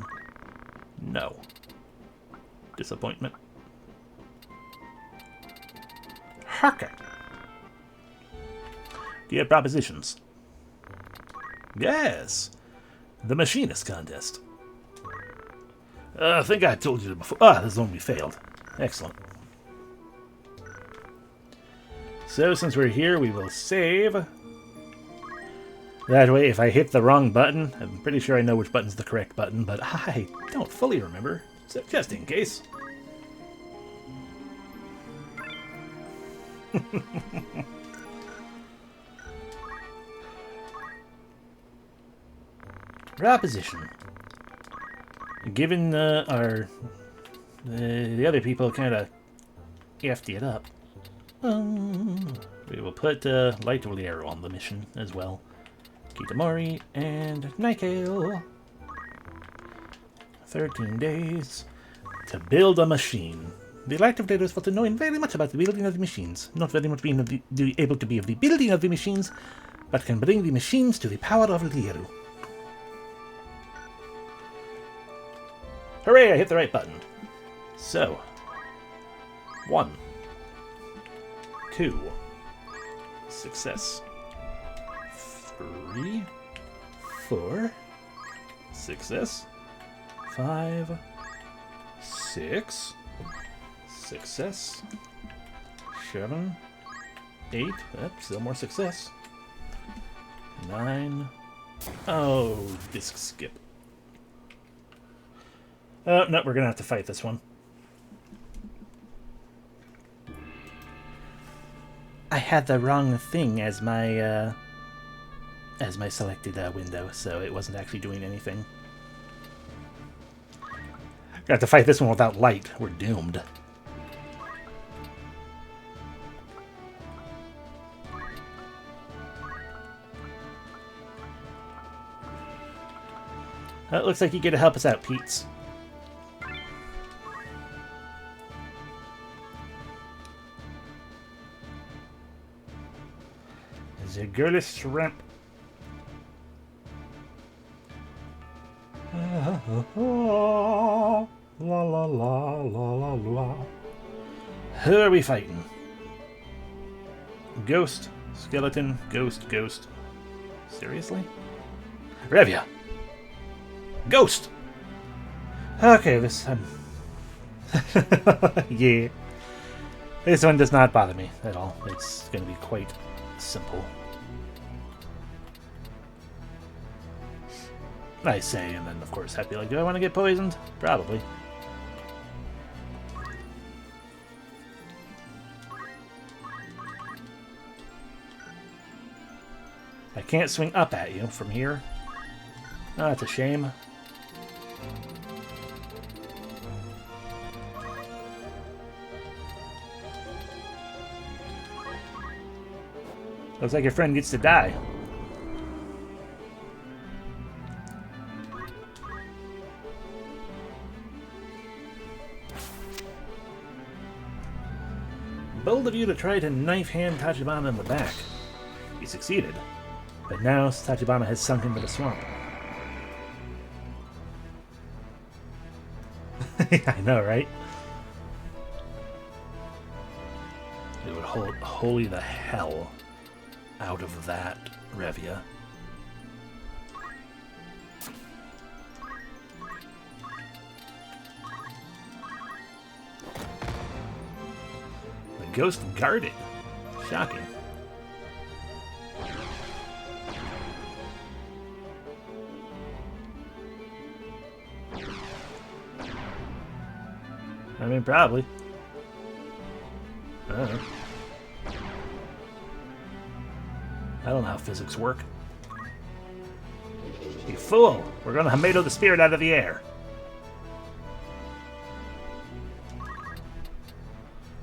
No. Disappointment. Okay. Do you have propositions? Yes. The Machinist Contest. I think I told you before. This is the one we failed. Excellent. So, since we're here, we will save. That way, if I hit the wrong button, I'm pretty sure I know which button's the correct button, but I don't fully remember, so just in case. Proposition. Given the other people kind of effed it up, we will put Light Valero on the mission as well. Kitamari and Nikale. 13 days to build a machine. The Light of Valero is for knowing very much about the building of the machines, not very much being able to be of the building of the machines, but can bring the machines to the power of Lieru. Hooray, I hit the right button. So, 1, 2, success. 3, 4, success. 5, 6, success. 7, 8, still more success. 9, oh, disc skip. No, we're gonna have to fight this one. I had the wrong thing as my selected window, so it wasn't actually doing anything. Got to fight this one without light. We're doomed. It looks like you get to help us out, Pete's. The girlish shrimp. La la la la la la. Who are we fighting? Ghost, skeleton, ghost, ghost. Seriously? Revia. Ghost. Okay, this yeah. This one does not bother me at all. It's going to be quite simple. I say, and then of course I'd be like, do I want to get poisoned? Probably. I can't swing up at you from here. Oh, that's a shame. Looks like your friend gets to die. Bold of you to try to knife hand Tachibana in the back. You succeeded. But now Tachibana has sunk into the swamp. I know, right? holy the hell out of that, Revia. The ghost guarded. Shocking. I mean, probably. I don't know how physics work. You fool! We're gonna Hamato the spirit out of the air.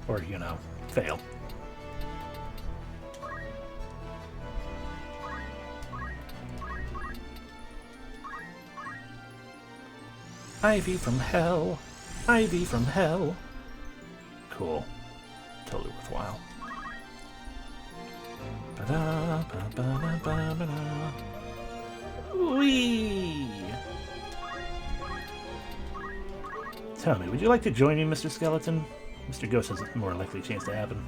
Or, you know, fail. Ivy from hell. Ivy from hell. Cool. Totally worthwhile. Whee! Tell me, would you like to join me, Mr. Skeleton? Mr. Ghost has a more likely chance to happen.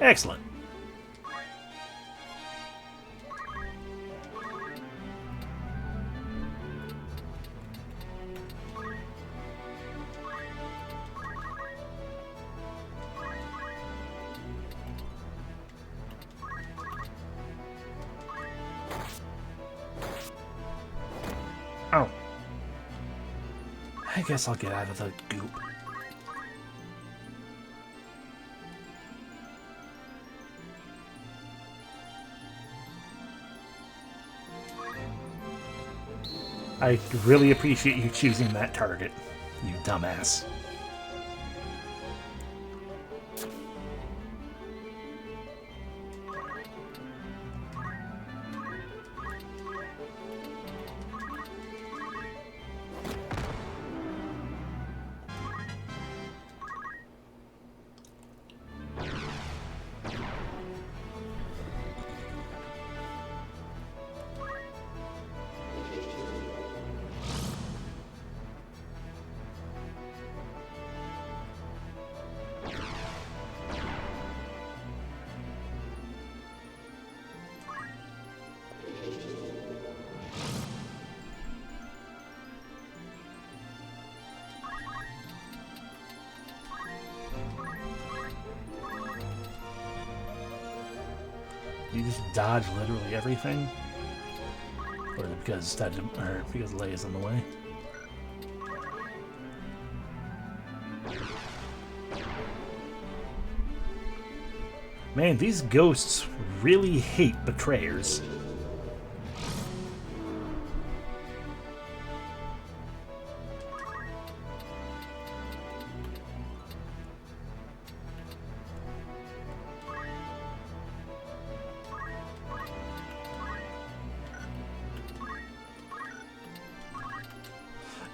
Excellent. Oh. I guess I'll get out of the goop. I really appreciate you choosing that target, you dumbass. You just dodge literally everything? Or because Lei is in the way? Man, these ghosts really hate betrayers.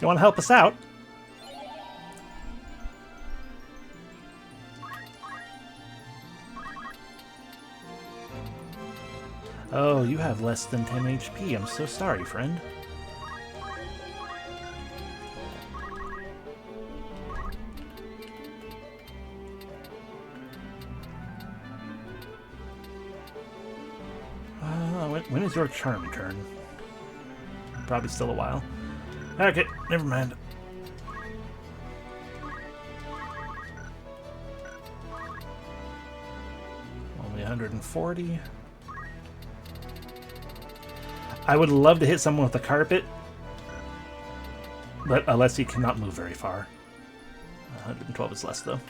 You want to help us out? Oh, you have less than 10 HP. I'm so sorry, friend. When is your charm turn? Probably still a while. Okay, never mind. Only 140. I would love to hit someone with the carpet, but unless he cannot move very far. 112 is less, though.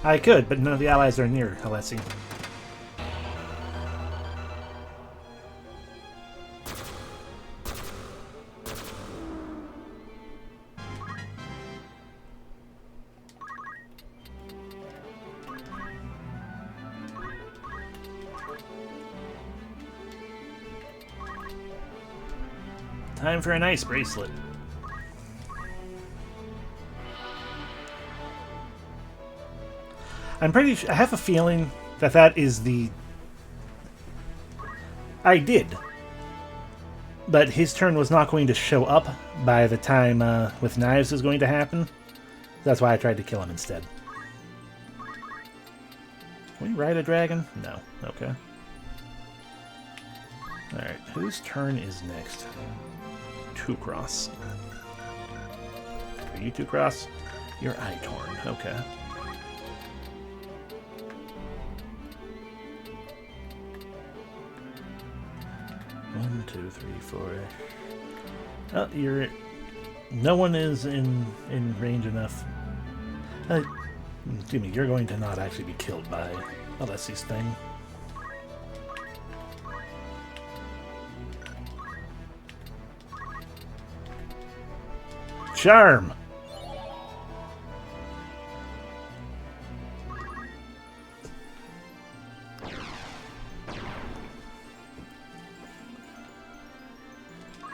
I could, but none of the allies are near Alessi. Time for an ice bracelet. I'm pretty sure, I have a feeling that that is the... I did. But his turn was not going to show up by the time with knives was going to happen. That's why I tried to kill him instead. Can we ride a dragon? No. Okay. Alright, whose turn is next? Two Cross. Are you Two Cross? You're Itorn. Okay. One, two, three, four. Oh, you're... No one is in range enough. Excuse me, you're going to not actually be killed by Alessi's thing. Charm!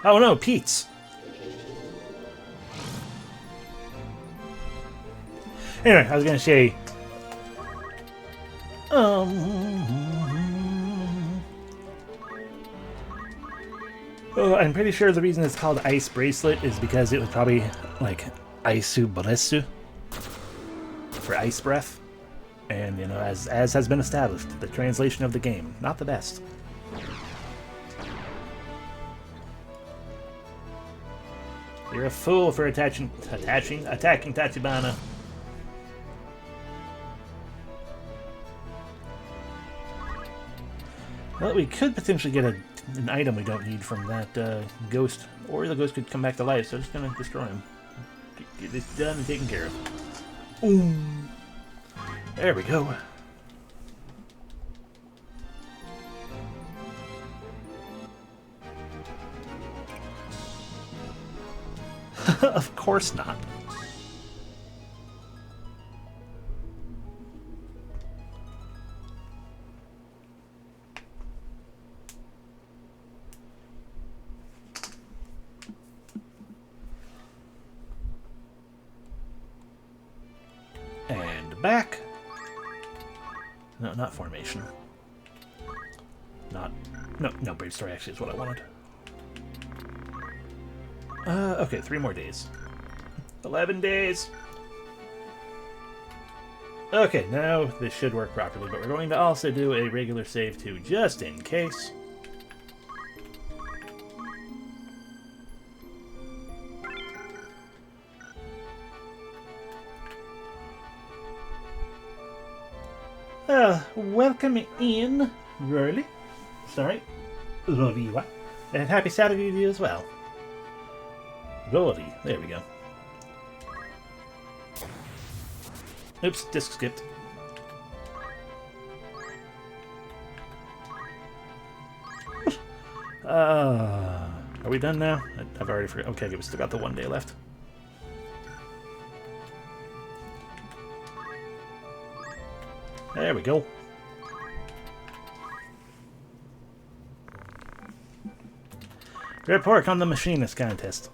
Oh no, Pete's! Anyway, I was gonna say... Oh, I'm pretty sure the reason it's called Ice Bracelet is because it was probably like Aisu Balesu for ice breath. And, you know, as has been established, the translation of the game, not the best. You're a fool for attacking Tachibana. Well, we could potentially get an item we don't need from that ghost, or the ghost could come back to life, so I'm just gonna destroy him. Get this done and taken care of. Boom. There we go. Of course not. And back. No, not formation. No, Brave Story actually is what I wanted. Okay, 3 more days. 11 days! Okay, now this should work properly, but we're going to also do a regular save too, just in case. Welcome in, Roly. Sorry, Loriwa. And happy Saturday to you as well. Roly, there we go. Oops, disc skipped. Are we done now? I've already forgot. Okay, we still got the 1 day left. There we go. Report on the machinist contest.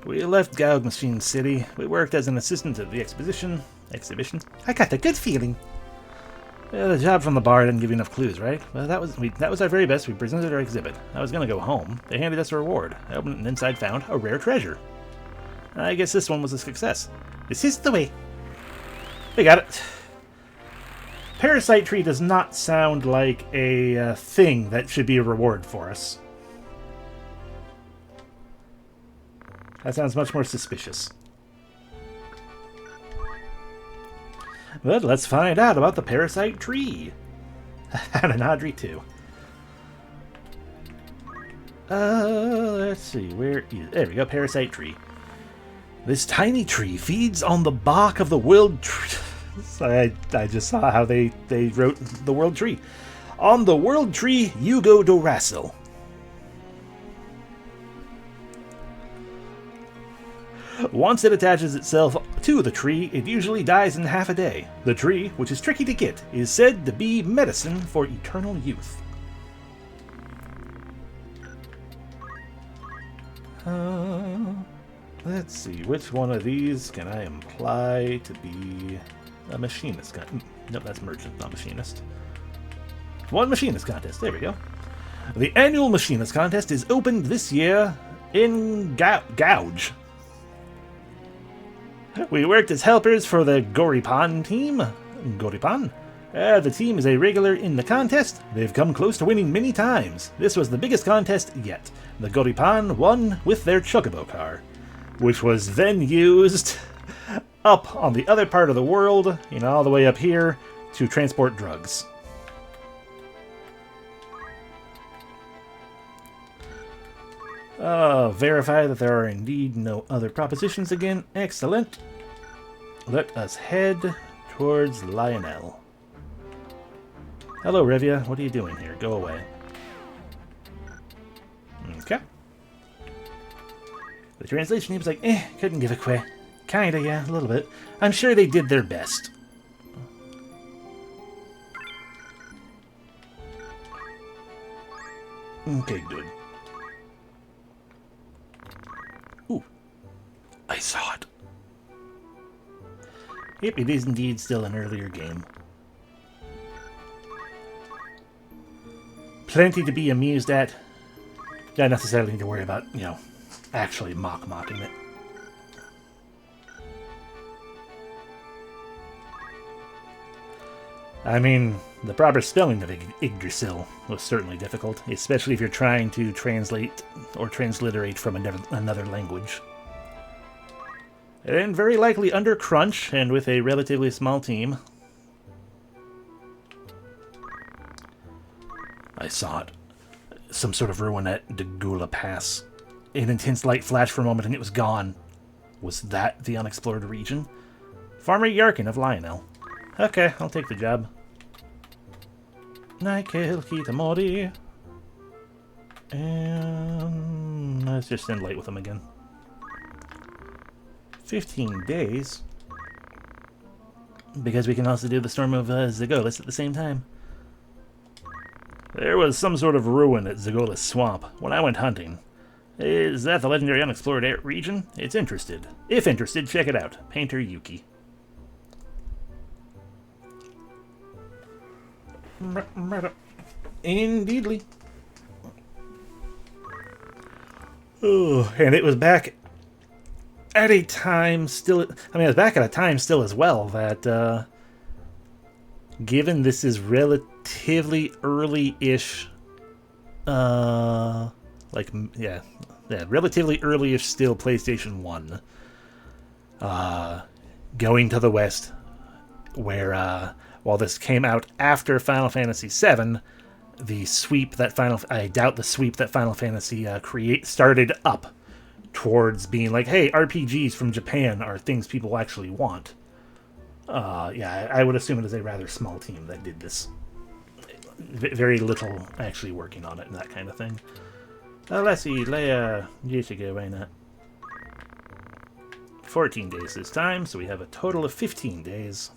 We left Gaug Machine City. We worked as an assistant at the exhibition. I got a good feeling. Well, the job from the bar didn't give you enough clues, right? Well, that was our very best. We presented our exhibit. I was gonna go home. They handed us a reward. I opened it and inside found a rare treasure. I guess this one was a success. This is the way. We got it. Parasite Tree does not sound like a thing that should be a reward for us. That sounds much more suspicious. But let's find out about the Parasite Tree. And an Audrey too. Let's see, where is... There we go, Parasite Tree. This tiny tree feeds on the bark of the world tree. I just saw how they wrote the world tree. On the world tree, Yugo Doracil. Once it attaches itself to the tree, it usually dies in half a day. The tree, which is tricky to get, is said to be medicine for eternal youth. Let's see, which one of these can I imply to be a machinist? Nope, that's merchant, not machinist. One machinist contest, there we go. The annual Machinist contest is opened this year in Gouge. We worked as helpers for the Goripan team. Goripan? The team is a regular in the contest. They've come close to winning many times. This was the biggest contest yet. The Goripan won with their Chocobo car, which was then used up on the other part of the world, all the way up here, to transport drugs. Verify that there are indeed no other propositions again. Excellent. Let us head towards Lionel. Hello, Rivia. What are you doing here? Go away. Okay. The translation team's like, couldn't give a quit. Kinda, yeah, a little bit. I'm sure they did their best. Okay, good. Ooh. I saw it. Yep, it is indeed still an earlier game. Plenty to be amused at. Don't necessarily need to worry about, actually mocking it. I mean, the proper spelling of Yggdrasil was certainly difficult, especially if you're trying to translate or transliterate from another language. And very likely under crunch and with a relatively small team. I saw it. Some sort of ruin at Dagula Pass. An intense light flashed for a moment and it was gone. Was that the unexplored region? Farmer Yarkin of Lionel. Okay, I'll take the job. Nikel Kitamori. And let's just send light with him again. 15 days. Because we can also do the Storm of Zagolas at the same time. There was some sort of ruin at Zagolas Swamp when I went hunting. Is that the legendary unexplored region? It's interested. If interested, check it out. Painter Yuki. Indeedly. Oh, and it was back at a time still... I mean, it was back at a time still as well that, given this is relatively early-ish, relatively early-ish still PlayStation 1, going to the West, where, while this came out after Final Fantasy VII, the sweep that I doubt the sweep that Final Fantasy started up towards being like, hey, RPGs from Japan are things people actually want. I would assume it is a rather small team that did this. Very little actually working on it and that kind of thing. Let's see, Leia, Jessica, why not? 14 days this time, so we have a total of 15 days.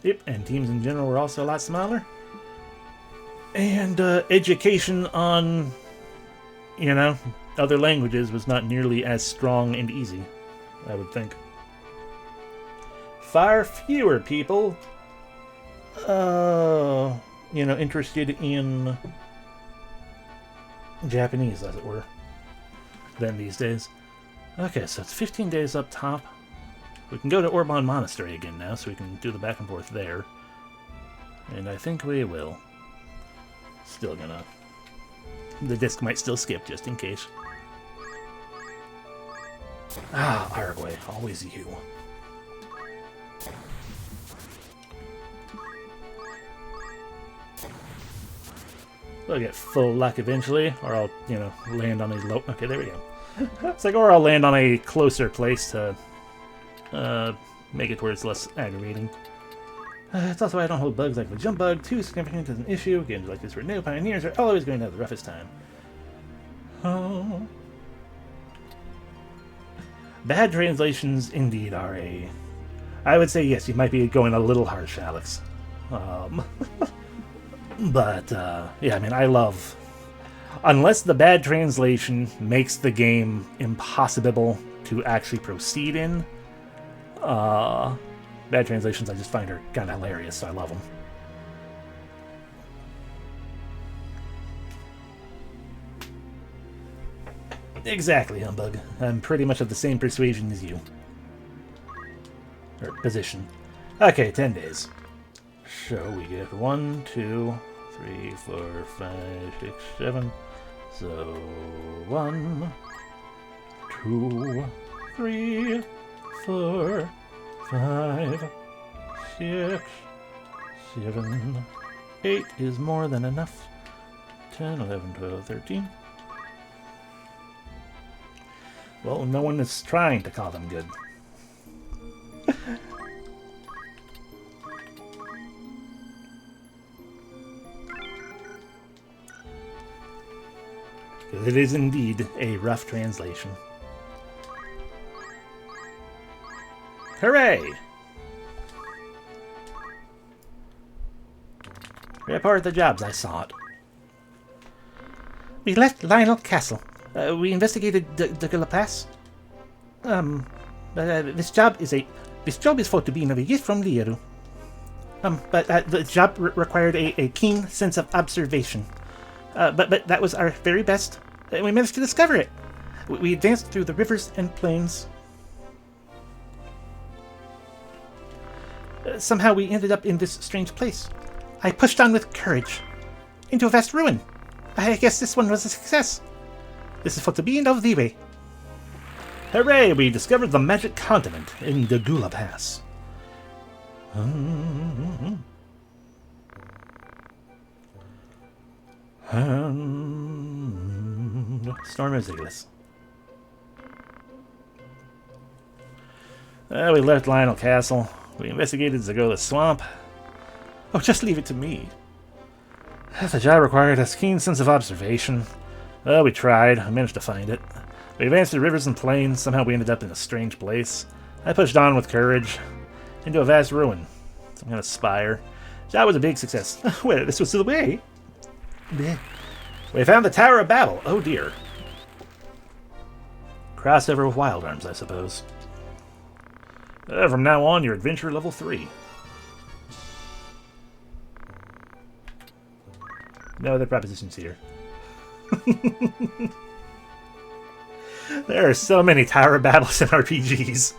Yep, and teams in general were also a lot smaller. And education on, other languages was not nearly as strong and easy, I would think. Far fewer people, interested in Japanese, as it were, than these days. Okay, so it's 15 days up top. We can go to Orban Monastery again now, so we can do the back and forth there. And I think we will. Still gonna... The disc might still skip, just in case. Ah, Argway, always you. I'll get full luck eventually, or I'll, land on a low... Okay, there we go. It's like, or I'll land on a closer place to... make it where it's less aggravating. It's also why I don't hold bugs like the jump bug. Too significant as an issue. Games like this where new pioneers are always going to have the roughest time. Oh. Bad translations indeed are a... I would say yes, you might be going a little harsh, Alex. But, yeah, I mean, I love... Unless the bad translation makes the game impossible to actually proceed in, bad translations I just find are kind of hilarious, so I love them. Exactly, Humbug. I'm pretty much of the same persuasion as you. Or position. Okay, 10 days. So we get 1, 2, 3, 4, 5, 6, 7. So 1, 2, 3, 4, 5, 6, 7, 8 is more than enough. 10, 11, 12, 13. Well, no one is trying to call them good. It is indeed a rough translation. Hooray! Report the jobs, I saw it. We left Lionel Castle. We investigated the Pass. This job is thought to be a gift from Lieru. But the job required a keen sense of observation. But that was our very best, and we managed to discover it. We advanced through the rivers and plains. Somehow we ended up in this strange place. I pushed on with courage. Into a vast ruin. I guess this one was a success. This is for to be end of the way. Hooray! We discovered the magic continent in the Gula Pass. Storm Exiglis. We left Lionel Castle. We investigated Zagola Swamp. Oh, just leave it to me. The job required a keen sense of observation. We tried. I managed to find it. We advanced through rivers and plains. Somehow we ended up in a strange place. I pushed on with courage. Into a vast ruin. Some kind of spire. That was a big success. Well, this was the way. We found the Tower of Babel. Oh dear. Crossover with Wild Arms, I suppose. From now on, your adventure level 3. No other propositions here. There are so many Tower of Battles in RPGs.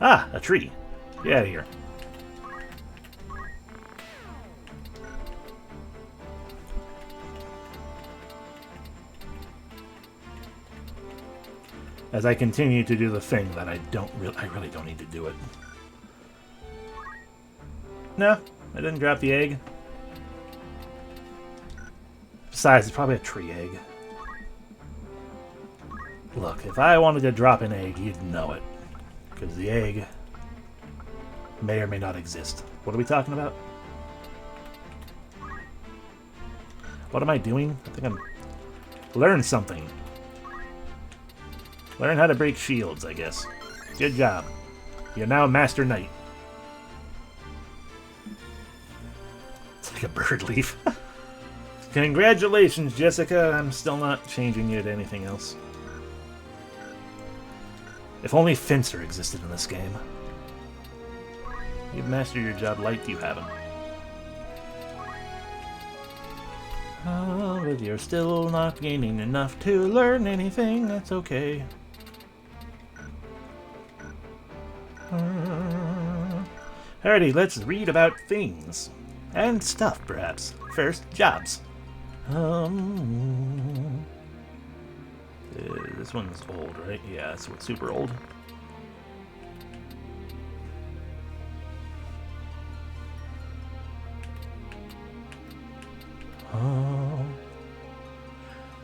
Ah, a tree. Get out of here. As I continue to do the thing that I really don't need to do it. No, I didn't drop the egg. Besides, it's probably a tree egg. Look, if I wanted to drop an egg, you'd know it. Because the egg may or may not exist. What are we talking about? What am I doing? I think I'm... Learn something. Learn how to break shields, I guess. Good job. You're now a Master Knight. It's like a bird leaf. Congratulations, Jessica. I'm still not changing you to anything else. If only Fencer existed in this game. You've mastered your job like you haven't. Oh, but you're still not gaining enough to learn anything. That's okay. Alrighty, let's read about things. And stuff, perhaps. First, jobs. This one's old, right? Yeah, it's super old.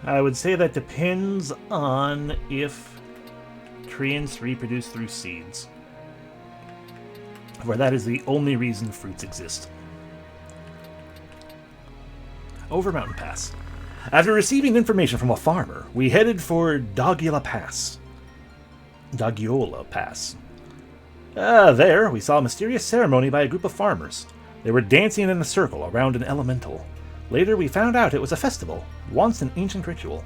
I would say that depends on if treants reproduce through seeds. Where that is the only reason fruits exist. Over Mountain Pass. After receiving information from a farmer, we headed for Dogula Pass. Dogula Pass. There, we saw a mysterious ceremony by a group of farmers. They were dancing in a circle around an elemental. Later, we found out it was a festival, once an ancient ritual.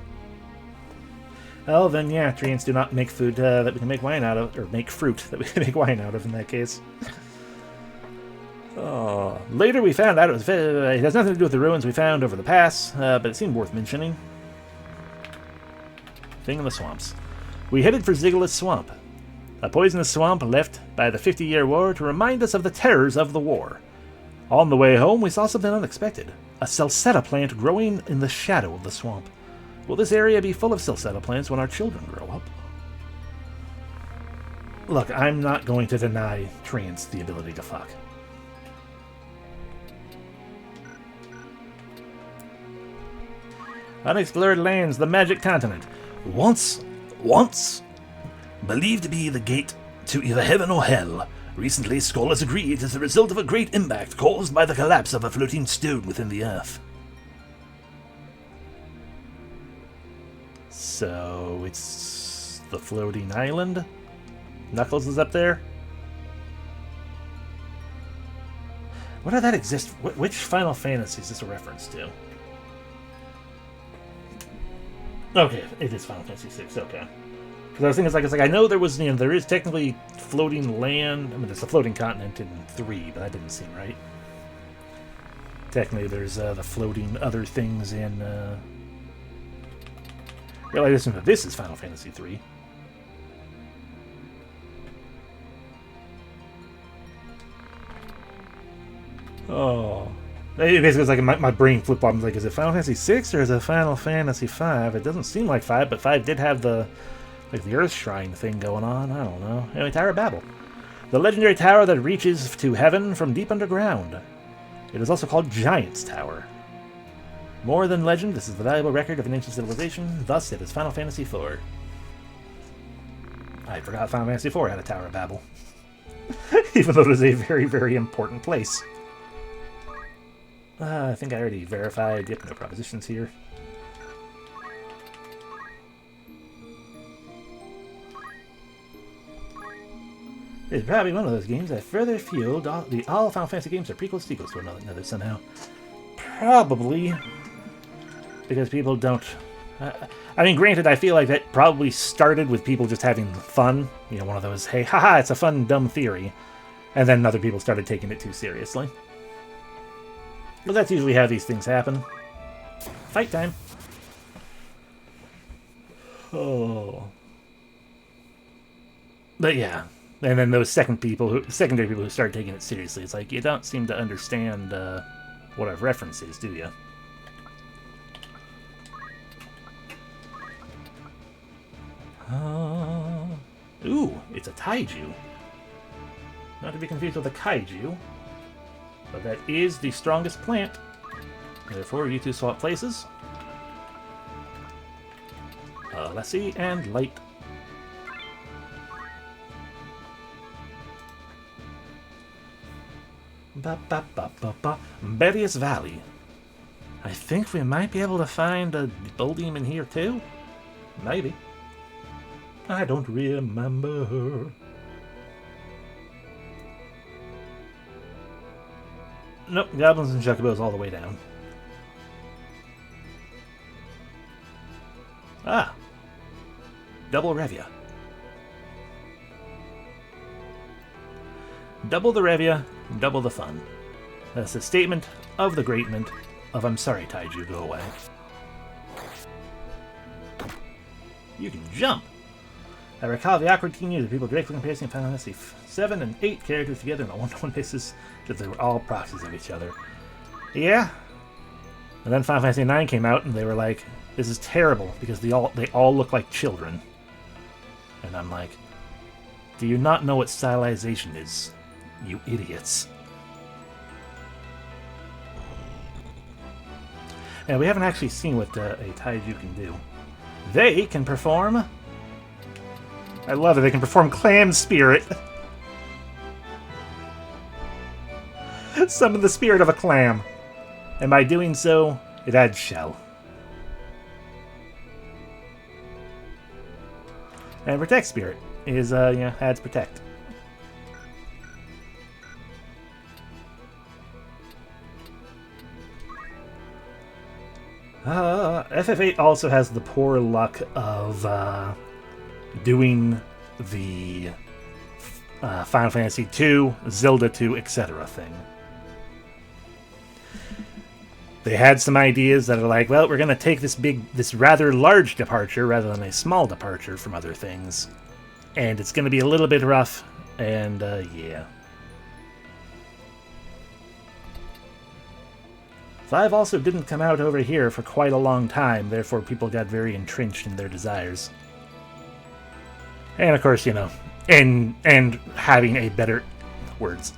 Well, then, yeah, treants do not make food that we can make wine out of, or make fruit that we can make wine out of in that case. Later we found out it has nothing to do with the ruins we found over the pass, but it seemed worth mentioning. Thing in the swamps. We headed for Ziggulat Swamp, a poisonous swamp left by the 50-Year War to remind us of the terrors of the war. On the way home, we saw something unexpected. A Celceta plant growing in the shadow of the swamp. Will this area be full of Celceta plants when our children grow up? Look, I'm not going to deny trans the ability to fuck. Unexplored lands, the magic continent. Once, believed to be the gate to either heaven or hell. Recently, scholars agree it is the result of a great impact caused by the collapse of a floating stone within the earth. So, it's the floating island? Knuckles is up there? What did that exist? Which Final Fantasy is this a reference to? Okay, it is Final Fantasy VI, okay. Because I was thinking, it's like I know there was, there is technically floating land. I mean, there's a floating continent in 3, but that didn't seem right. Technically, there's the floating other things in. Realize this is Final Fantasy 3. Oh. Basically, it's like my brain flip flops. Like, is it Final Fantasy 6 or is it Final Fantasy 5? It doesn't seem like 5, but 5 did have the Earth Shrine thing going on. I don't know. Anyway, Tower of Babel. The legendary tower that reaches to heaven from deep underground. It is also called Giant's Tower. More than legend, this is the valuable record of an ancient civilization. Thus, it is Final Fantasy 4. I forgot Final Fantasy 4 had a Tower of Babel. Even though it is a very, very important place. I think I already verified. Yep, no propositions here. It's probably one of those games that further fueled all Final Fantasy games are prequels, sequels to another somehow. Probably because people don't. I mean, granted, I feel like that probably started with people just having fun. One of those, hey, haha, it's a fun, dumb theory. And then other people started taking it too seriously. But that's usually how these things happen. Fight time. Oh. But yeah. And then those secondary people who start taking it seriously, it's like, you don't seem to understand what a reference is, do you? Ooh, it's a taiju. Not to be confused with a kaiju. But that is the strongest plant. Therefore, you two swap places. Lessie and Light. Berius Valley. I think we might be able to find a bull demon here too. Maybe. I don't remember. Nope, goblins and chocobos all the way down. Ah. Double Revia. Double the Revia, double the fun. That's a statement of the greatment of I'm sorry, Taiju, go away. You can jump! I recall the awkward teen years of people directly comparing Final Fantasy 7 and 8 characters together on a one-to-one basis, that they were all proxies of each other. Yeah. And then Final Fantasy 9 came out, and they were like, this is terrible, because they all look like children. And I'm like, do you not know what stylization is, you idiots? And we haven't actually seen what a Taiju can do. They can perform... I love it, they can perform Clam Spirit. Summon the spirit of a clam. And by doing so, it adds shell. And Protect Spirit is, adds Protect. FF8 also has the poor luck of doing the Final Fantasy II, Zelda 2, etc. thing. They had some ideas that are like, well, we're going to take this rather large departure rather than a small departure from other things. And it's going to be a little bit rough, and yeah. 5 also didn't come out over here for quite a long time, therefore people got very entrenched in their desires. And of course, you know, and having a better words.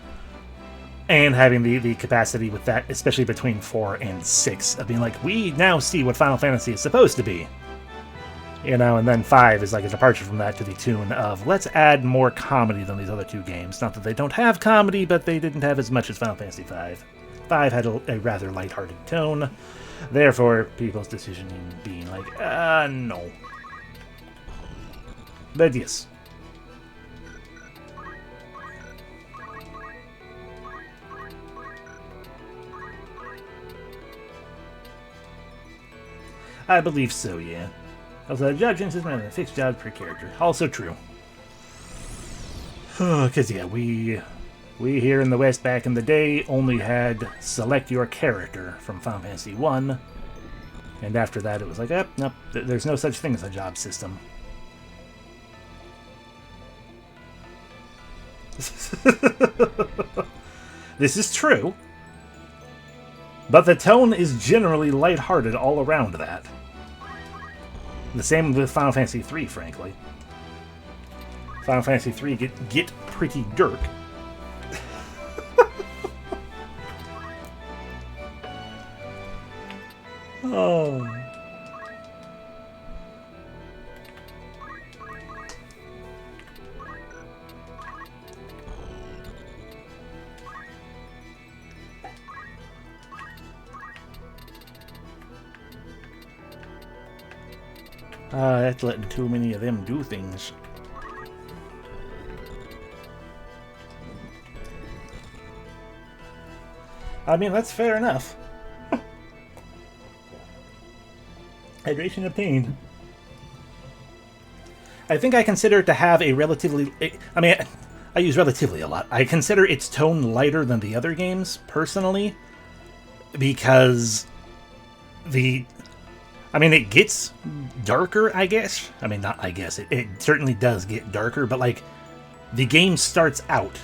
And having the capacity with that, especially between 4 and 6, of being like, we now see what Final Fantasy is supposed to be. You know, and then 5 is like a departure from that to the tune of, let's add more comedy than these other 2 games. Not that they don't have comedy, but they didn't have as much as Final Fantasy 5. 5 had a rather lighthearted tone, therefore people's decision in being like, no. But yes. I believe so, yeah. Also, judging is more than 6 jobs per character. Also true. Because, yeah, we here in the West back in the day only had select your character from Final Fantasy 1. And after that, it was like, nope, there's no such thing as a job system. This is true. But the tone is generally lighthearted all around that. The same with Final Fantasy 3, frankly. Final Fantasy 3 get pretty dark. Oh. That's letting too many of them do things. I mean, that's fair enough. Hydration obtained. I think I consider it to have a relatively... I mean, I use relatively a lot. I consider its tone lighter than the other games, personally, because I mean, it gets darker, I guess. I mean, not I guess. It certainly does get darker, but, like, the game starts out...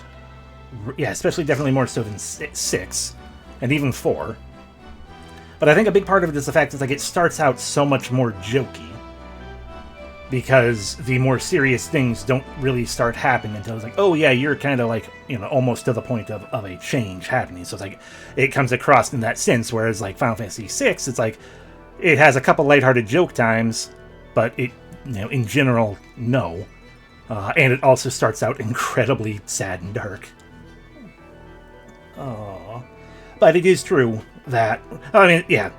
Yeah, especially definitely more so than 6, and even 4. But I think a big part of it is the fact that, like, it starts out so much more jokey. Because the more serious things don't really start happening until it's like, oh yeah, you're kind of like, you know, almost to the point of a change happening. So it's like, it comes across in that sense, whereas like Final Fantasy VI, it's like, it has a couple lighthearted joke times, but it, you know, in general, no. And it also starts out incredibly sad and dark. Aww. But it is true that, I mean, yeah,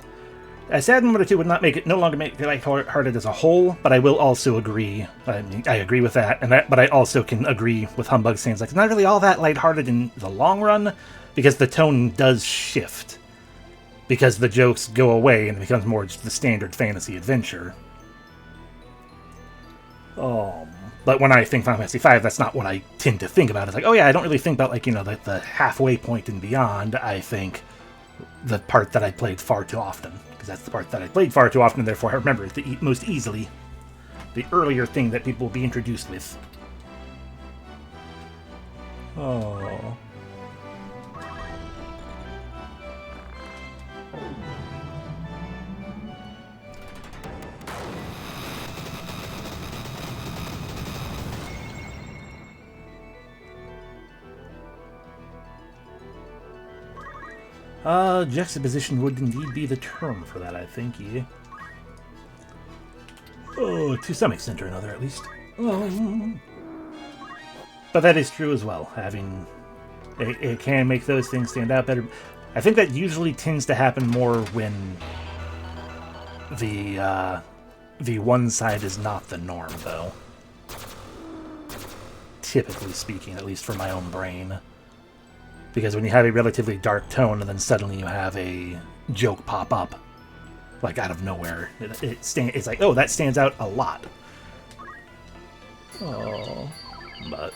Sad Number 2 would not make it, no longer make it lighthearted as a whole, but I will also agree, I mean, I agree with that, but I also can agree with Humbug saying it's not really all that lighthearted in the long run, because the tone does shift. Because the jokes go away and it becomes more just the standard fantasy adventure. But when I think Final Fantasy V, that's not what I tend to think about. It's like, oh yeah, I don't really think about, like, you know, the halfway point and beyond. I think the part that I played far too often. Because that's the part that I played far too often, and therefore I remember it most easily. The earlier thing that people will be introduced with. Oh. Juxtaposition would indeed be the term for that, I think, yeah. Oh, to some extent or another, at least. But that is true as well, having... It can make those things stand out better. I think that usually tends to happen more when the one side is not the norm, though. Typically speaking, at least for my own brain. Because when you have a relatively dark tone and then suddenly you have a joke pop up, like out of nowhere, it's like, oh, that stands out a lot. Oh, but...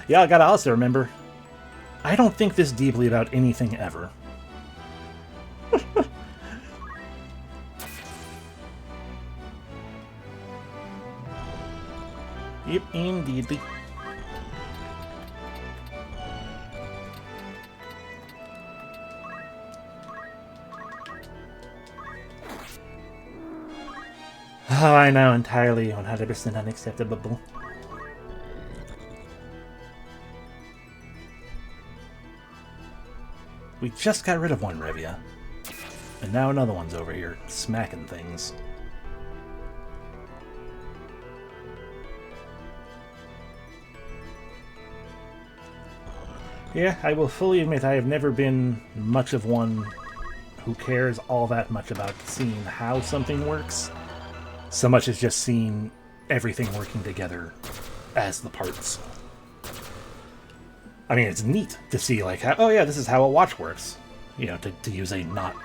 Yeah, I gotta also remember, I don't think this deeply about anything ever. Yep, indeed. Oh, I know, entirely 100% unacceptable. We just got rid of one Revia. And now another one's over here, smacking things. Yeah, I will fully admit I have never been much of one who cares all that much about seeing how something works, so much as just seeing everything working together as the parts. I mean, it's neat to see, like, how, oh yeah, this is how a watch works. You know, to use a not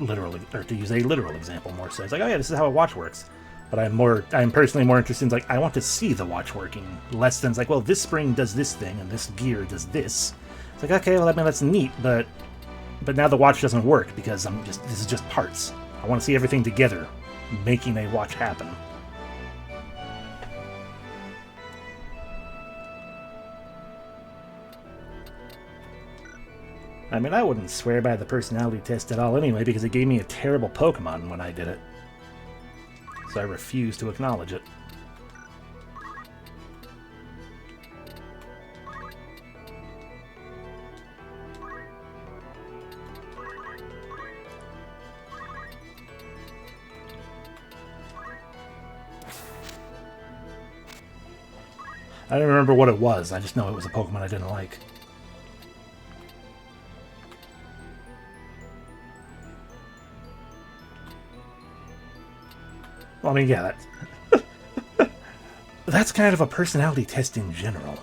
literal, or to use a literal example more so. It's like, oh yeah, this is how a watch works. But I'm personally more interested in, like, I want to see the watch working, less than, it's like, well, this spring does this thing, and this gear does this. It's like, okay, well, I mean, that's neat, but now the watch doesn't work, because this is just parts. I want to see everything together, making a watch happen. I mean, I wouldn't swear by the personality test at all anyway, because it gave me a terrible Pokemon when I did it. So I refuse to acknowledge it. I don't remember what it was, I just know it was a Pokemon I didn't like. Well, I mean, yeah, that's kind of a personality test in general.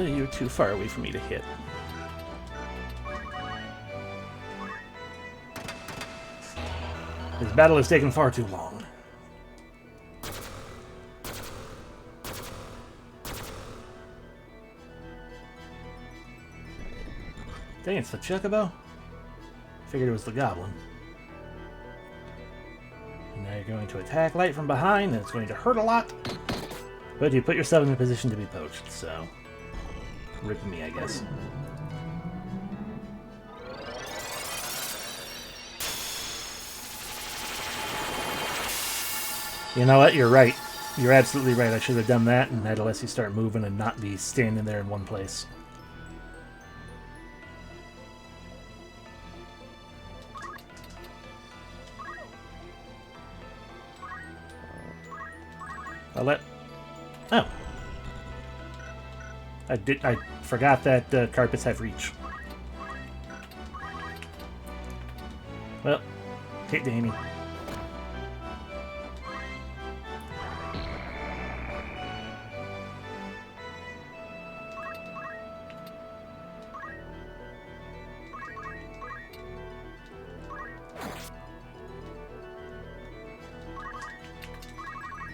You're too far away for me to hit. This battle has taken far too long. Dang, it's the Chocobo? Figured it was the Goblin. And now you're going to attack Light from behind, and it's going to hurt a lot. But you put yourself in a position to be poached, so... Rip me, I guess. You know what? You're right. You're absolutely right. I should have done that and had Alessi start moving and not be standing there in one place. Oh. I forgot that carpets have reach. Well, hit Damie.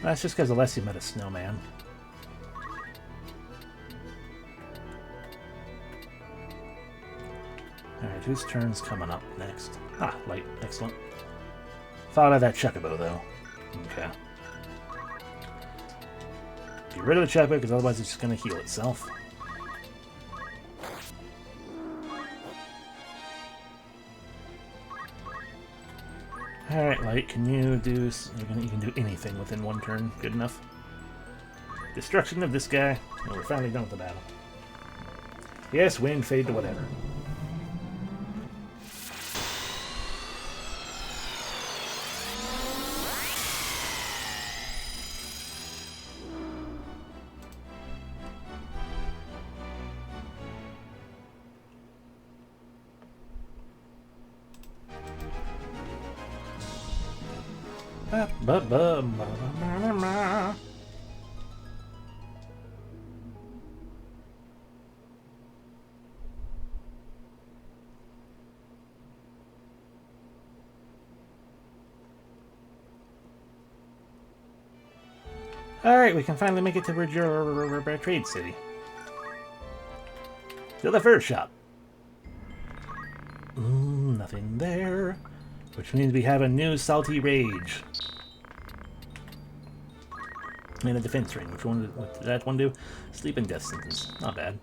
That's just because Alessi met a snowman. Alright, whose turn's coming up next? Ah, Light. Excellent. Thought of that Chocobo, though. Okay. Get rid of the Chocobo, because otherwise it's just going to heal itself. Alright, Light, can you do... You can do anything within one turn. Good enough. Destruction of this guy. And we're finally done with the battle. Yes, wind, fade to whatever. Alright, we can finally make it to our trade city. To the fur shop. Nothing there. Which means we have a new salty rage. And a defense ring. What did that one do? Sleep and death sentence. Not bad.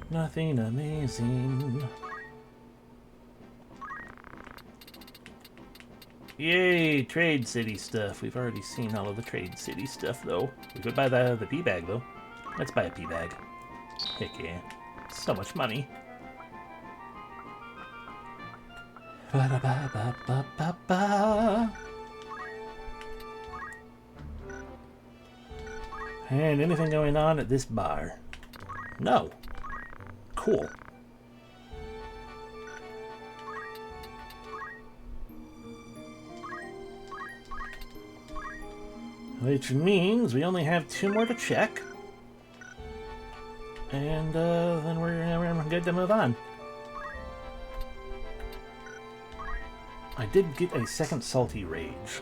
Nothing amazing. Yay, Trade City stuff. We've already seen all of the Trade City stuff, though. We could buy the pea bag, though. Let's buy a pea bag. Heck yeah. So much money. Ba-da-ba-ba-ba-ba-ba. And anything going on at this bar? No. Cool. Which means we only have 2 more to check. And then we're good to move on. I did get a second Salty Rage.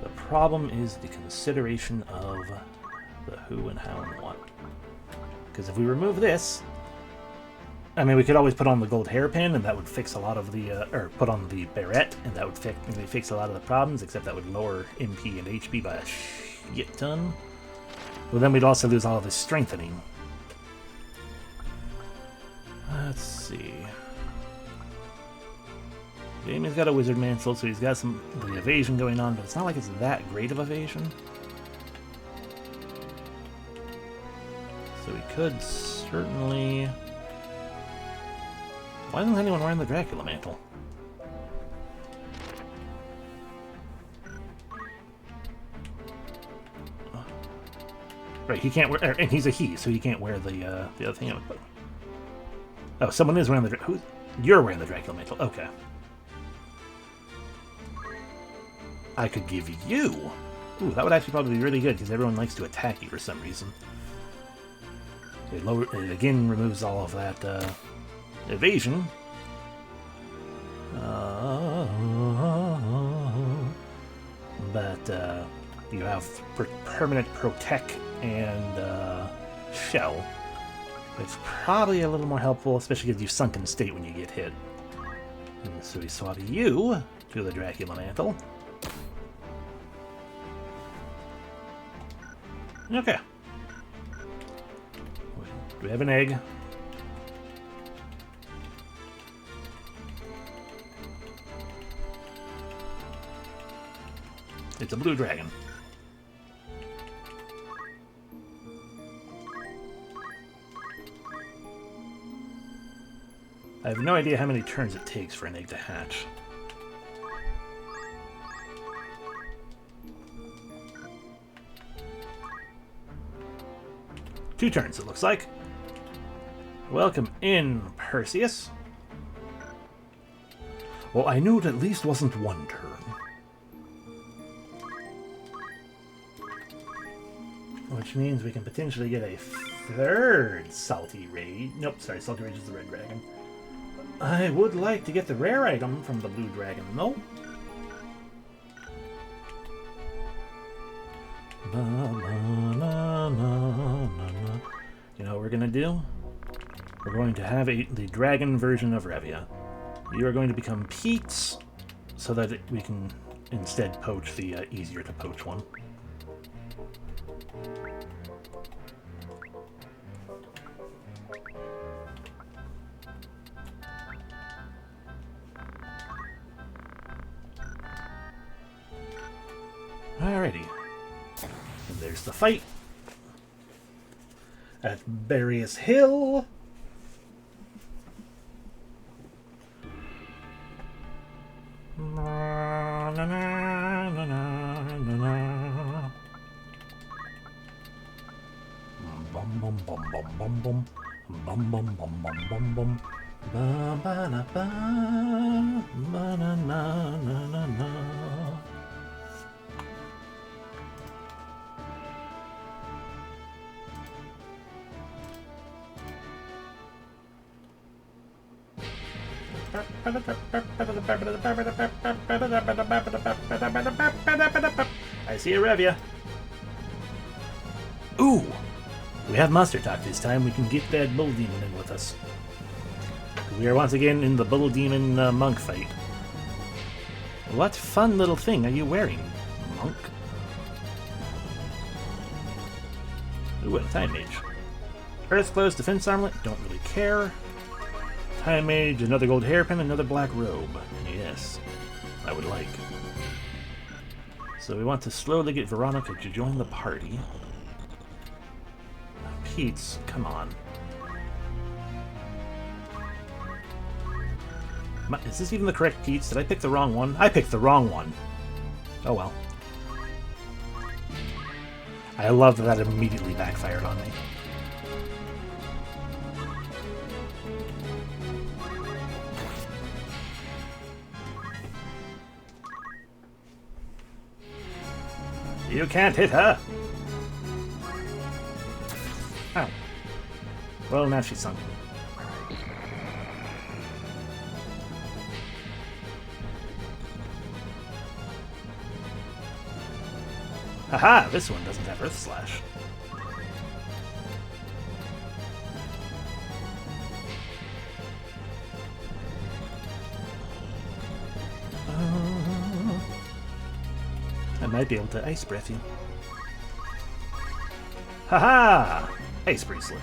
The problem is the consideration of the who and how and what. Because if we remove this, I mean, we could always put on the gold hairpin, and that would fix a lot of the, or put on the beret, and that would fix a lot of the problems, except that would lower MP and HP by a shit ton. Well, then we'd also lose all of his strengthening. Let's see. Damien's got a wizard mantle, so he's got some the evasion going on, but it's not like it's that great of evasion. So we could certainly... Why isn't anyone wearing the Dracula mantle? Right, he can't wear, and he's a he, so he can't wear the other thing. Oh, someone is wearing the. Who? You're wearing the Dracula mantle. Okay. I could give you. Ooh, that would actually probably be really good because everyone likes to attack you for some reason. It again removes all of that evasion. But you have permanent protect and shell. It's probably a little more helpful, especially because you sunk in state when you get hit. And so we swap you to the Dracula mantle. Okay. Do we have an egg? It's a blue dragon. I have no idea how many turns it takes for an egg to hatch. Two turns, it looks like. Welcome in, Perseus. Well, I knew it at least wasn't one turn. Which means we can potentially get a third Salty Rage. Nope, sorry, Salty Rage is the red dragon. I would like to get the rare item from the blue dragon, though. You know what we're going to do? We're going to have the dragon version of Revia. You are going to become Pete's so that we can instead poach the easier to poach one. Alrighty. And there's the fight at Barious Hill. Na, na, na, na, na, na. Bum bum bum bum bum bum bum bum bum bum bum bum ba ba na ba ba na na na na na. I see a Revia. Ooh! We have Monster Talk this time. We can get that Bull Demon in with us. We are once again in the Bull Demon monk fight. What fun little thing are you wearing, monk? Ooh, and a Time Mage. Earth Close Defense Armlet, don't really care. Time Mage, another gold hairpin, another black robe. Yes, I would like. So we want to slowly get Veronica to join the party. Pete's, come on. Is this even the correct Pete's? Did I pick the wrong one? I picked the wrong one. Oh well. I love that that immediately backfired on me. You can't hit her! Ow. Well, now she's sunk. Haha, this one doesn't have Earth Slash. I might be able to Ice Breath you. Haha! Ice Bracelet.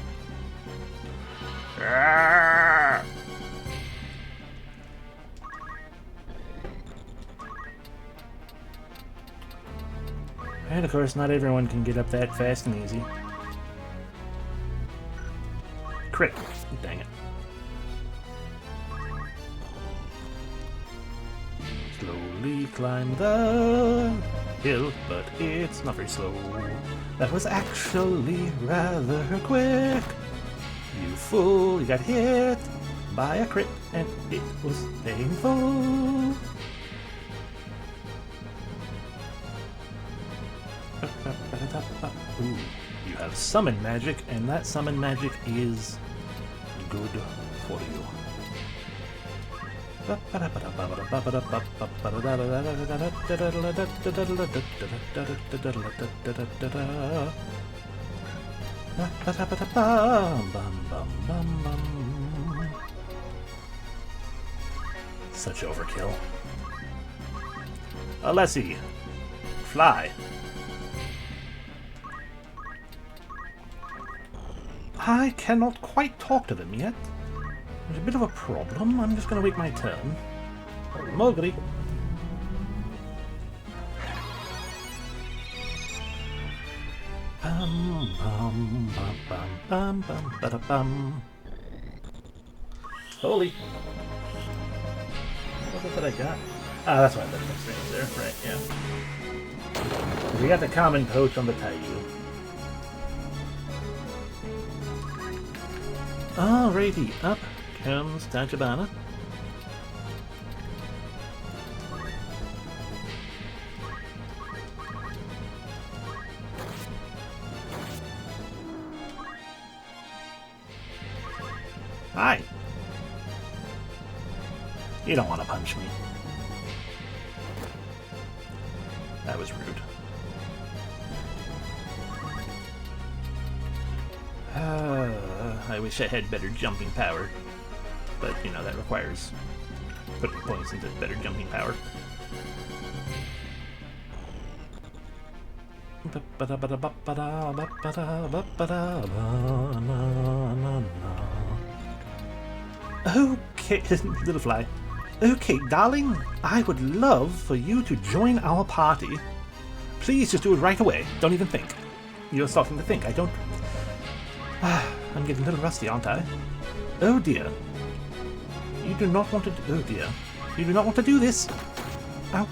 And of course, not everyone can get up that fast and easy. Crit. Dang it. Slowly climb the hill, but it's not very slow. That was actually rather quick. You fool, you got hit by a crit, and it was painful. Ooh, you have summon magic, and that summon magic is good for you. Such overkill. Alessi, fly. I cannot quite talk to them yet. There's a bit of a problem. I'm just going to wait my turn. Mowgli. Bum, bum, bum, bum, bum, bum, ba-da-bum. Holy. What was it I got? Ah, that's why I left those things there. Right, yeah. We got the common coach on the Taiju. Alrighty, up comes Tachibana. Hi. You don't want to punch me. That was rude. I wish I had better jumping power. But, you know, that requires putting points into better jumping power. Okay, little fly. Okay, darling, I would love for you to join our party. Please just do it right away. Don't even think. You're starting to think. I don't... I'm getting a little rusty, aren't I? Oh dear. You do not want to... Oh dear. You do not want to do this. Ow.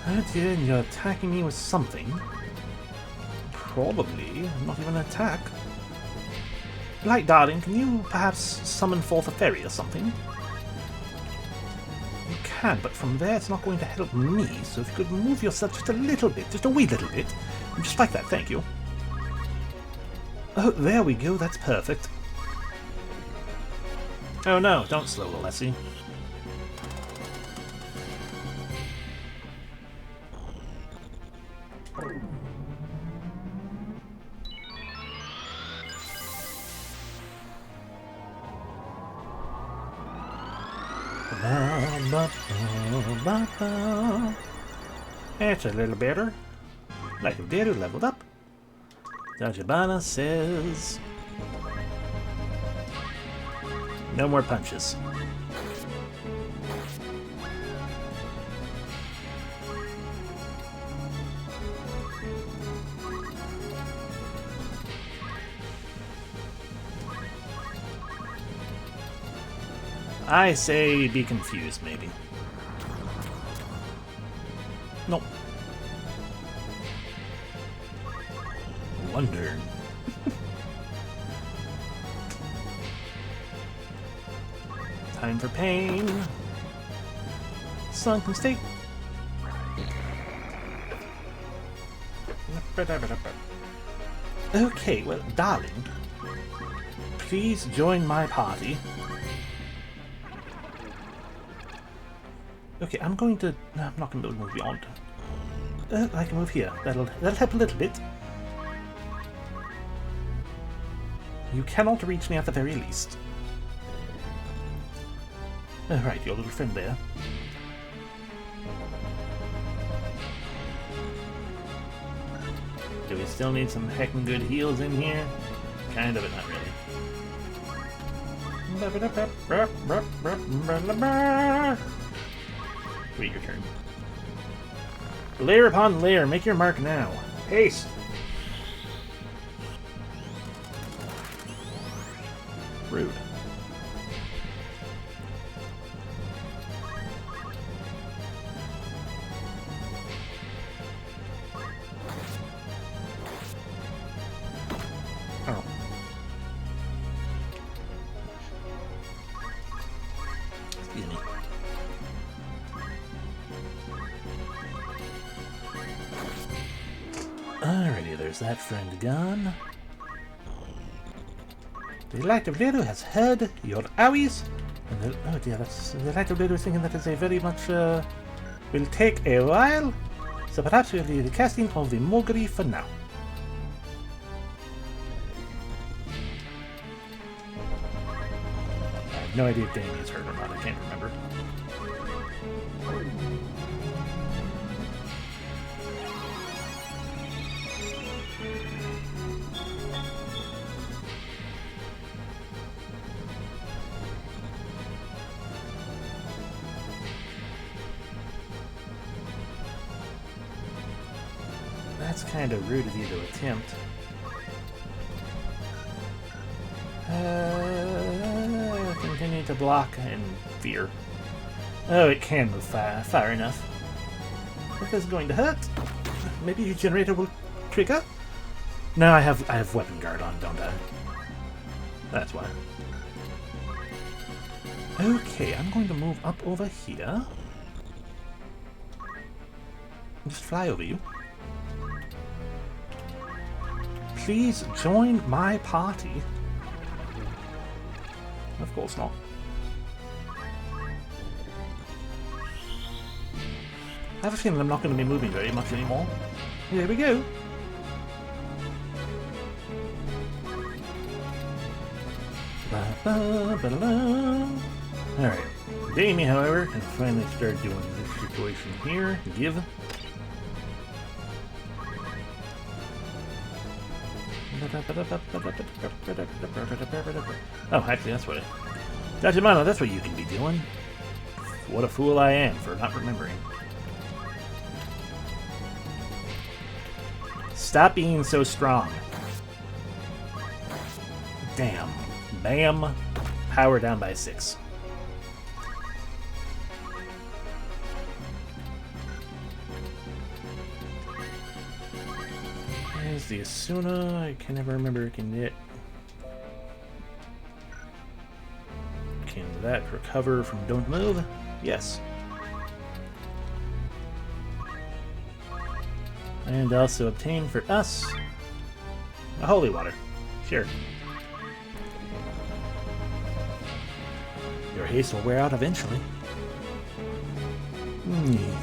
Oh dear, and you're attacking me with something. Probably not even an attack. Light darling, can you perhaps summon forth a fairy or something? You can, but from there it's not going to help me, so if you could move yourself just a little bit, just a wee little bit, just like that, thank you. Oh, there we go, that's perfect. Oh no, don't slow Alessi. It's a little better. Like if Deru leveled up. Tajibana says... no more punches. I say be confused, maybe. Nope. Wonder. Time for pain. Sunken state. Okay, well, darling, please join my party. Okay, I'm going to... no, I'm not going to be able to move beyond. I can move here. That'll help a little bit. You cannot reach me at the very least. Alright, your little friend there. Do we still need some heckin' good heals in here? Kind of, but not really. Wait your turn. Layer upon layer, make your mark now. Haste! Rude. Oh. Excuse me. Alrighty, there's that friend gone. The Light of Deru has heard your owies. And oh dear, that's the Light of Deru is thinking that is a very much will take a while. So perhaps we'll do the casting of the Mogri for now. I have no idea if Damien's hurt or not, I can't remember. That's kind of rude of you to attempt. Continue to block and fear. Oh, it can move far enough. That is going to hurt. Maybe your generator will trigger? No, I have weapon guard on, don't I? That's why. Okay, I'm going to move up over here. Just fly over you. Please join my party. Of course not. I have a feeling I'm not going to be moving very much anymore. Here we go. Alright. Damien, however, can finally start doing this situation here. Give. Oh, actually, that's what it... Tachibana, that's what you can be doing. What a fool I am for not remembering. Stop being so strong. Damn. Bam. Power down by 6. There's the Asuna. I can never remember. Can it... Can that recover from Don't Move? Yes. And also obtain for us a holy water. Sure. Your haste will wear out eventually.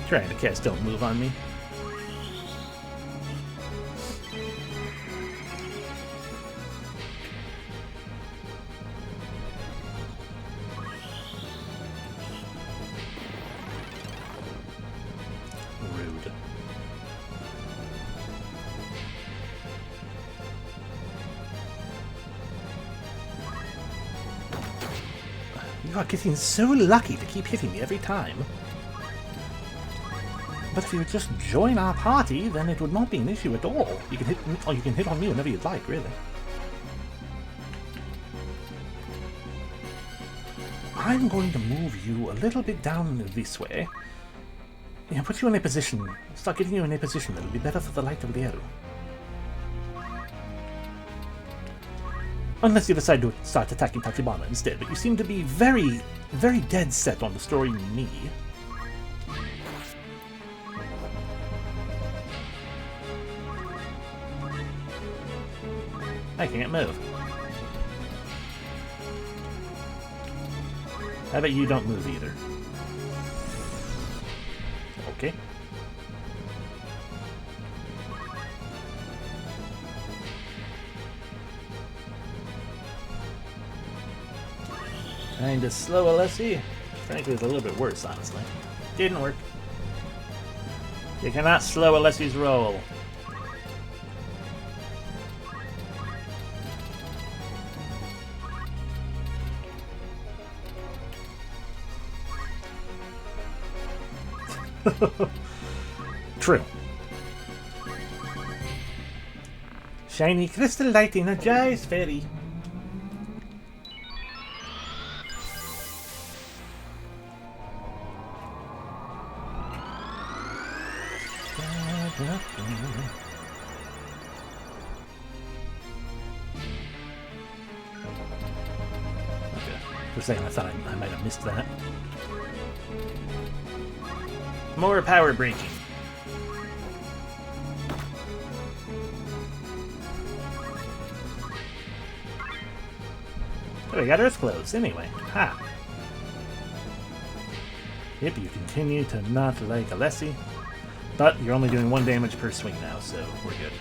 Trying to cast Don't Move on me. Rude. You are getting so lucky to keep hitting me every time. But if you would just join our party, then it would not be an issue at all. You can hit on me whenever you'd like, really. I'm going to move you a little bit down this way. Yeah, put you in a position. Start getting you in a position that'll be better for the light of the arrow. Unless you decide to start attacking Tachibana instead, but you seem to be very, very dead set on destroying me. I can't move. How about you don't move either? Okay. Kinda slow, Alessi. Frankly, it's a little bit worse, honestly. Didn't work. You cannot slow Alessi's roll. True. Shiny crystal light in a Jai's fairy. For a second I thought I might have missed that. More power breaking. Oh, we got Earth Clothes anyway. Ha! Yep, you continue to not like Alessi, but you're only doing 1 damage per swing now, so we're good.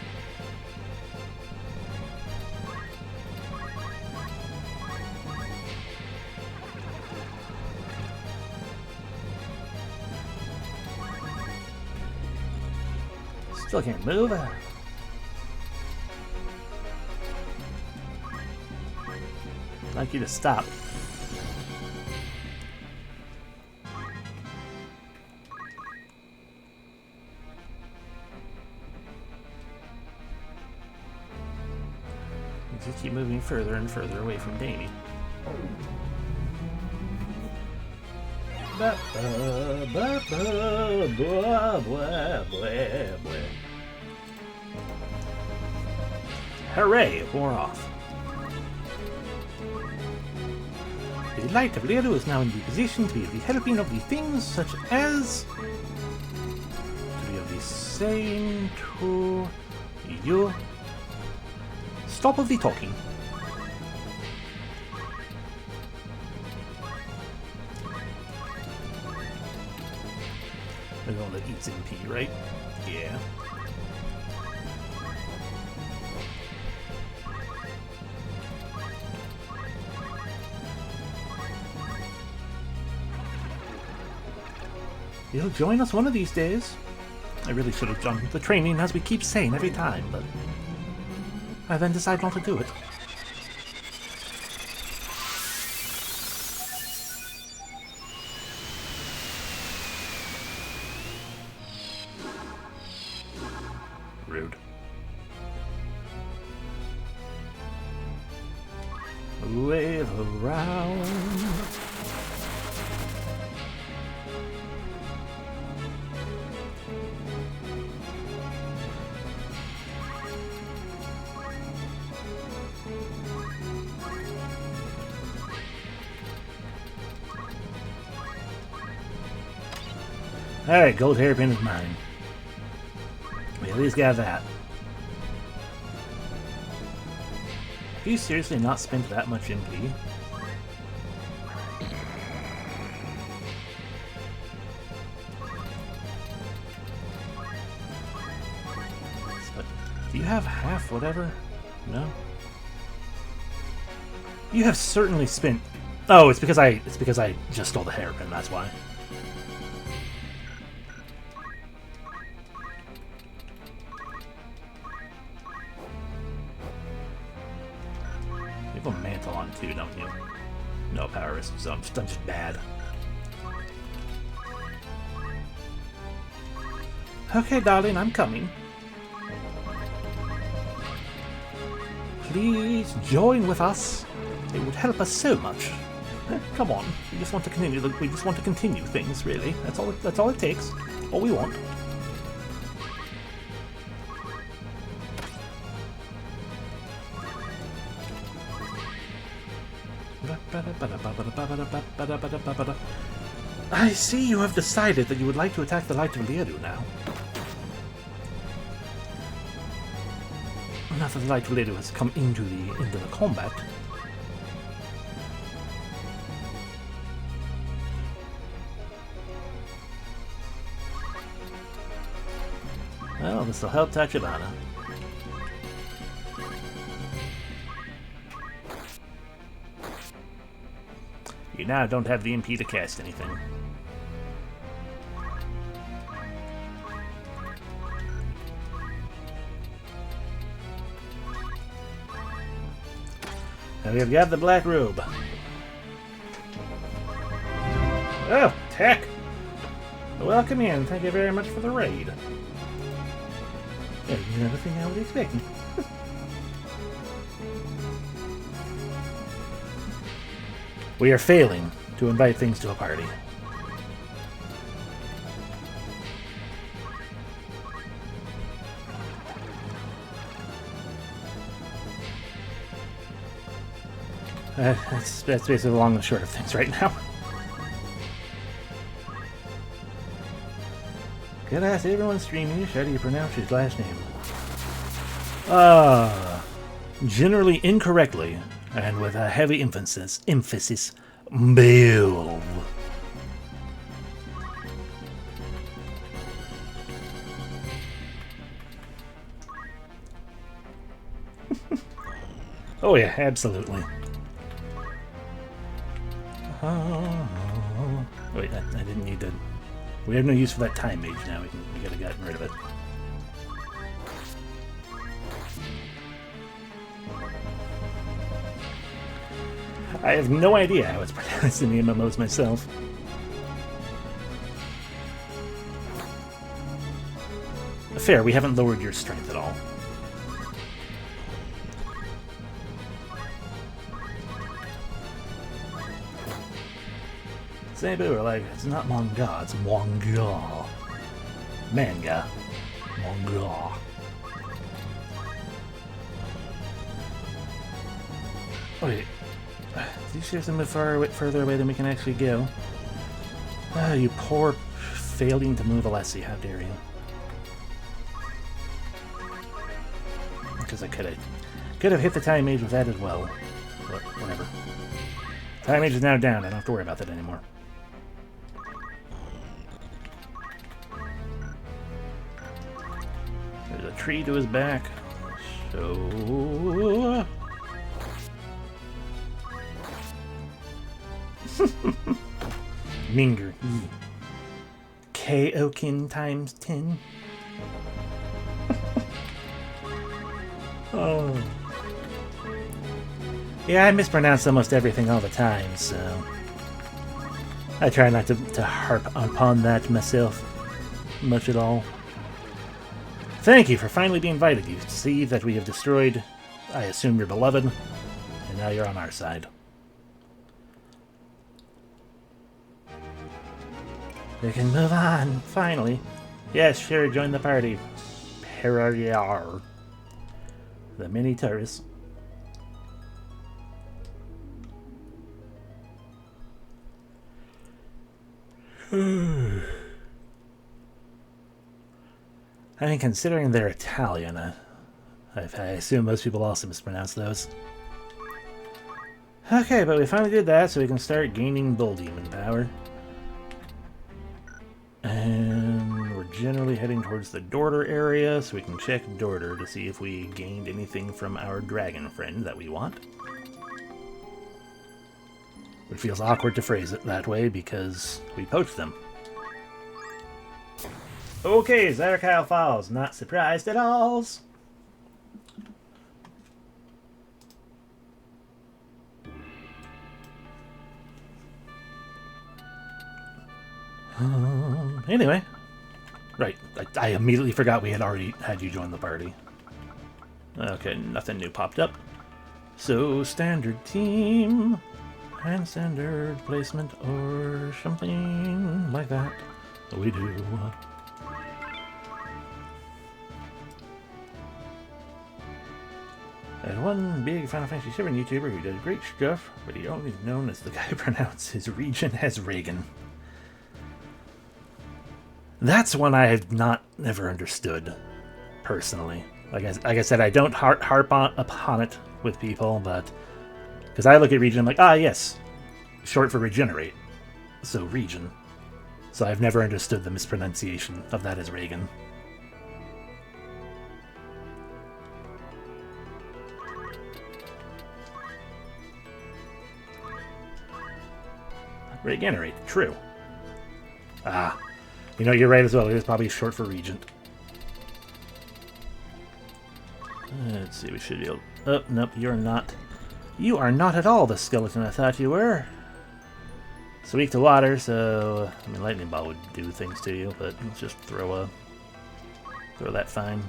Still can't move. I'd like you to stop. You just keep moving further and further away from Davy. Hooray, it wore off. The light of Leru is now in the position to be of the helping of the things such as to be of the same to you. Stop of the talking. There's one that eats MP, right? Yeah. You'll join us one of these days. I really should have done the training, as we keep saying every time, but I then decide not to do it. Rude. Wave around. Alright, gold hairpin is mine. We at least got that. Have you seriously not spent that much MP? But do you have half whatever? No? You have certainly spent... Oh, it's because I just stole the hairpin, that's why. You have a mantle on too, don't you? No power resist, so I'm just bad. Okay, darling, I'm coming. Please join with us. It would help us so much. Come on, we just want to continue. We just want to continue things, really. That's all it takes. All we want. I see you have decided that you would like to attack the Light of Leodu now. Now that the Light of Leodu has come into the combat. Well, this will help Tachibana. You now don't have the MP to cast anything. And we've got the Black Robe. Oh, Tech! Welcome in. Thank you very much for the raid. Yeah, you know everything I was expecting. We are failing to invite things to a party. That's basically the long and short of things right now. Gotta ask everyone streaming, how do you pronounce his last name? Generally incorrectly, and with a heavy emphasis, Bill. Oh yeah, absolutely. Wait, I didn't need to... We have no use for that time mage now. We gotta get rid of it. I have no idea how it's pronounced in the MMOs myself. Fair, we haven't lowered your strength at all. Same people are like, it's not manga, it's manga. Manga. Manga. Wait. These ships move further away than we can actually go. Ah, you poor failing to move Alessi, how dare you. Because I could have hit the time mage with that as well. But whatever. Time mage is now down, I don't have to worry about that anymore. There's a tree to his back. So... Minger. Kaokin times 10. Oh. Yeah, I mispronounce almost everything all the time, so... I try not to harp upon that myself much at all. Thank you for finally being invited. You see that we have destroyed, I assume, your beloved, and now you're on our side. We can move on, finally. Yes, sure, join the party. Perayar. The mini tourists. I mean, considering they're Italian, I assume most people also mispronounce those. Okay, but we finally did that, so we can start gaining Bull Demon power. And we're generally heading towards the Dorter area, so we can check Dorter to see if we gained anything from our dragon friend that we want. It feels awkward to phrase it that way because we poached them. Okay, Zarakyle Falls, not surprised at all. Anyway, right, I immediately forgot we had already had you join the party. Okay, nothing new popped up. So, standard team, and standard placement, or something like that. We do. And one big Final Fantasy VII YouTuber who does great stuff, but he only known as the guy who pronounced his region as Reagan. That's one I have never understood, personally. Like I said, I don't harp upon it with people, but because I look at region, I'm like, ah, yes, short for regenerate, so region. So I've never understood the mispronunciation of that as Reagan. Regenerate, true. Ah. You know, you're right as well. It is probably short for Regent. Let's see, we should be able... Oh, nope, you're not. You are not at all the skeleton I thought you were. So weak to water, so... I mean, Lightning Ball would do things to you, but let's just throw that fine.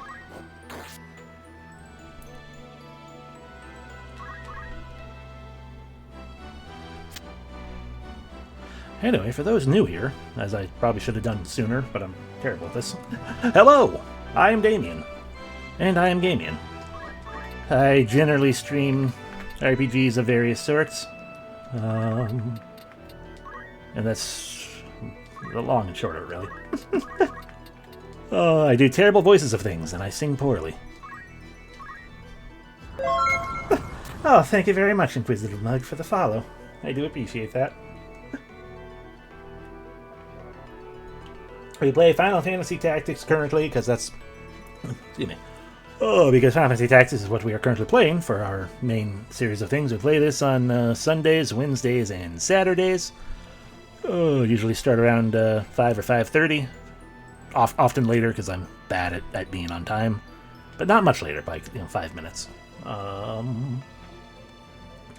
Anyway, for those new here, as I probably should have done sooner, but I'm terrible at this. Hello! I am Damien. And I am Gamian. I generally stream RPGs of various sorts. And that's the long and short of it, really. I do terrible voices of things, and I sing poorly. Oh, thank you very much, Inquisitive Mug, for the follow. I do appreciate that. We play Final Fantasy Tactics currently, because that's... Excuse me. Oh, because Final Fantasy Tactics is what we are currently playing for our main series of things. We play this on Sundays, Wednesdays, and Saturdays. Usually start around 5 or 5:30. Often later, because I'm bad at being on time. But not much later, by 5 minutes.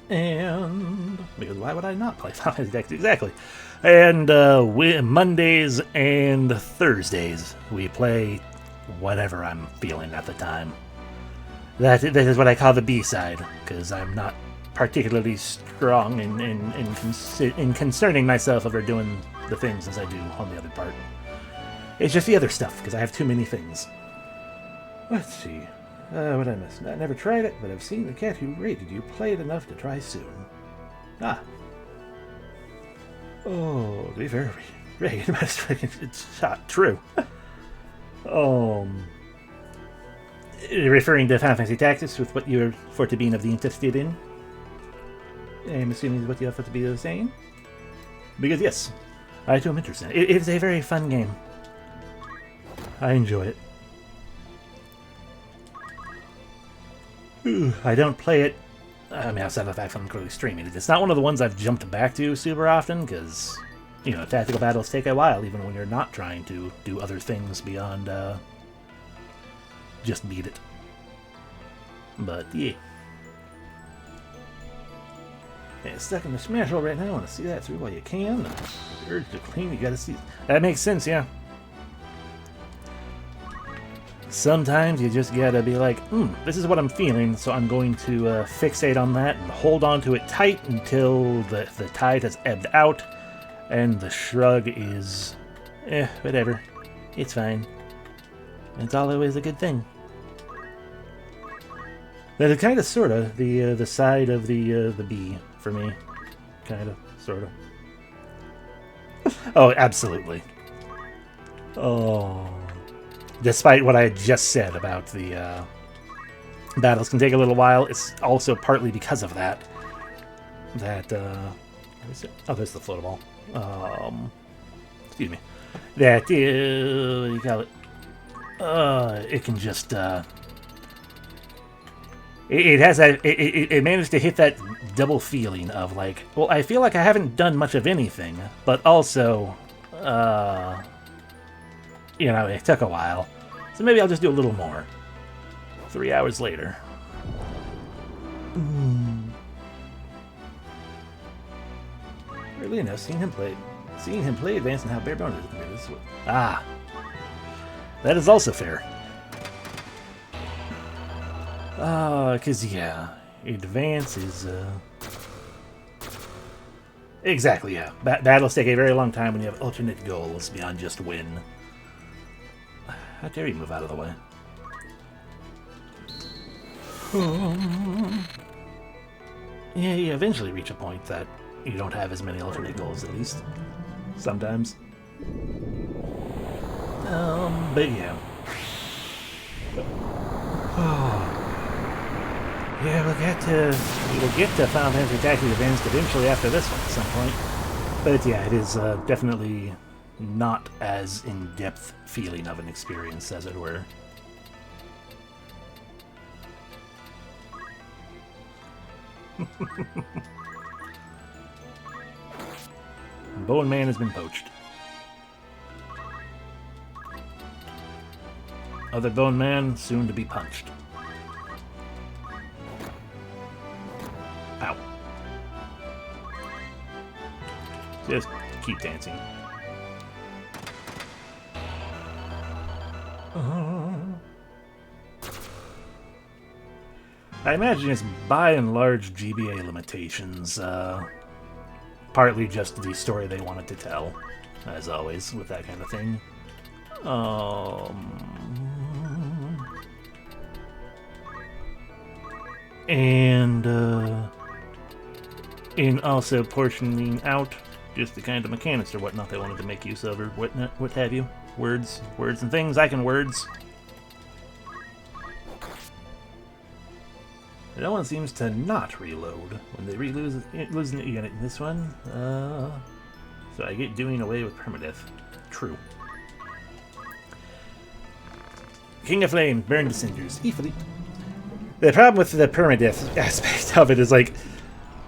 And... because why would I not play Final Fantasy Tactics? Exactly. And Mondays and Thursdays, we play whatever I'm feeling at the time. That is what I call the B-side, because I'm not particularly strong in concerning myself over doing the things as I do on the other part. It's just the other stuff, because I have too many things. Let's see. What I missed? I never tried it, but I've seen the cat who rated you play it enough to try soon. Ah. Oh, to be fair, Reagan, it's not true. Referring to Final Fantasy Tactics with what you're for to being of the interested in. I'm assuming what you have to be the same. Because yes, I too am interested. It is a very fun game. I enjoy it. I don't play it. I mean, outside of the fact I'm clearly streaming it. It's not one of the ones I've jumped back to super often, because, tactical battles take a while, even when you're not trying to do other things beyond, just beat it. But, yeah. Yeah, stuck in the smash roll right now. I want to see that through while you can. The urge to clean, you gotta see. That makes sense, yeah. Sometimes you just gotta be like, this is what I'm feeling, so I'm going to fixate on that and hold on to it tight until the tide has ebbed out, and the shrug is, whatever. It's fine. It's always a good thing. That is kind of, sort of, the side of the bee for me. Kind of, sort of. Oh, absolutely. Oh... despite what I had just said about the battles can take a little while, it's also partly because of that. That, what is it? Oh, there's the floatable. Excuse me. That, what do you call it? It can just, it has that, it managed to hit that double feeling of like, well, I feel like I haven't done much of anything, but also, you know, it took a while. So maybe I'll just do a little more. 3 hours later. Really, no, seeing him play Advanced and how bare bones it can be. This is what, that is also fair. Cause yeah, Advance is exactly, yeah. Battles take a very long time when you have alternate goals beyond just win. How dare you move out of the way? Yeah, you eventually reach a point that you don't have as many alternate goals, at least. Sometimes. But yeah. Yeah, we'll get to Final Fantasy Tactics Advanced eventually after this one at some point. But yeah, it is definitely not as in-depth feeling of an experience, as it were. Bone Man has been poached. Other Bone Man soon to be punched. Ow. Just keep dancing. I imagine it's by and large GBA limitations. Partly just the story they wanted to tell, as always, with that kind of thing. And in also portioning out just the kind of mechanics or whatnot they wanted to make use of, or what have you. Words and things. I can words. No one seems to not reload when they losing it unit in this one. So I get doing away with permadeath. True. King of Flames, burned to cinders. The problem with the permadeath aspect of it is like,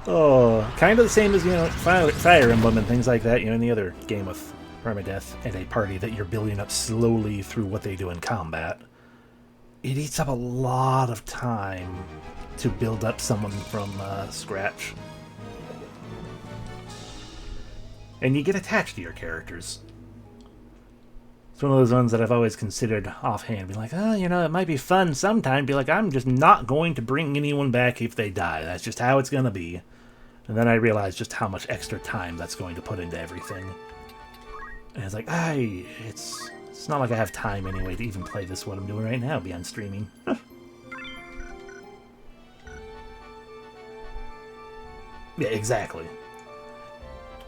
kind of the same as, you know, Fire Emblem and things like that. You know, any other game with permadeath and a party that you're building up slowly through what they do in combat. It eats up a lot of time to build up someone from scratch. And you get attached to your characters. It's one of those ones that I've always considered offhand. Be like, oh, you know, it might be fun sometime. Be like, I'm just not going to bring anyone back if they die. That's just how it's going to be. And then I realized just how much extra time that's going to put into everything. And it's like, it's not like I have time anyway to even play this, what I'm doing right now, beyond streaming. Yeah, exactly.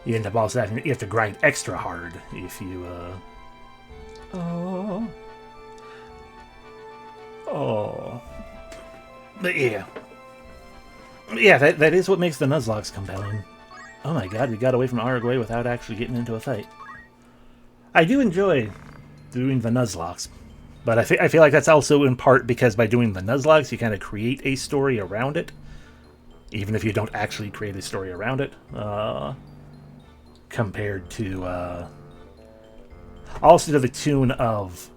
You end up also having, you have to grind extra hard if you, But yeah. Yeah, that is what makes the Nuzlocke compelling. Oh my god, we got away from Aragway without actually getting into a fight. I do enjoy doing the Nuzlocke, but I feel like that's also in part because by doing the Nuzlocke, you kind of create a story around it. Even if you don't actually create a story around it, compared to, also to the tune of,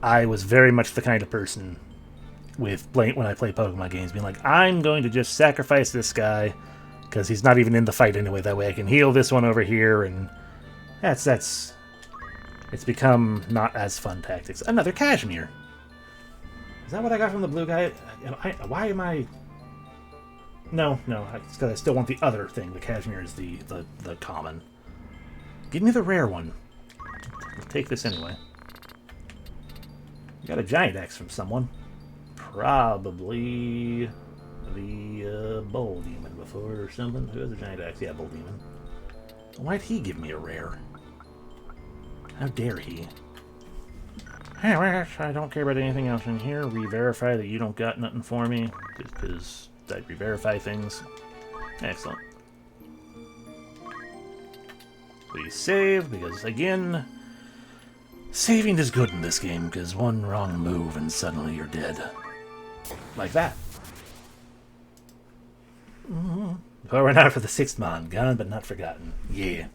I was very much the kind of person when I play Pokemon games, being like, I'm going to just sacrifice this guy, because he's not even in the fight anyway, that way I can heal this one over here, and it's become not as fun tactics. Another Cashmere! Is that what I got from the blue guy? Why am I... No, it's because I still want the other thing. The Cashmere is the common. Give me the rare one. I'll take this anyway. Got a Giant Axe from someone. Probably the Bull Demon before or something. Who has a Giant Axe? Yeah, Bull Demon. Why'd he give me a rare? How dare he? Anyways, I don't care about anything else in here. Re-verify that you don't got nothing for me, because I re-verify things. Excellent. Please save, because again, saving is good in this game, because one wrong move and suddenly you're dead. Like that. Well, we're not for the 6th mon. Gone but not forgotten. Yeah.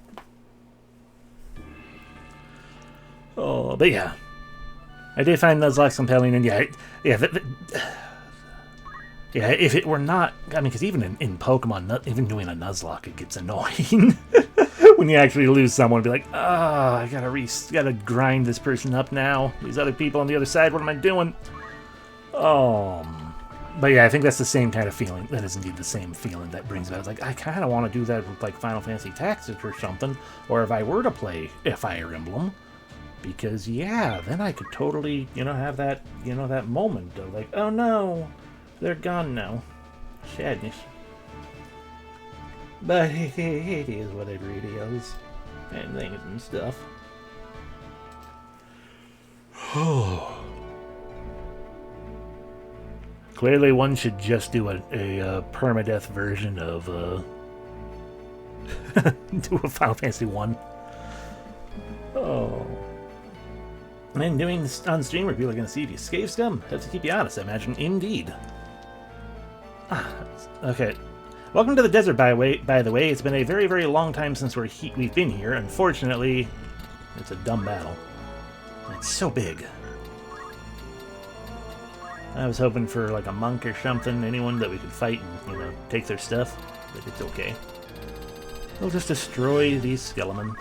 Oh, but yeah. I did find Nuzlocke compelling, and yeah, yeah, if it were not, I mean, because even in Pokemon, even doing a Nuzlocke, it gets annoying. When you actually lose someone, be like, oh, I gotta grind this person up now. These other people on the other side, what am I doing? But yeah, I think that's the same kind of feeling. That is indeed the same feeling that brings about. It's like, I kind of want to do that with like Final Fantasy Tactics or something, or if I were to play a Fire Emblem. Because, yeah, then I could totally, have that, that moment of like, oh no, they're gone now. Sadness. But it is whatever it is. And things and stuff. Clearly one should just do a permadeath version of, do a Final Fantasy 1. Oh. And doing this on stream where people are going to see if you scave scum. Have to keep you honest, I imagine. Indeed. Okay. Welcome to the desert, by the way. It's been a very, very long time since we've been here. Unfortunately, it's a dumb battle. It's so big. I was hoping for like a monk or something, anyone that we could fight and, take their stuff. But it's okay. We'll just destroy these Skelemen.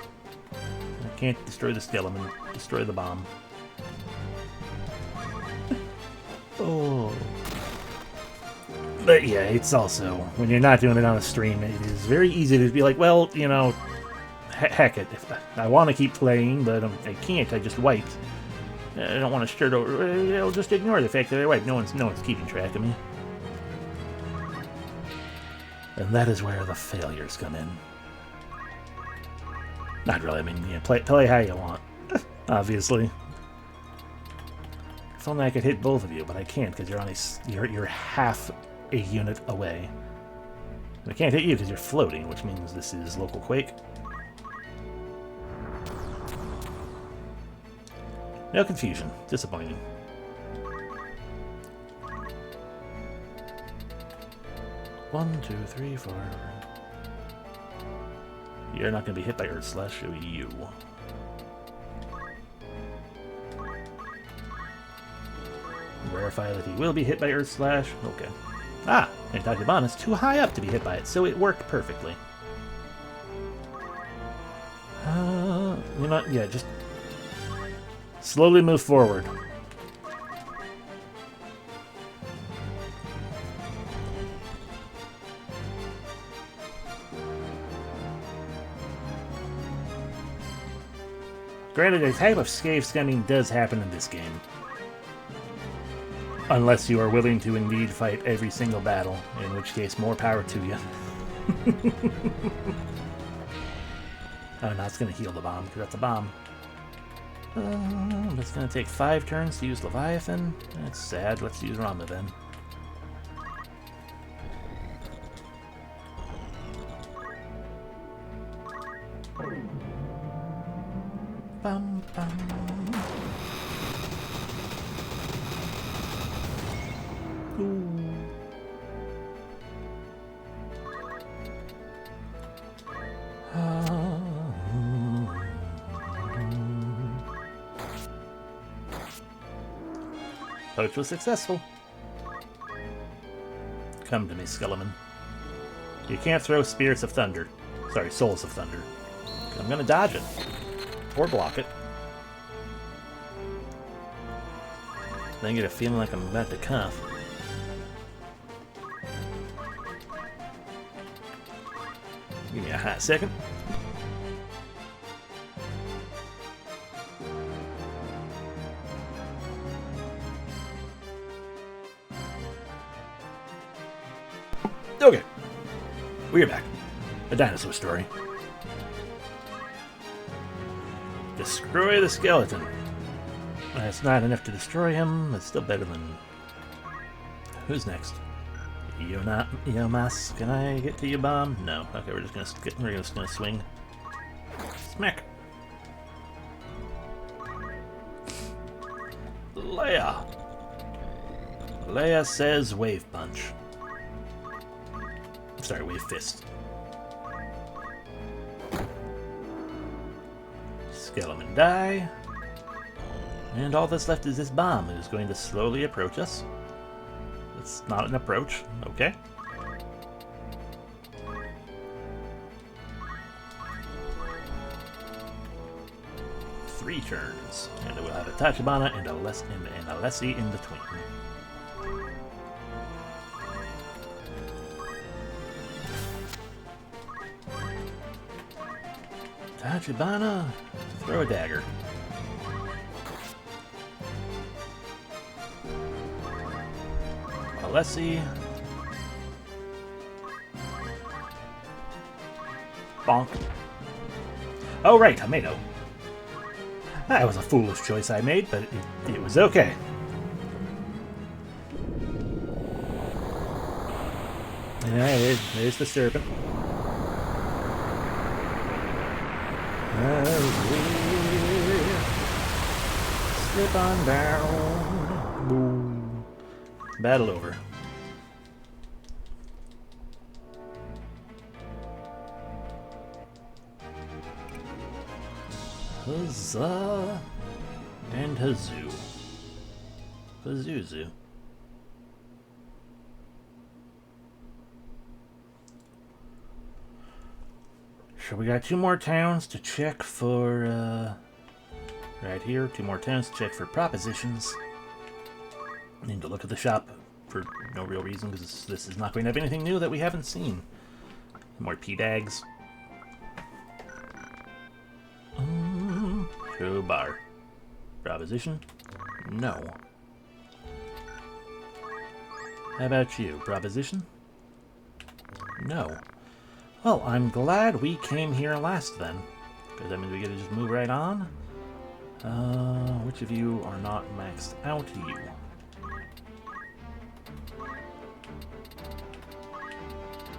I can't destroy the Skelemen. Destroy the bomb. Oh. But yeah, it's also, when you're not doing it on a stream, it is very easy to be like, well, heck it. If I want to keep playing, but I can't. I just wiped. I don't want to start over. I'll just ignore the fact that I wiped. No one's keeping track of me. And that is where the failures come in. Not really. I mean, play how you want. Obviously. If only I could hit both of you, but I can't because you're half a unit away. And I can't hit you because you're floating, which means this is local quake. No confusion. Disappointing. One, two, three, four. You're not going to be hit by Earth Slash, it'll be you. Verify that he will be hit by Earth Slash. Okay. Ah, and Dakiban is too high up to be hit by it, so it worked perfectly. Yeah, just slowly move forward. Granted, a type of scave scumming does happen in this game. Unless you are willing to indeed fight every single battle, in which case, more power to you. Oh, no, it's going to heal the bomb, because that's a bomb. It's going to take 5 turns to use Leviathan. That's sad. Let's use Rama then. Bum, bum. Poach was successful. Come to me, Skeleman. You can't throw Spirits of Thunder. Sorry, Souls of Thunder. I'm gonna dodge it. Or block it. Then I get a feeling like I'm about to cuff. Give me a hot second. Okay. We're back. A dinosaur story. Destroy the skeleton. That's not enough to destroy him. It's still better than... Who's next? Yomas. Can I get to you, bomb? No. Okay, we're just gonna swing. Smack. Leia. Leia says wave punch. Sorry, wave fist. Skeleton die. And all that's left is this bomb, who's going to slowly approach us. It's not an approach. Okay. Three turns. And we'll have a Tachibana and a Lessie in between. Tachibana, throw a dagger. Lessie. Bonk. Oh, right, tomato. That was a foolish choice I made, but it was okay. Yeah, there's the serpent. Slip on down. Boom. Battle over. Huzzah and Hazoo. Pazuzu. So we got 2 more towns to check for, right here, 2 more towns to check for propositions. Need to look at the shop for no real reason, because this is not going to have anything new that we haven't seen. More P-Dags. Show bar. Proposition? No. How about you? Proposition? No. Well, I'm glad we came here last then, because that means we get to just move right on. Which of you are not maxed out? You.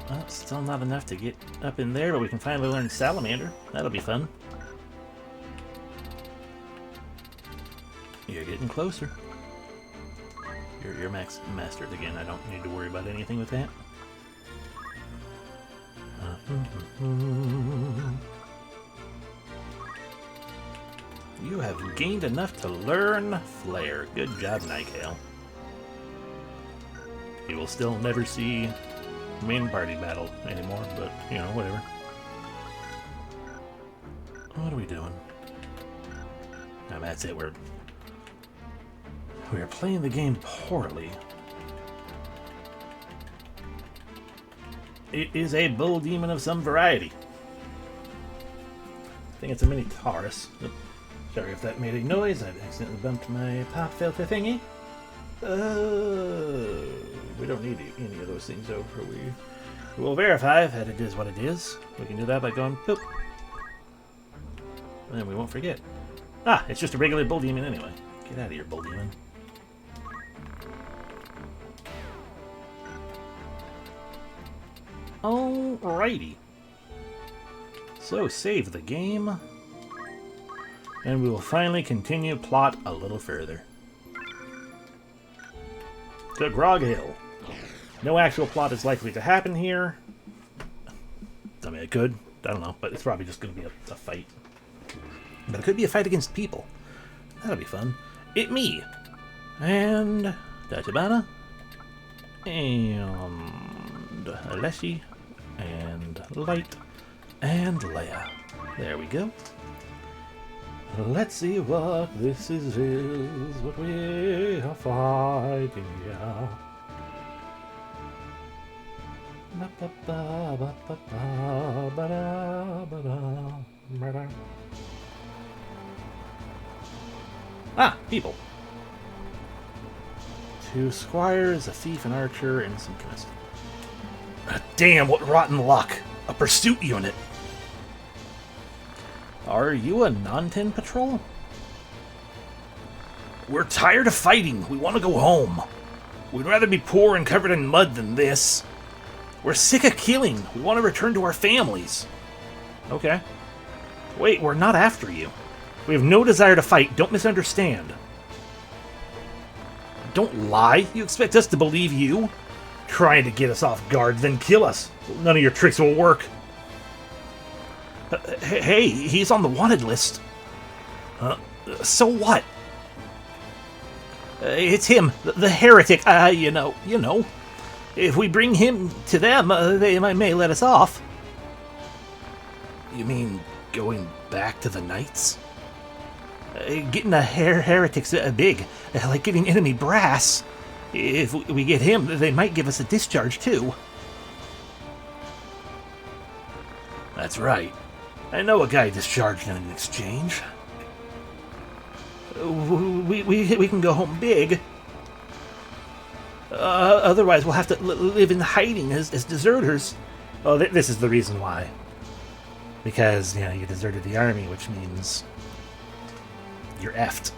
Well, still not enough to get up in there, but we can finally learn Salamander. That'll be fun. You're getting closer. You're mastered again. I don't need to worry about anything with that. You have gained enough to learn Flare. Good job, Nikale. You will still never see main party battle anymore, but, you know, whatever. What are we doing? Now that's it, we're playing the game poorly. It is a bull demon of some variety. I think it's a mini Taurus. Oops. Sorry if that made a noise, I accidentally bumped my pop filter thingy. We don't need any of those things over. We will verify that it is what it is. We can do that by going poop. And we won't forget. Ah, it's just a regular bull demon anyway. Get out of here, bull demon. Alrighty. So, save the game. And we will finally continue plot a little further. To Grog Hill. No actual plot is likely to happen here. I mean, it could. I don't know, but it's probably just going to be a fight. But it could be a fight against people. That'll be fun. It me. And Tachibana. And Leshy. And Light. And Leia. There we go. Let's see what this is what we are fighting here. Ah, people. 2 squires, a thief, an archer, and some chemist. Damn, what rotten luck! A pursuit unit! Are you a non-tin patrol? We're tired of fighting. We want to go home. We'd rather be poor and covered in mud than this. We're sick of killing. We want to return to our families. Okay. Wait, we're not after you. We have no desire to fight. Don't misunderstand. Don't lie. You expect us to believe you? Trying to get us off guard, then kill us. None of your tricks will work. Hey, he's on the wanted list. So what? It's him, the heretic. You know. If we bring him to them, they may let us off. You mean going back to the Knights? Getting a heretic's big, like getting enemy brass. If we get him, they might give us a discharge too. That's right. I know a guy discharged in an exchange. We can go home big. Otherwise, we'll have to live in hiding as deserters. Oh, this is the reason why. Because, you deserted the army, which means you're effed.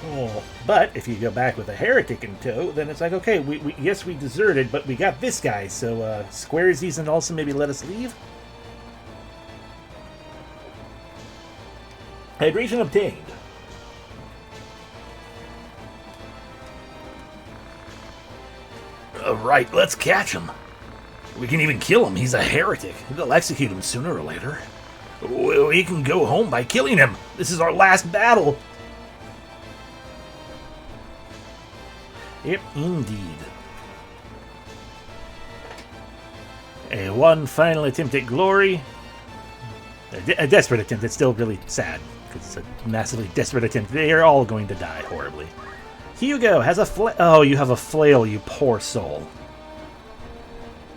Oh, but if you go back with a heretic in tow, then it's like, okay, yes, we deserted, but we got this guy, so Squaresies and also maybe let us leave? Hydration obtained. Right, let's catch him. We can even kill him. He's a heretic. They'll execute him sooner or later. We can go home by killing him. This is our last battle. Yep, indeed. One final attempt at glory. A desperate attempt. It's still really sad, because it's a massively desperate attempt. They are all going to die horribly. Hugo has a oh, you have a flail, you poor soul.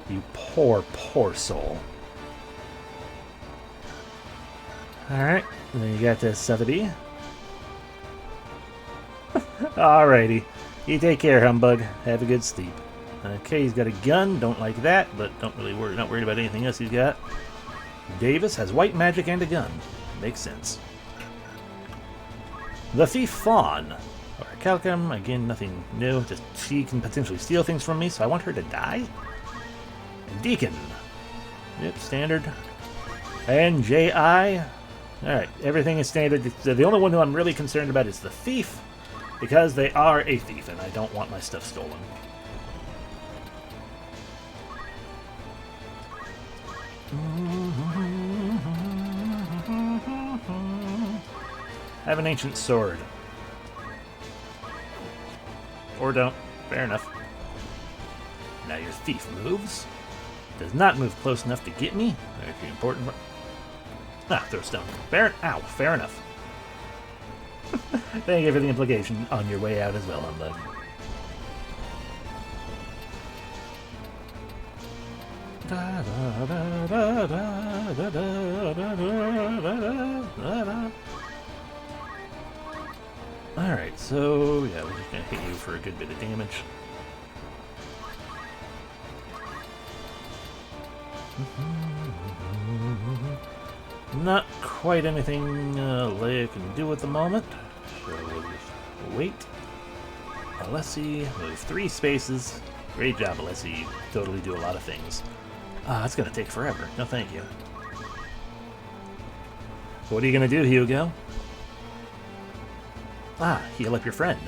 You poor, poor soul. Alright, and then you got this Sotheby. Alrighty. You take care, humbug. Have a good sleep. Okay, he's got a gun. Don't like that, but not worried about anything else he's got. Davis has white magic and a gun. Makes sense. The Thief Fawn. Or Calcum, again, nothing new. Just she can potentially steal things from me, so I want her to die. And Deacon. Yep, standard. And J.I. Alright, everything is standard. The only one who I'm really concerned about is the Thief, because they are a thief, and I don't want my stuff stolen. Have an ancient sword. Or don't. Fair enough. Now your thief moves. Does not move close enough to get me. Very important. Ah, throw stone. Fair. Ow. Fair enough. Thank you for the implication on your way out as well, humbug. Alright, so yeah, we're just gonna hit you for a good bit of damage. Not quite anything Leia can do at the moment, so we'll just wait. Alessi, move 3 spaces. Great job, Alessi. You totally do a lot of things. That's gonna take forever. No thank you. What are you gonna do, Hugo? Heal up your friend.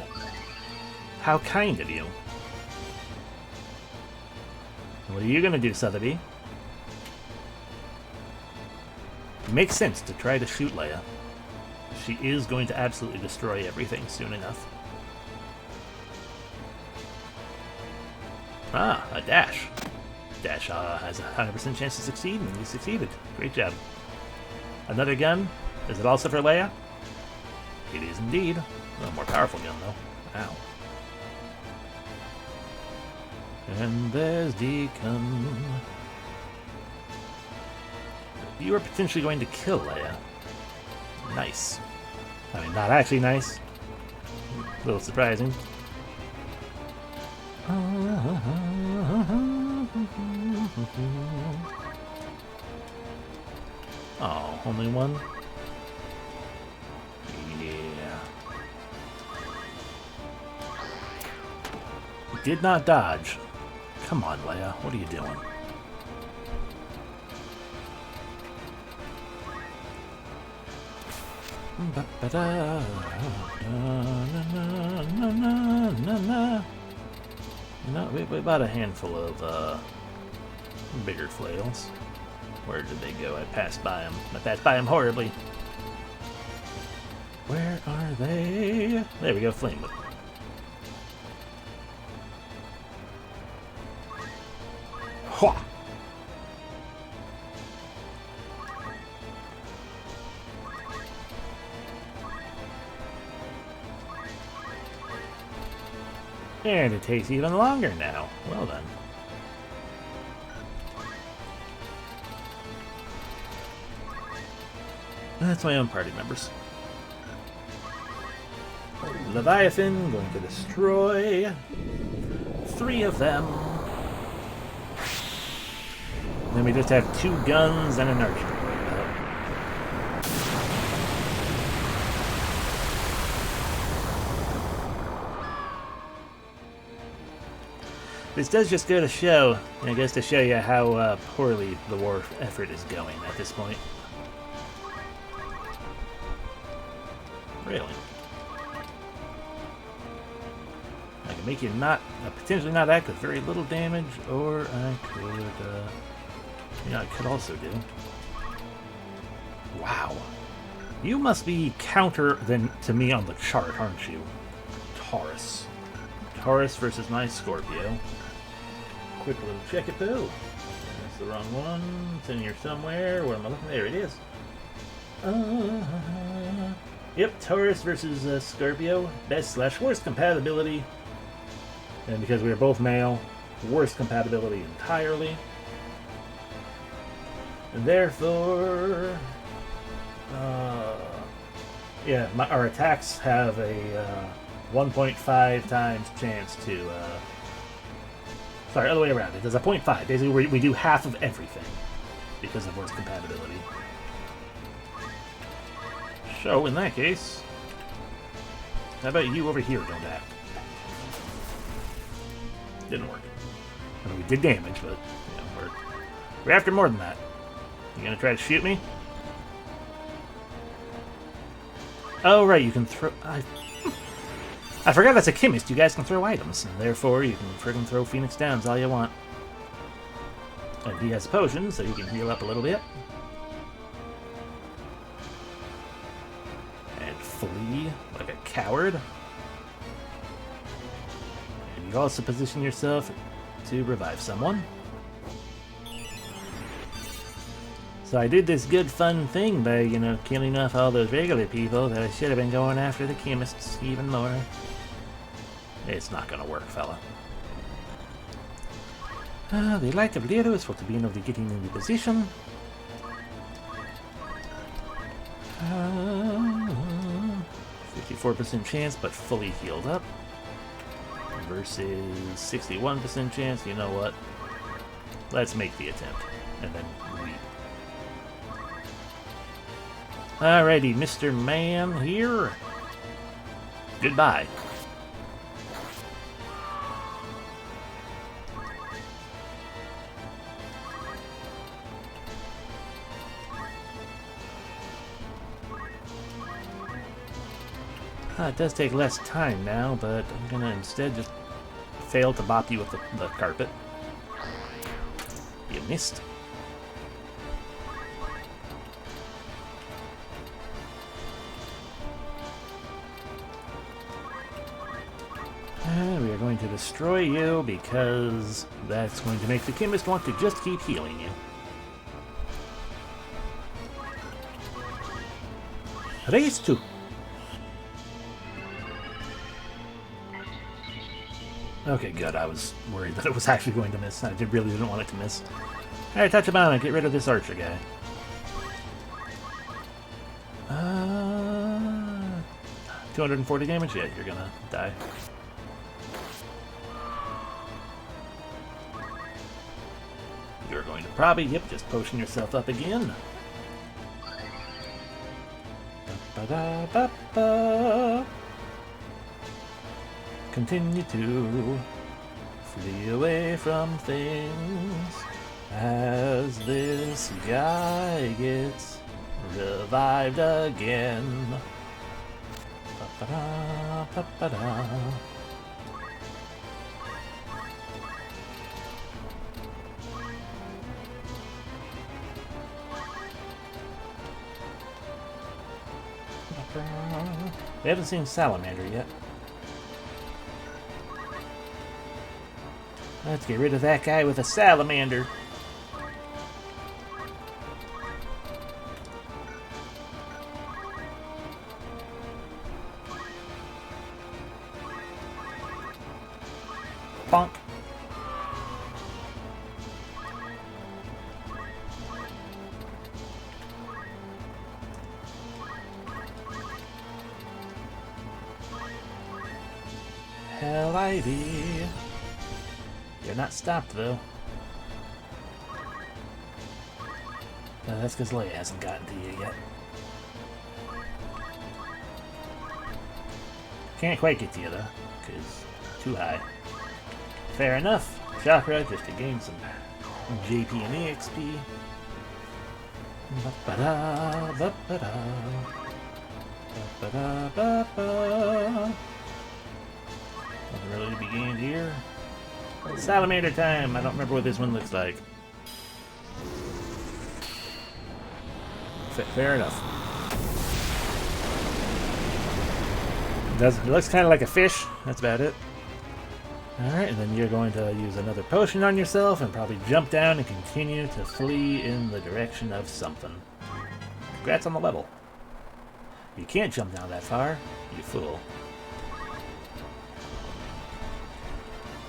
How kind of you. What are you gonna do, Sotheby? Makes sense to try to shoot Leia. She is going to absolutely destroy everything soon enough. A dash. Dash has a 100% chance to succeed, and you succeeded. Great job. Another gun? Is it also for Leia? It is indeed. A more powerful gun, though. Ow. And there's Deacon. You are potentially going to kill Leia. Nice. I mean, not actually nice. A little surprising. Oh, only one? did not dodge. Come on, Leia. What are you doing? No, we bought a handful of bigger flails. Where did they go? I passed by them. I passed by them horribly. Where are they? There we go, flame. Hua! And it takes even longer now. Well done. That's my own party members. Leviathan going to destroy 3 of them. Then we just have 2 guns and an archer. This does just go to show, and it goes to show you how poorly the war effort is going at this point. Really? I can make you not, potentially not act with very little damage, or I could, I could also do. Wow. You must be counter to me on the chart, aren't you? Taurus. Taurus versus my Scorpio. Quick little check it though. That's the wrong one. It's in here somewhere. Where am I looking? There it is. Yep, Taurus versus Scorpio. Best/worst compatibility. And because we are both male, worst compatibility entirely. And therefore, yeah, our attacks have a 1.5 times chance to. Sorry, other way around. It does a 0.5. Basically, we do half of everything because of worst compatibility. So, in that case, how about you over here don't act? Didn't work. I mean, we did damage, but we're after more than that. You gonna try to shoot me? Oh, right, you can throw... I forgot that's a chemist. You guys can throw items, and therefore you can friggin' throw Phoenix Downs all you want. And he has potions, so he can heal up a little bit. And flee like a coward. And you also position yourself to revive someone. So I did this good fun thing by, killing off all those regular people that I should have been going after the chemists even more. It's not gonna work, fella. The Light of Lero is for the being of the getting into position. 54% chance, but fully healed up. Versus 61% chance. You know what? Let's make the attempt. And then leave. Alrighty, Mr. Man here. Goodbye. It does take less time now, but I'm gonna instead just fail to bop you with the carpet. You missed. And we are going to destroy you because that's going to make the chemist want to just keep healing you. Raise 2. Okay, good. I was worried that it was actually going to miss. I really didn't want it to miss. Alright, Tachibana, get rid of this archer guy. 240 damage? Yeah, you're gonna die. You're going to probably, just potion yourself up again. Ba-ba-da-ba-ba. Continue to Flee away from things as this guy gets revived again. Ba-ba-da, ba-ba-da. We haven't seen Salamander yet. Let's get rid of that guy with a salamander. Bonk. Hell, Ivy. You're not stopped, though. That's because Leia hasn't gotten to you yet. Can't quite get to you, though, because too high. Fair enough. Chakra, just to gain some JP and EXP. Ba-ba-da, ba-ba-da. Ba-ba-da, ba-ba. Nothing really to be gained here. Salamander time! I don't remember what this one looks like. Fair enough. It looks kind of like a fish. That's about it. Alright, and then you're going to use another potion on yourself and probably jump down and continue to flee in the direction of something. Congrats on the level. You can't jump down that far, you fool.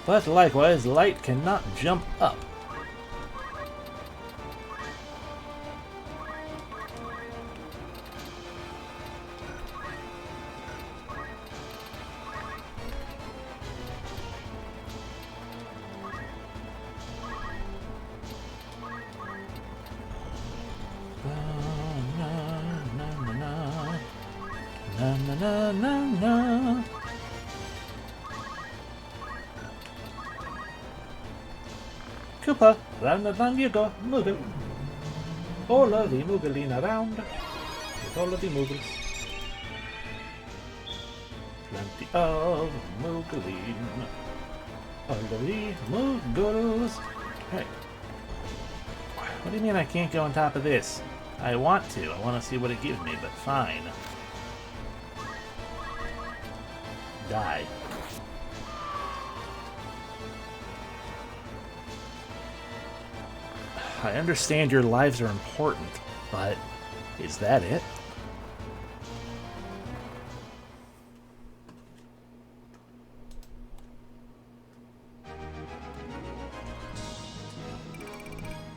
But likewise, light cannot jump up. Na na na na na. Koopa, round and round you go, Moogle. All of the Moogling around, with all of the Moogles. Plenty of Moogling. All of the Moogles. Hey. What do you mean I can't go on top of this? I want to. I want to see what it gives me, but fine. Die. I understand your lives are important, but is that it?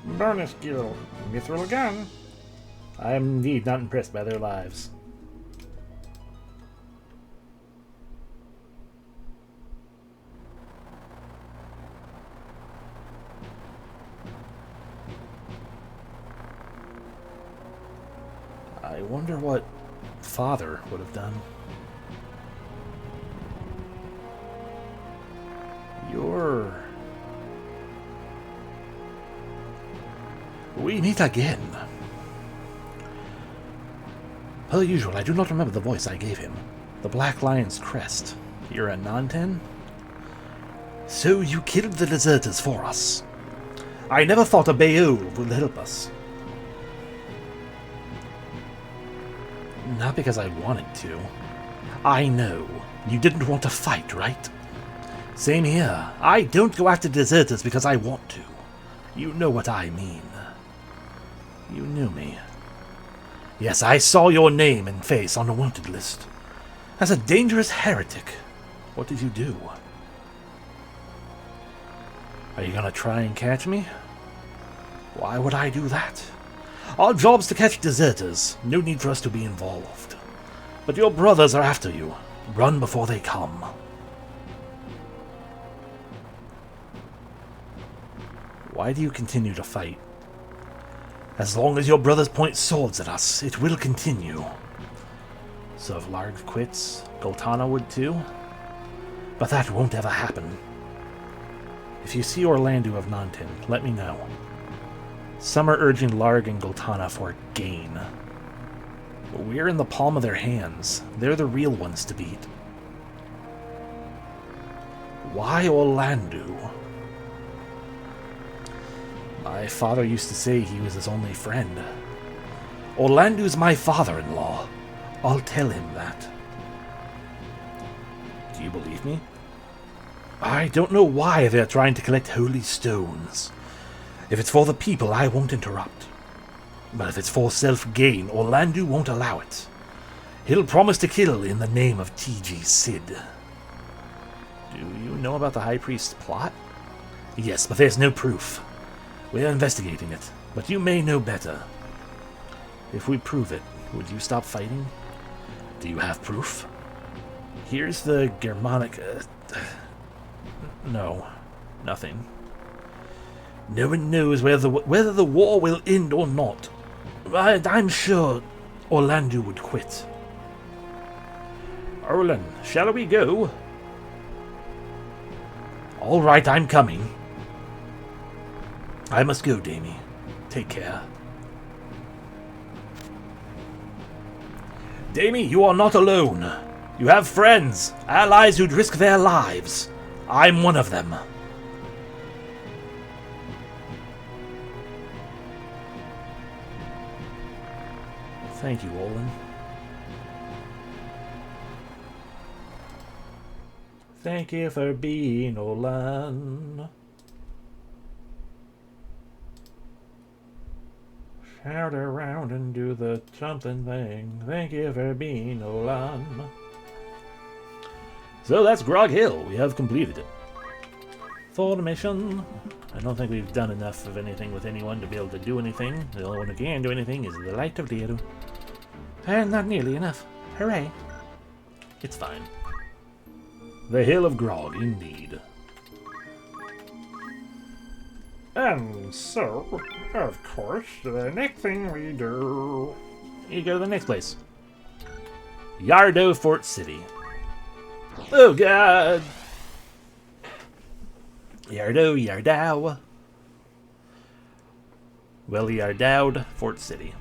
Bonus skill. Mithril gun. I am indeed not impressed by their lives. I wonder what Father would have done. We meet again. Per usual, I do not remember the voice I gave him. The Black Lion's crest. You're a Nanten? So you killed the deserters for us. I never thought a Baol would help us. Not because I wanted to. I know. You didn't want to fight, right? Same here. I don't go after deserters because I want to. You know what I mean. You knew me. Yes, I saw your name and face on the wanted list. As a dangerous heretic. What did you do? Are you gonna try and catch me? Why would I do that? Our job's to catch deserters. No need for us to be involved. But your brothers are after you. Run before they come. Why do you continue to fight? As long as your brothers point swords at us, it will continue. So if Larg quits, Goltana would too? But that won't ever happen. If you see Orlando of Nantin, let me know. Some are urging Larg and Goltana for gain. But we're in the palm of their hands. They're the real ones to beat. Why Orlando? My father used to say he was his only friend. Orlando's my father-in-law. I'll tell him that. Do you believe me? I don't know why they're trying to collect holy stones. If it's for the people, I won't interrupt. But if it's for self-gain, Orlando won't allow it. He'll promise to kill in the name of T.G. Sid. Do you know about the High Priest's plot? Yes, but there's no proof. We're investigating it, but you may know better. If we prove it, would you stop fighting? Do you have proof? Here's the Germanic... No, nothing. No one knows whether the war will end or not. I'm sure Orlando would quit. Orlan, shall we go? All right, I'm coming. I must go, Damie. Take care. Damie, you are not alone. You have friends, allies who'd risk their lives. I'm one of them. Thank you, Olin. Thank you for being Olin. Shout around and do the something thing. Thank you for being Olin. So that's Grog Hill. We have completed it. For the mission. I don't think we've done enough of anything with anyone to be able to do anything. The only one who can do anything is the Light of Deru. And not nearly enough. Hooray. It's fine. The Hill of Grog, indeed. And so, of course, the next thing we do... You go to the next place. Yardo Fort City. Oh god! Yardo, Yardow. Well, Yardowed Fort City.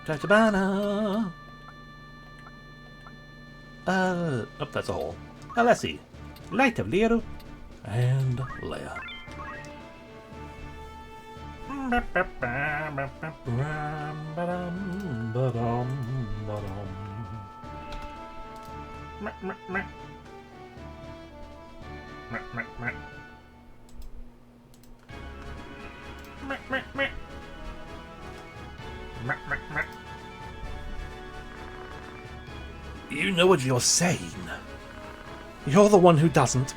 Tachibana. Oh, that's a hole. Alessi. Light of Lero. And Leia. You know what you're saying. You're the one who doesn't.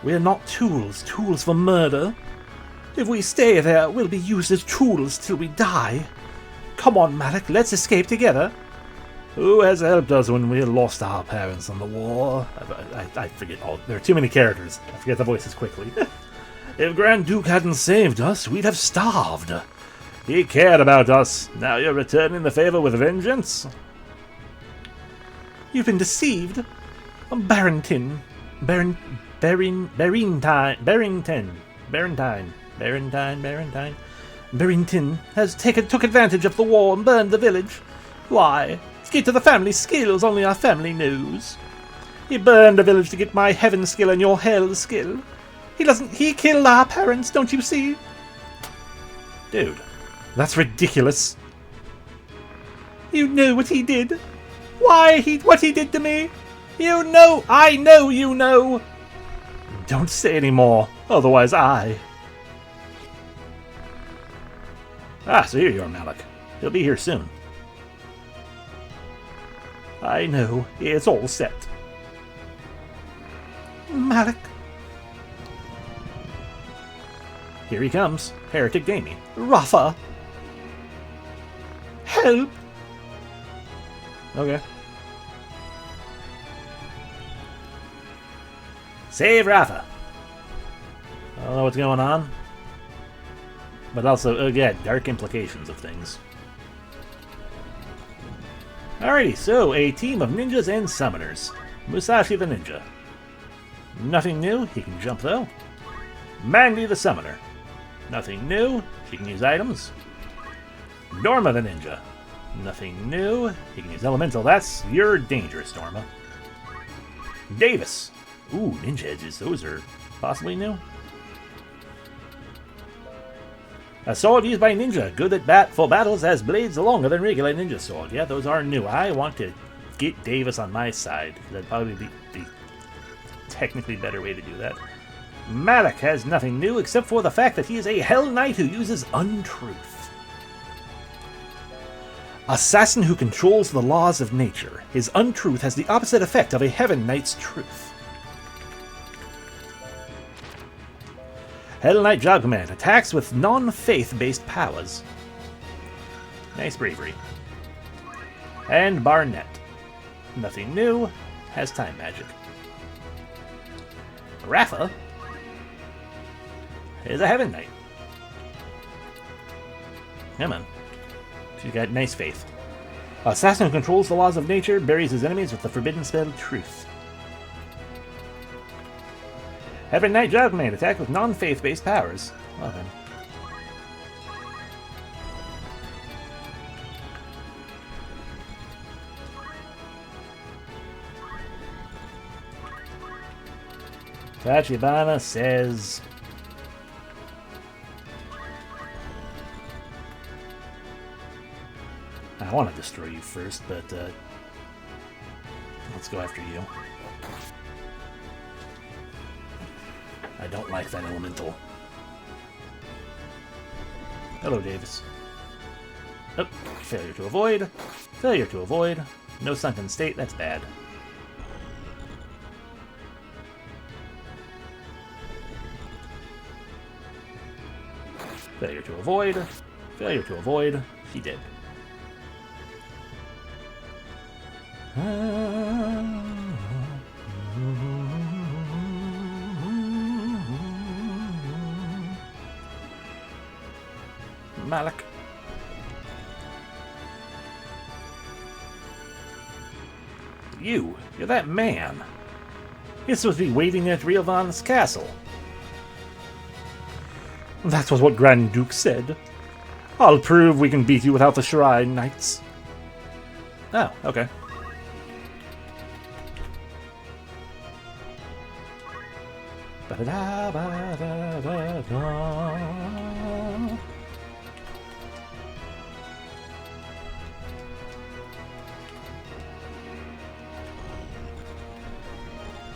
We're not tools for murder. If we stay there, we'll be used as tools till we die. Come on, Malak, let's escape together. Who has helped us when we lost our parents in the war? I forget all. There are too many characters. I forget the voices quickly. If Grand Duke hadn't saved us, we'd have starved. He cared about us. Now you're returning the favor with vengeance? You've been deceived. Barrington took advantage of the war and burned the village. Why? To get to the family skills only our family knows. He burned the village to get my heaven skill and your hell skill. He killed our parents, don't you see? Dude, that's ridiculous. You know what he did. What he did to me. You know, I know you know. Don't say any more, otherwise I... so here you are, Malak. He'll be here soon. I know, it's all set. Malak. Here he comes, Heretic Damie. Rafa. Help. Okay. Save Rafa. I don't know what's going on. But also, again, dark implications of things. Alrighty, so a team of ninjas and summoners. Musashi the ninja. Nothing new. He can jump, though. Mandy the Summoner. Nothing new. He can use items. Dorma the Ninja. Nothing new. He can use Elemental. You're dangerous, Dorma. Davis. Ooh, Ninja Edges. Those are possibly new. A sword used by ninja, good at full battles, has blades longer than regular ninja sword. Yeah, those are new. I want to get Davis on my side. That'd probably be the technically better way to do that. Malik has nothing new except for the fact that he is a Hell Knight who uses untruth. Assassin who controls the laws of nature. His untruth has the opposite effect of a Heaven Knight's truth. Hell Knight Job Command attacks with non-faith-based powers. Nice bravery. And Barnett. Nothing new. Has time magic. Rafa is a Heaven Knight. Come on. She's got nice faith. Assassin who controls the laws of nature buries his enemies with the forbidden spell Truth. Heaven Knight Job Command attack with non-faith-based powers. Well then. Tachibana says... I want to destroy you first, but let's go after you. I don't like that elemental. Hello, Davis. Oh, failure to avoid. Failure to avoid. No sunken state, that's bad. Failure to avoid. Failure to avoid. She did. Malik. You're that man. You're supposed to be waiting at Riovan's castle. That was what Grand Duke said. I'll prove we can beat you without the Shrine Knights. Oh, okay. Ba-da-da-ba-da-da-da.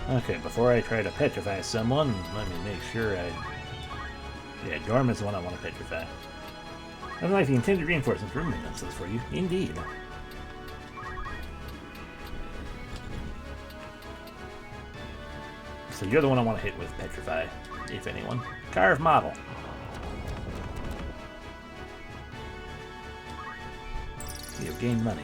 Okay, before I try to petrify someone, let me make sure I... Yeah, Dorma's the one I want to petrify. I don't like the intended reinforcements room defenses for you. Indeed. So you're the one I want to hit with petrify, if anyone. Carve model. You've gained money.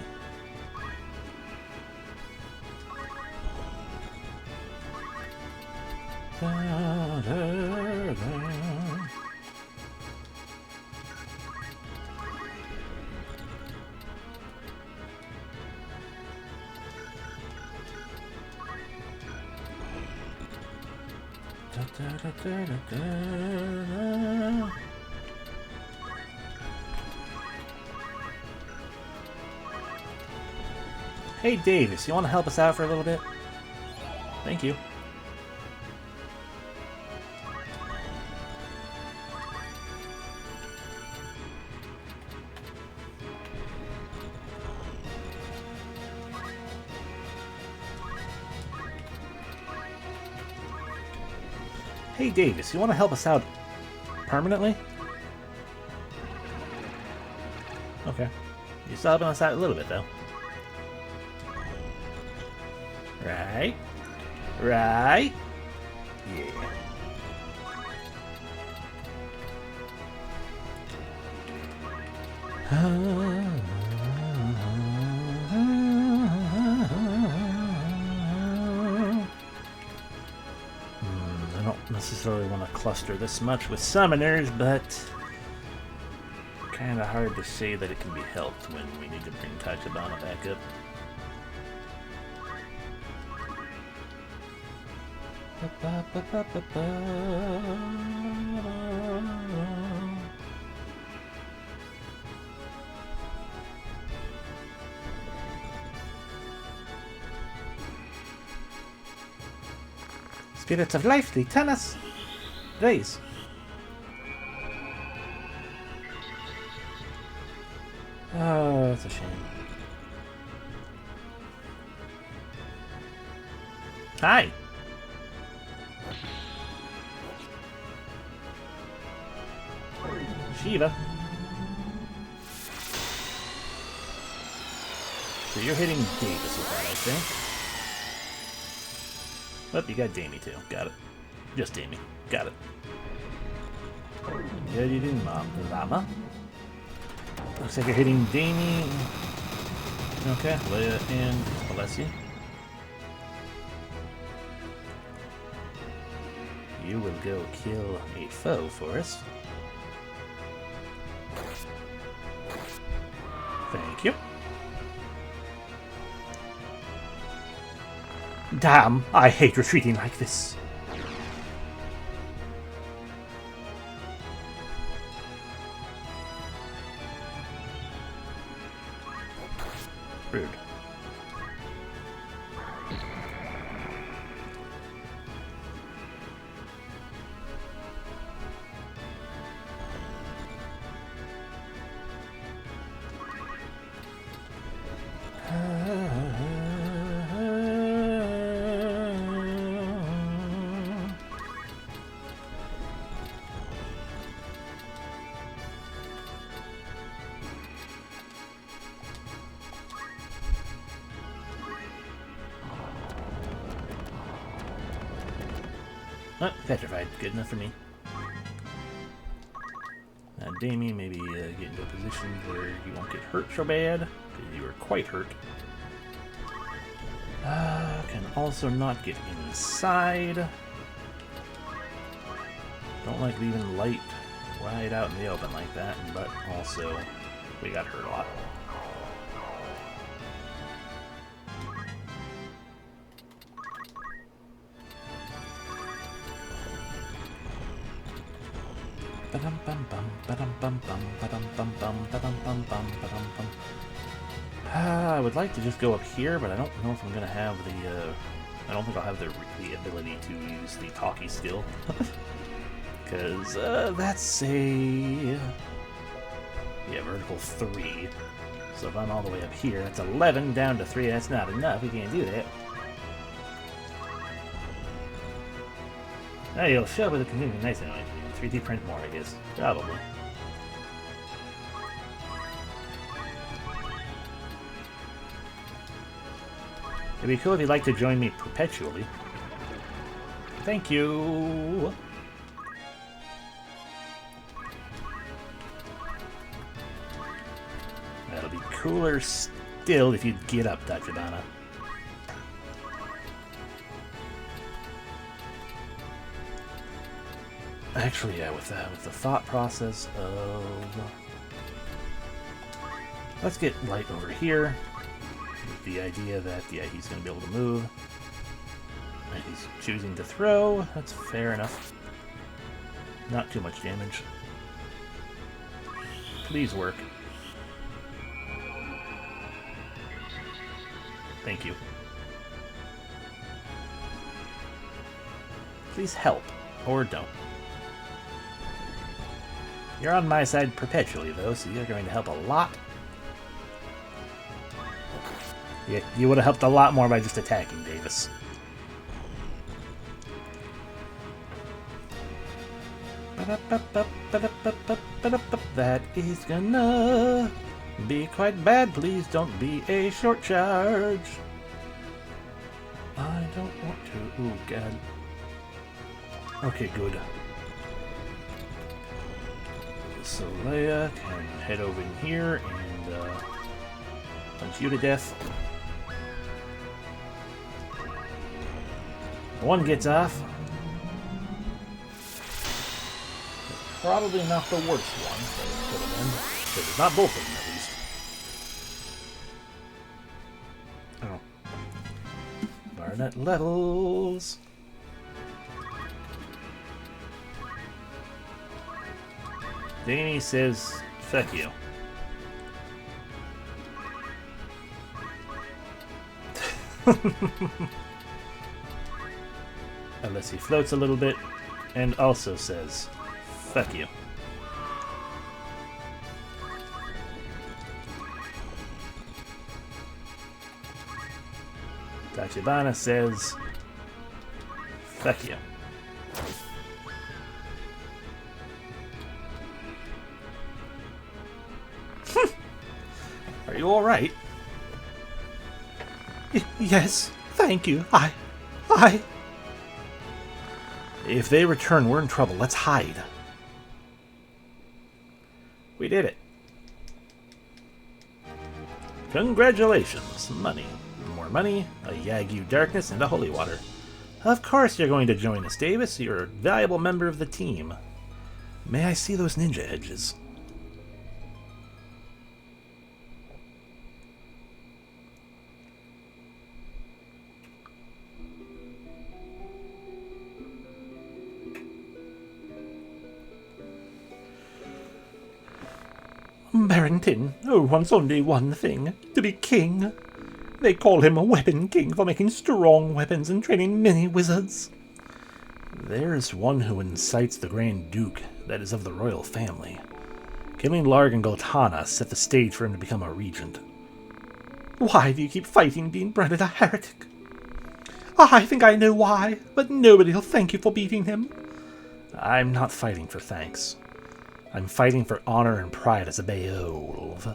Hey Davis, you want to help us out for a little bit? Thank you. Hey Davis, you want to help us out permanently? Okay. You're still helping us out a little bit, though. Right. Right. Yeah. I don't necessarily want to cluster this much with summoners, but kind of hard to say that it can be helped when we need to bring Tachibana back up. Spirits of life, they tell us. Raise. Oh, that's a shame. Hi. Shiva. So you're hitting Davis with that, I think. Oh, you got Damie too. Got it. Just Damie. Got it. Yeah, you didn't, Llama. Looks like you're hitting Damie. Okay, Leia and Alessia. You will go kill a foe for us. Thank you. Damn, I hate retreating like this. Rude. Oh, petrified. Good enough for me. Now, Damie, maybe get into a position where you won't get hurt so bad, because you are quite hurt. Can also not get inside. Don't like leaving light right out in the open like that, but also we got hurt a lot. I would like to just go up here, but I don't know if I'm gonna have the. I don't think I'll have the ability to use the talkie skill, because that's a vertical 3. So if I'm all the way up here, that's 11 down to 3. That's not enough. We can't do that. Now you'll show up with a community nice annoying. 3D print more, I guess. Probably. It'd be cool if you'd like to join me perpetually. Thank you! That'll be cooler still if you'd get up, Tachibana. Actually, yeah, with the thought process of... Let's get Light over here, with the idea that, yeah, he's going to be able to move. And he's choosing to throw. That's fair enough. Not too much damage. Please work. Thank you. Please help, or don't. You're on my side perpetually, though, so you're going to help a lot. Yeah, you would have helped a lot more by just attacking Davis. That is gonna be quite bad. Please don't be a short charge. I don't want to. Oh, God. Okay, good. So Leia can head over in here and punch you to death. One gets off. Probably not the worst one that it could have been. Because it's not both of them, at least. Oh. Barnet levels. Damie says, fuck you. Unless he floats a little bit, and also says, fuck you. Tachibana says, fuck you. Are you alright? Yes, thank you. I... If they return, we're in trouble. Let's hide. We did it. Congratulations. Money. More money, a Yagyu darkness, and a holy water. Of course you're going to join us, Davis. You're a valuable member of the team. May I see those ninja edges? Barrington wants only one thing, to be king. They call him a weapon king for making strong weapons and training many wizards. There is one who incites the Grand Duke that is of the royal family. Killing Larg and Goltana set the stage for him to become a regent. Why do you keep fighting being branded a heretic? I think I know why, but nobody'll thank you for beating him. I'm not fighting for thanks. I'm fighting for honor and pride as a Beowulf.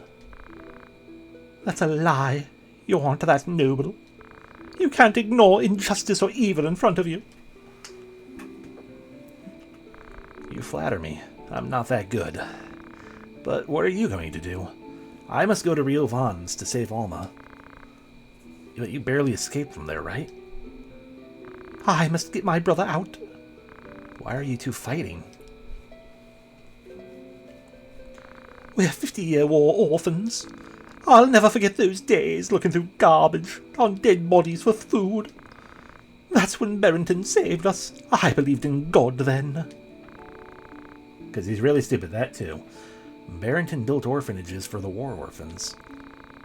That's a lie. You aren't that noble. You can't ignore injustice or evil in front of you. You flatter me. I'm not that good. But what are you going to do? I must go to Rio Vons to save Alma. But you barely escaped from there, right? I must get my brother out. Why are you two fighting? We're 50-year war orphans. I'll never forget those days looking through garbage on dead bodies for food. That's when Barrington saved us. I believed in God then. Because he's really stupid, that too. Barrington built orphanages for the war orphans.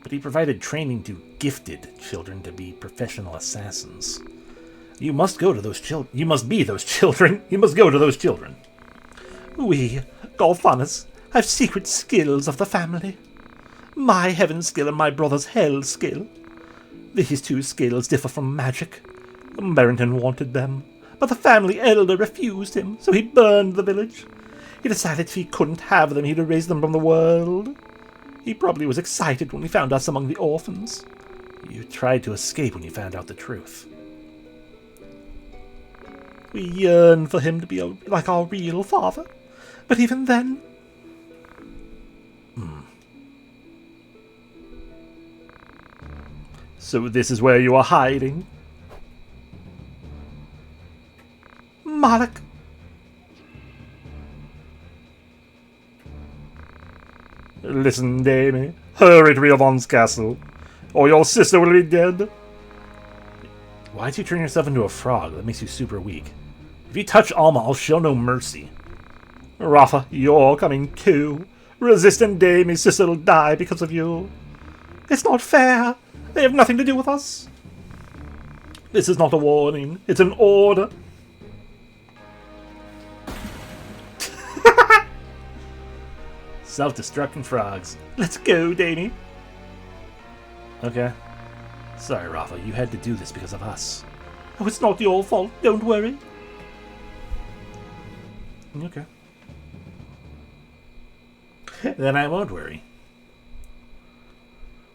But he provided training to gifted children to be professional assassins. You must go to those children. You must be those children. You must go to those children. We, Golthanas, have secret skills of the family. My heaven skill and my brother's hell skill. These two skills differ from magic. Barrington wanted them, but the family elder refused him, so he burned the village. He decided if he couldn't have them, he'd erase them from the world. He probably was excited when he found us among the orphans. You tried to escape when you found out the truth. We yearned for him to be like our real father, but even then... So this is where you are hiding? Malak! Listen, Damie. Hurry to Riovon's castle, or your sister will be dead. Why'd you turn yourself into a frog? That makes you super weak. If you touch Alma, I'll show no mercy. Rafa, you're coming too. Resistant Damie's sister will die because of you. It's not fair. They have nothing to do with us. This is not a warning. It's an order. Self-destructing frogs. Let's go, Damie. Okay. Sorry, Rafa. You had to do this because of us. Oh, it's not your fault. Don't worry. Okay. Then I won't worry.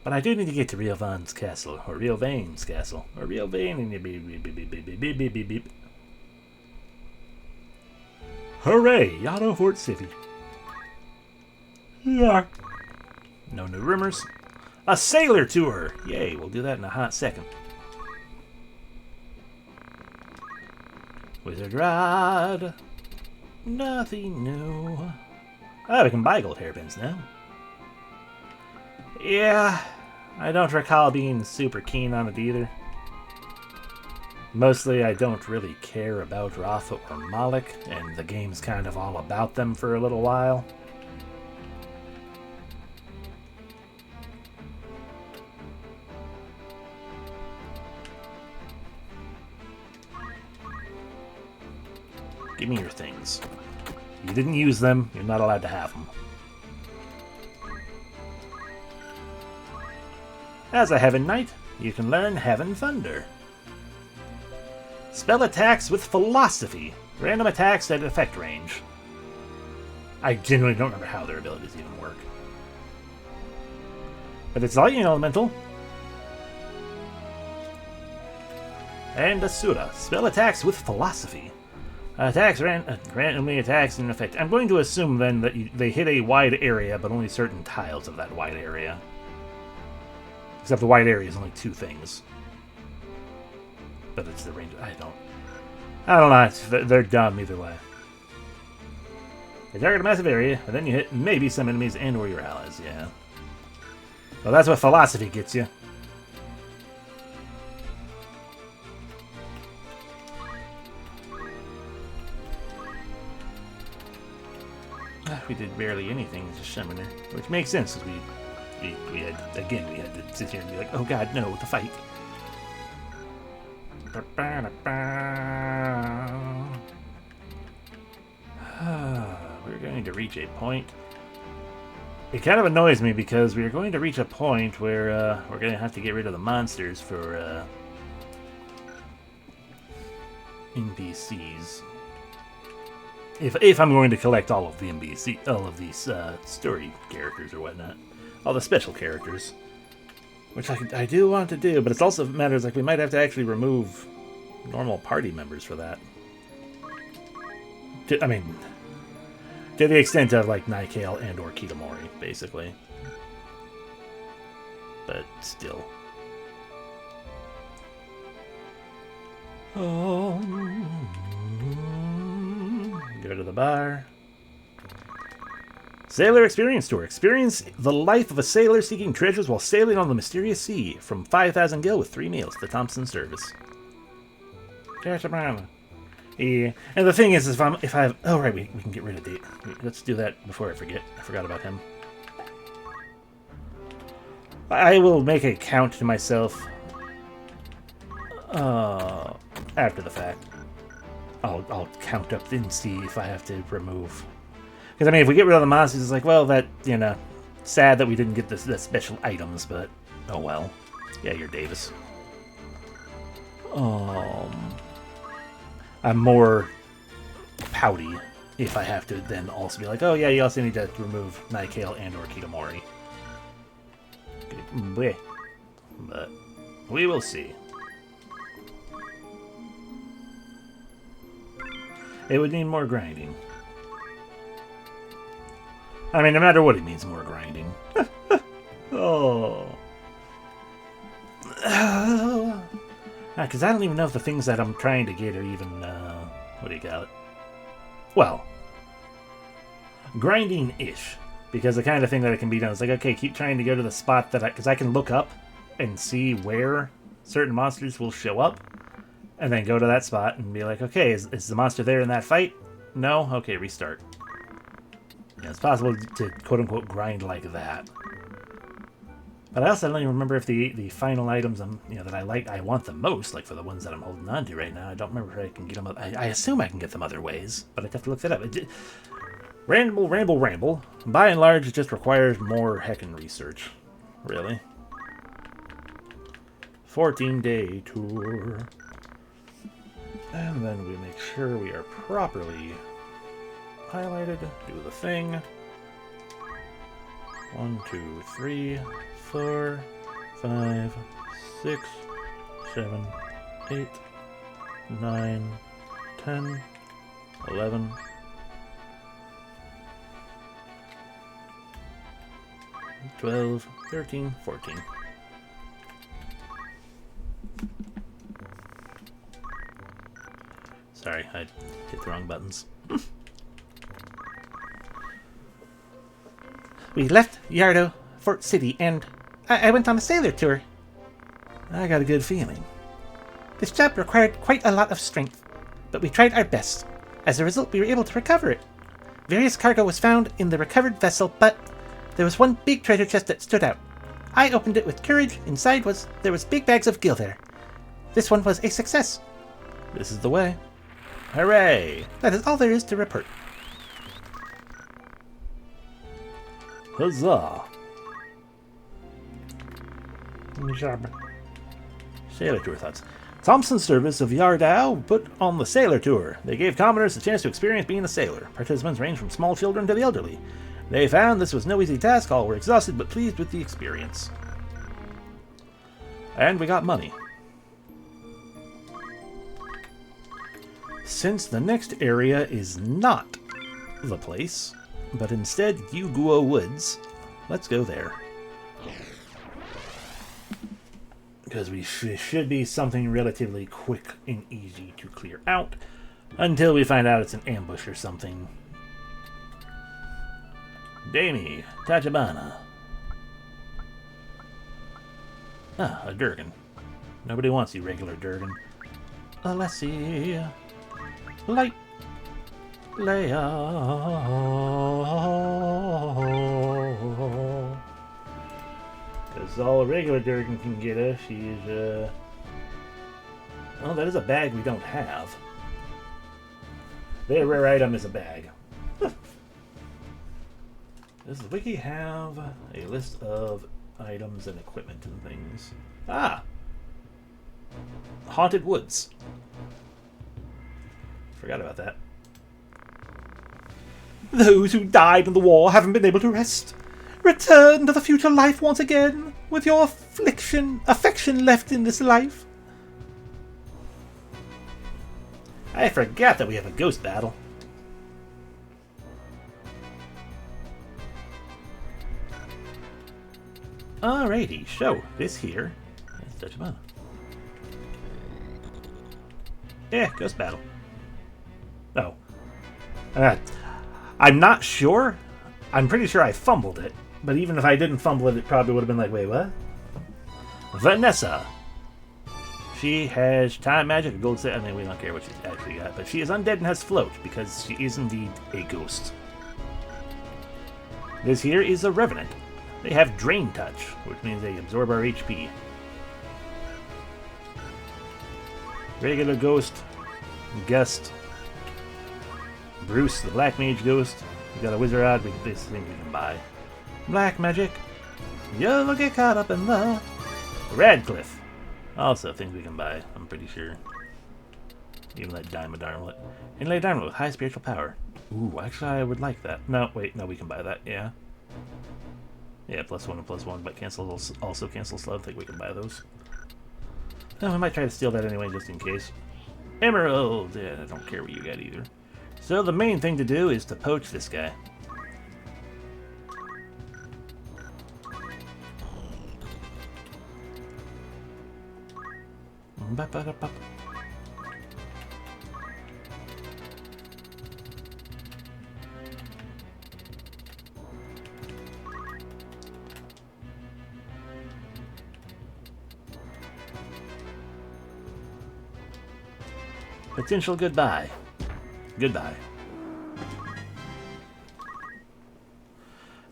But I do need to get to Rio Vane's castle, or Rio Vane's castle, or Rio Vane and beep beep beep beep beep beep beep beep beep. Hooray! Yado Fort City. Yeah. No new rumors. A sailor tour! Yay, we'll do that in a hot second. Wizard Rod. Nothing new. Oh, we can buy gold hairpins now. Yeah, I don't recall being super keen on it either. Mostly, I don't really care about Rafa or Malik, and the game's kind of all about them for a little while. Give me your things. You didn't use them, you're not allowed to have them. As a Heaven Knight, you can learn Heaven Thunder. Spell attacks with Philosophy. Random attacks at effect range. I genuinely don't remember how their abilities even work. But it's Lightning Elemental. And Asura. Spell attacks with Philosophy. Attacks randomly attacks in effect. I'm going to assume then that they hit a wide area, but only certain tiles of that wide area. Except the wide area is only 2 things. But it's the range. I don't know. They're dumb either way. They target a massive area, and then you hit maybe some enemies and/or your allies. Yeah. Well, that's what Philosophy gets you. We did barely anything as a summoner, which makes sense because we had to sit here and be like, oh god, no, the fight. We're going to reach a point. It kind of annoys me because we're going to reach a point where we're going to have to get rid of the monsters for NPCs. If I'm going to collect all of the NPC, all of these story characters or whatnot, all the special characters, which I do want to do, but it also matters like we might have to actually remove normal party members for that. To the extent of like Nikael and or Kitamori, basically. But still. Go to the bar. Sailor Experience Tour. Experience the life of a sailor seeking treasures while sailing on the mysterious sea. From 5,000 gil with 3 meals. The Thompson service. Yeah. And the thing is if I have... Oh, right, we can get rid of Date. Let's do that before I forget. I forgot about him. I will make a count to myself after the fact. I'll count up and see if I have to remove. Because, I mean, if we get rid of the monsters, it's like, well, that, you know, sad that we didn't get the special items, but oh well. Yeah, you're Davis. I'm more pouty if I have to then also be like, oh yeah, you also need to remove Nikael and or Kitamori. But we will see. It would mean more grinding. I mean, no matter what, it means more grinding. Because I don't even know if the things that I'm trying to get are even, what do you call it? Well, grinding-ish. Because the kind of thing that it can be done is like, okay, keep trying to go to the spot that because I can look up and see where certain monsters will show up. And then go to that spot and be like, okay, is the monster there in that fight? No? Okay, restart. Yeah, it's possible to quote-unquote grind like that. But I also don't even remember if the final items that I want the most, like for the ones that I'm holding on to right now, I don't remember if I can get them. I assume I can get them other ways, but I'd have to look that up. Ramble. By and large, it just requires more heckin' research. Really. 14-day tour. And then we make sure we are properly highlighted. Do the thing. 1, 2, 3, 4, 5, 6, 7, 8, 9, 10, 11, 12, 13, 14. Sorry, I hit the wrong buttons. We left Yardo, Fort City, and I went on a sailor tour. I got a good feeling. This job required quite a lot of strength, but we tried our best. As a result, we were able to recover it. Various cargo was found in the recovered vessel, but there was one big treasure chest that stood out. I opened it with courage. Inside there was big bags of gil there. This one was a success. This is the way. Hooray! That is all there is to report. Huzzah! Good job. Sailor Tour thoughts. Thompson's service of Yardao put on the Sailor Tour. They gave commoners a chance to experience being a sailor. Participants ranged from small children to the elderly. They found this was no easy task. All were exhausted but pleased with the experience. And we got money. Since the next area is not the place, but instead Yuguo Woods, let's go there. Because we should be something relatively quick and easy to clear out until we find out it's an ambush or something. Damie, Tachibana. Ah, a Durgan. Nobody wants you, regular Durgan. Alessi. Light. Leia. Because all a regular Durgan can get us is, well, that is a bag we don't have. Their rare item is a bag. Does the wiki have a list of items and equipment and things? Ah! Haunted Woods. Forgot about that. Those who died in the war haven't been able to rest. Return to the future life once again, with your affection left in this life. I forgot that we have a ghost battle. Alrighty, so this here is Tachibana. Yeah, ghost battle. Oh. I'm not sure. I'm pretty sure I fumbled it. But even if I didn't fumble it, it probably would have been like, wait, what? Vanessa. She has time magic, a gold set. I mean, we don't care what she's actually got. But she is undead and has float, because she is indeed a ghost. This here is a Revenant. They have Drain Touch, which means they absorb our HP. Regular Ghost. Guest. Bruce, the Black Mage Ghost. We got a Wizard Rod. This thing we can buy. Black Magic. You'll get caught up in the Radcliffe. Also things we can buy, I'm pretty sure. Even that Diamond Armlet. Inlaid Armlet with high spiritual power. Ooh, actually I would like that. No, wait, no, we can buy that, yeah. Yeah, +1 and +1, but also cancel slow. I think we can buy those. No, I might try to steal that anyway, just in case. Emerald! Yeah, I don't care what you got either. So the main thing to do is to poach this guy. Ba-ba-da-ba. Potential goodbye. Goodbye.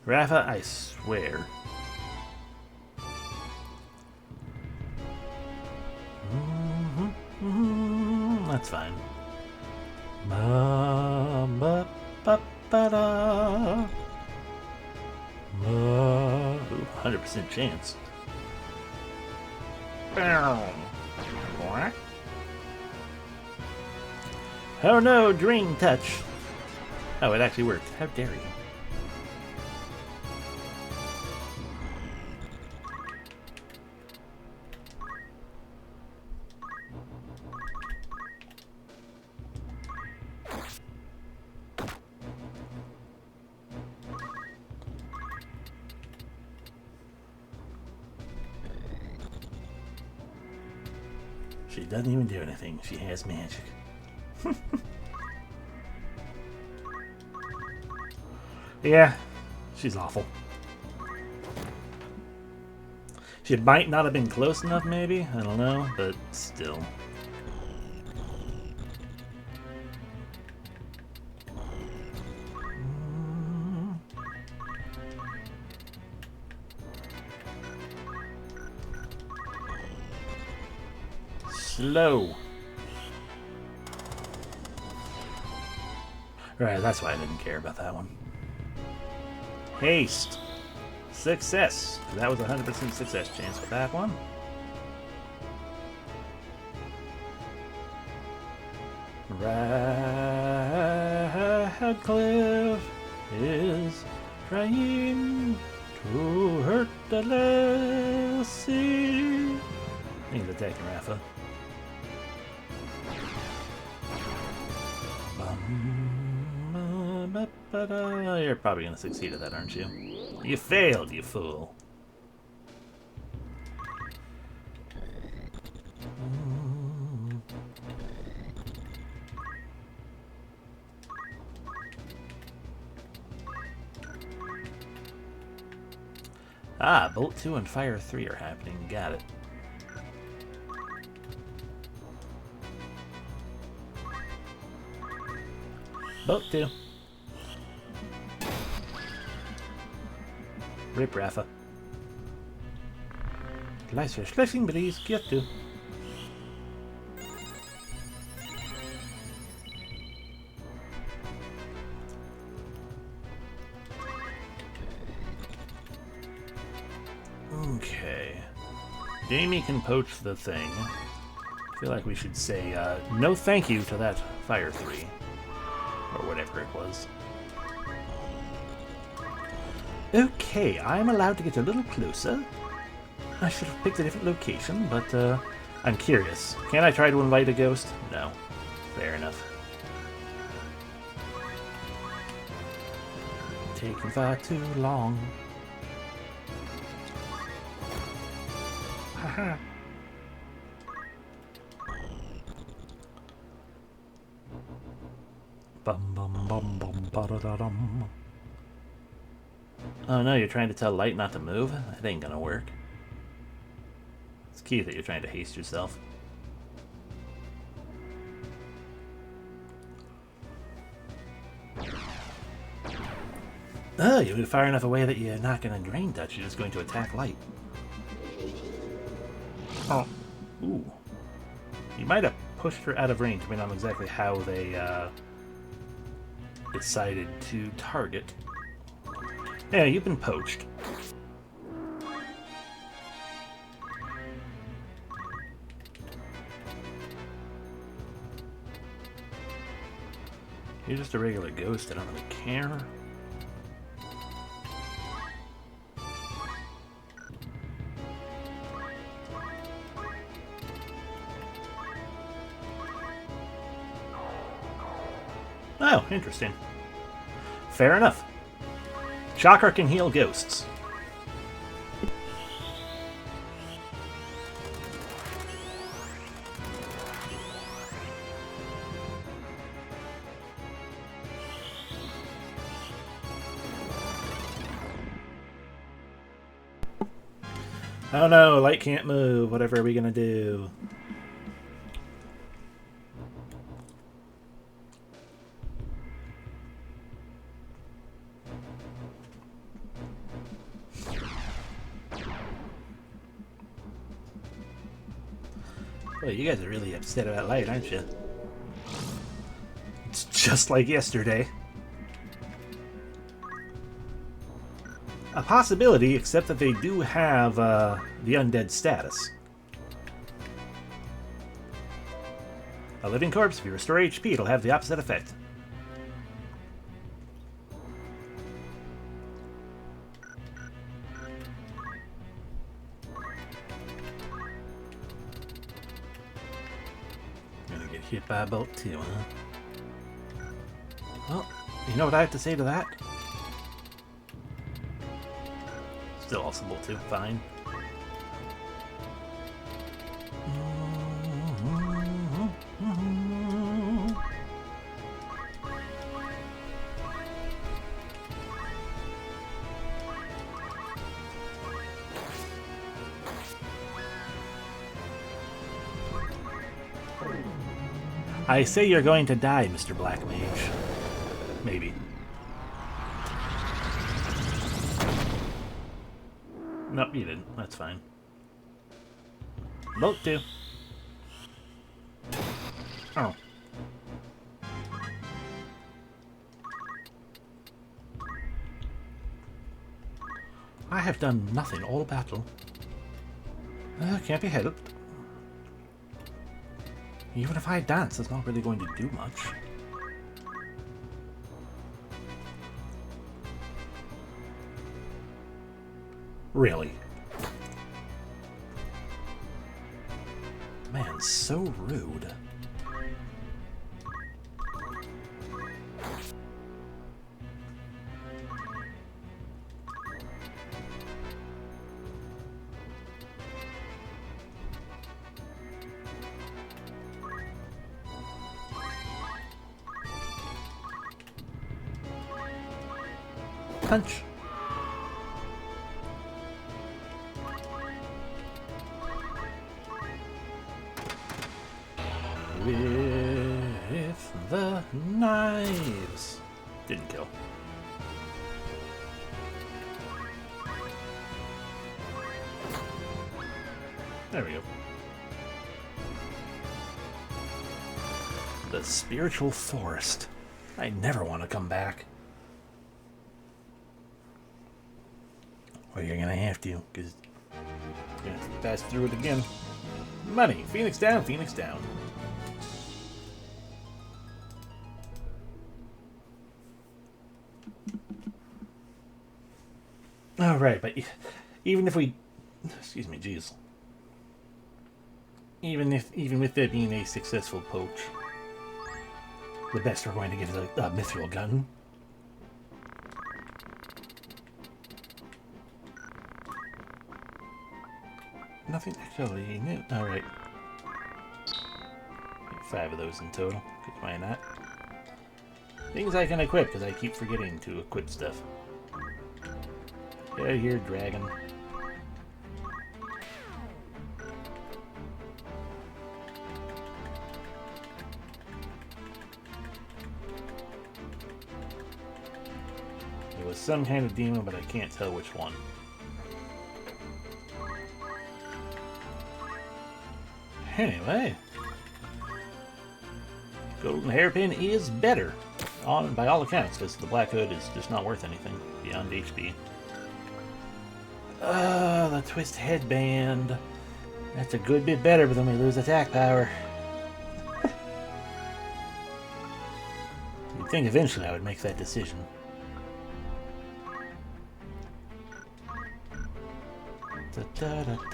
Rafa, I swear. That's fine. Ooh, 100% chance. What? Oh no, Drain Touch. Oh, it actually worked. How dare you? She doesn't even do anything. She has magic. Yeah, she's awful. She might not have been close enough, maybe? I don't know, but still. Slow. Right, that's why I didn't care about that one. Haste. Success. That was a 100% success chance with that one. Radcliffe is trying to hurt the lassie. I think he's attacking Rafa. You're probably going to succeed at that, aren't you? You failed, you fool. Ah, Bolt 2 and Fire 3 are happening. Got it. Bolt 2. Rip Rafa. Leiser Slashing Breeze, get to. Okay. Jamie can poach the thing. I feel like we should say no thank you to that Fire 3. Or whatever it was. Okay, I'm allowed to get a little closer. I should have picked a different location, but I'm curious. Can I try to invite a ghost? No. Fair enough. Taking far too long. Haha. Bum bum bum bum ba-da-da-dum. Oh no, you're trying to tell Light not to move? That ain't gonna work. It's key that you're trying to haste yourself. Oh, you move far enough away that you're not gonna drain touch, you're just going to attack Light. Oh. Ooh. You might have pushed her out of range. I mean, not exactly how they decided to target. Yeah, you've been poached. You're just a regular ghost, I don't really care. Oh, interesting. Fair enough. Chakra can heal ghosts. Oh no, Light can't move. Whatever are we gonna do? Well, you guys are really upset about Light, aren't you? It's just like yesterday. A possibility, except that they do have the undead status. A living corpse, if you restore HP, it'll have the opposite effect. Gonna get hit by a bolt too, huh? Well, you know what I have to say to that? Still also bolt 2, fine. I say you're going to die, Mr. Black Mage. Maybe. Nope, you didn't. That's fine. Bolt 2. Oh. I have done nothing all battle. Can't be helped. Even if I dance, it's not really going to do much. Really? Man, so rude. Punch. With the knives. Didn't kill. There we go. The spiritual forest. I never want to come back. Well, you're gonna have to, because you're gonna have to pass through it again. Money. Phoenix down, Phoenix down. Alright, but even if we... Excuse me, jeez. Even with there being a successful poach, the best we're going to get is a mithril gun. Nothing actually new. Alright. 5 of those in total. Because why not? Things I can equip, because I keep forgetting to equip stuff. Get out of here, dragon. It was some kind of demon, but I can't tell which one. Anyway, golden hairpin is better, by all accounts, because the black hood is just not worth anything beyond HP. The twist headband. That's a good bit better, but then we lose attack power. You'd think eventually I would make that decision. Da-da-da-da.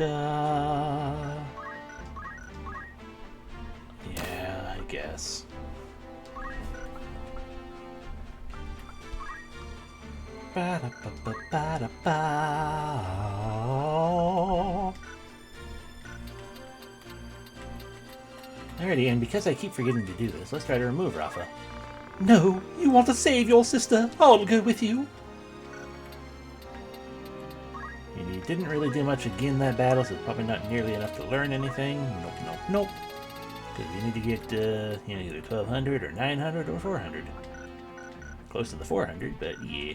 Yeah, I guess. Alrighty, and because I keep forgetting to do this, let's try to remove Rafa. No, you want to save your sister. I'll go with you. And you didn't really do much again that battle, so it's probably not nearly enough to learn anything. Nope, nope, nope. Because you need to get, either 1200 or 900 or 400. Close to the 400, but yeah.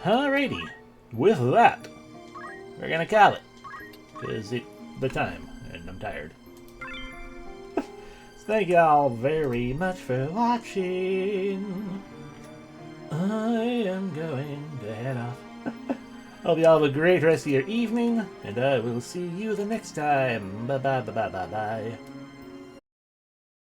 Alrighty. With that, we're gonna call it. Because it's the time, and I'm tired. So thank y'all very much for watching. I am going to head off. Hope y'all have a great rest of your evening, and I will see you the next time. Bye-bye, bye-bye, bye-bye.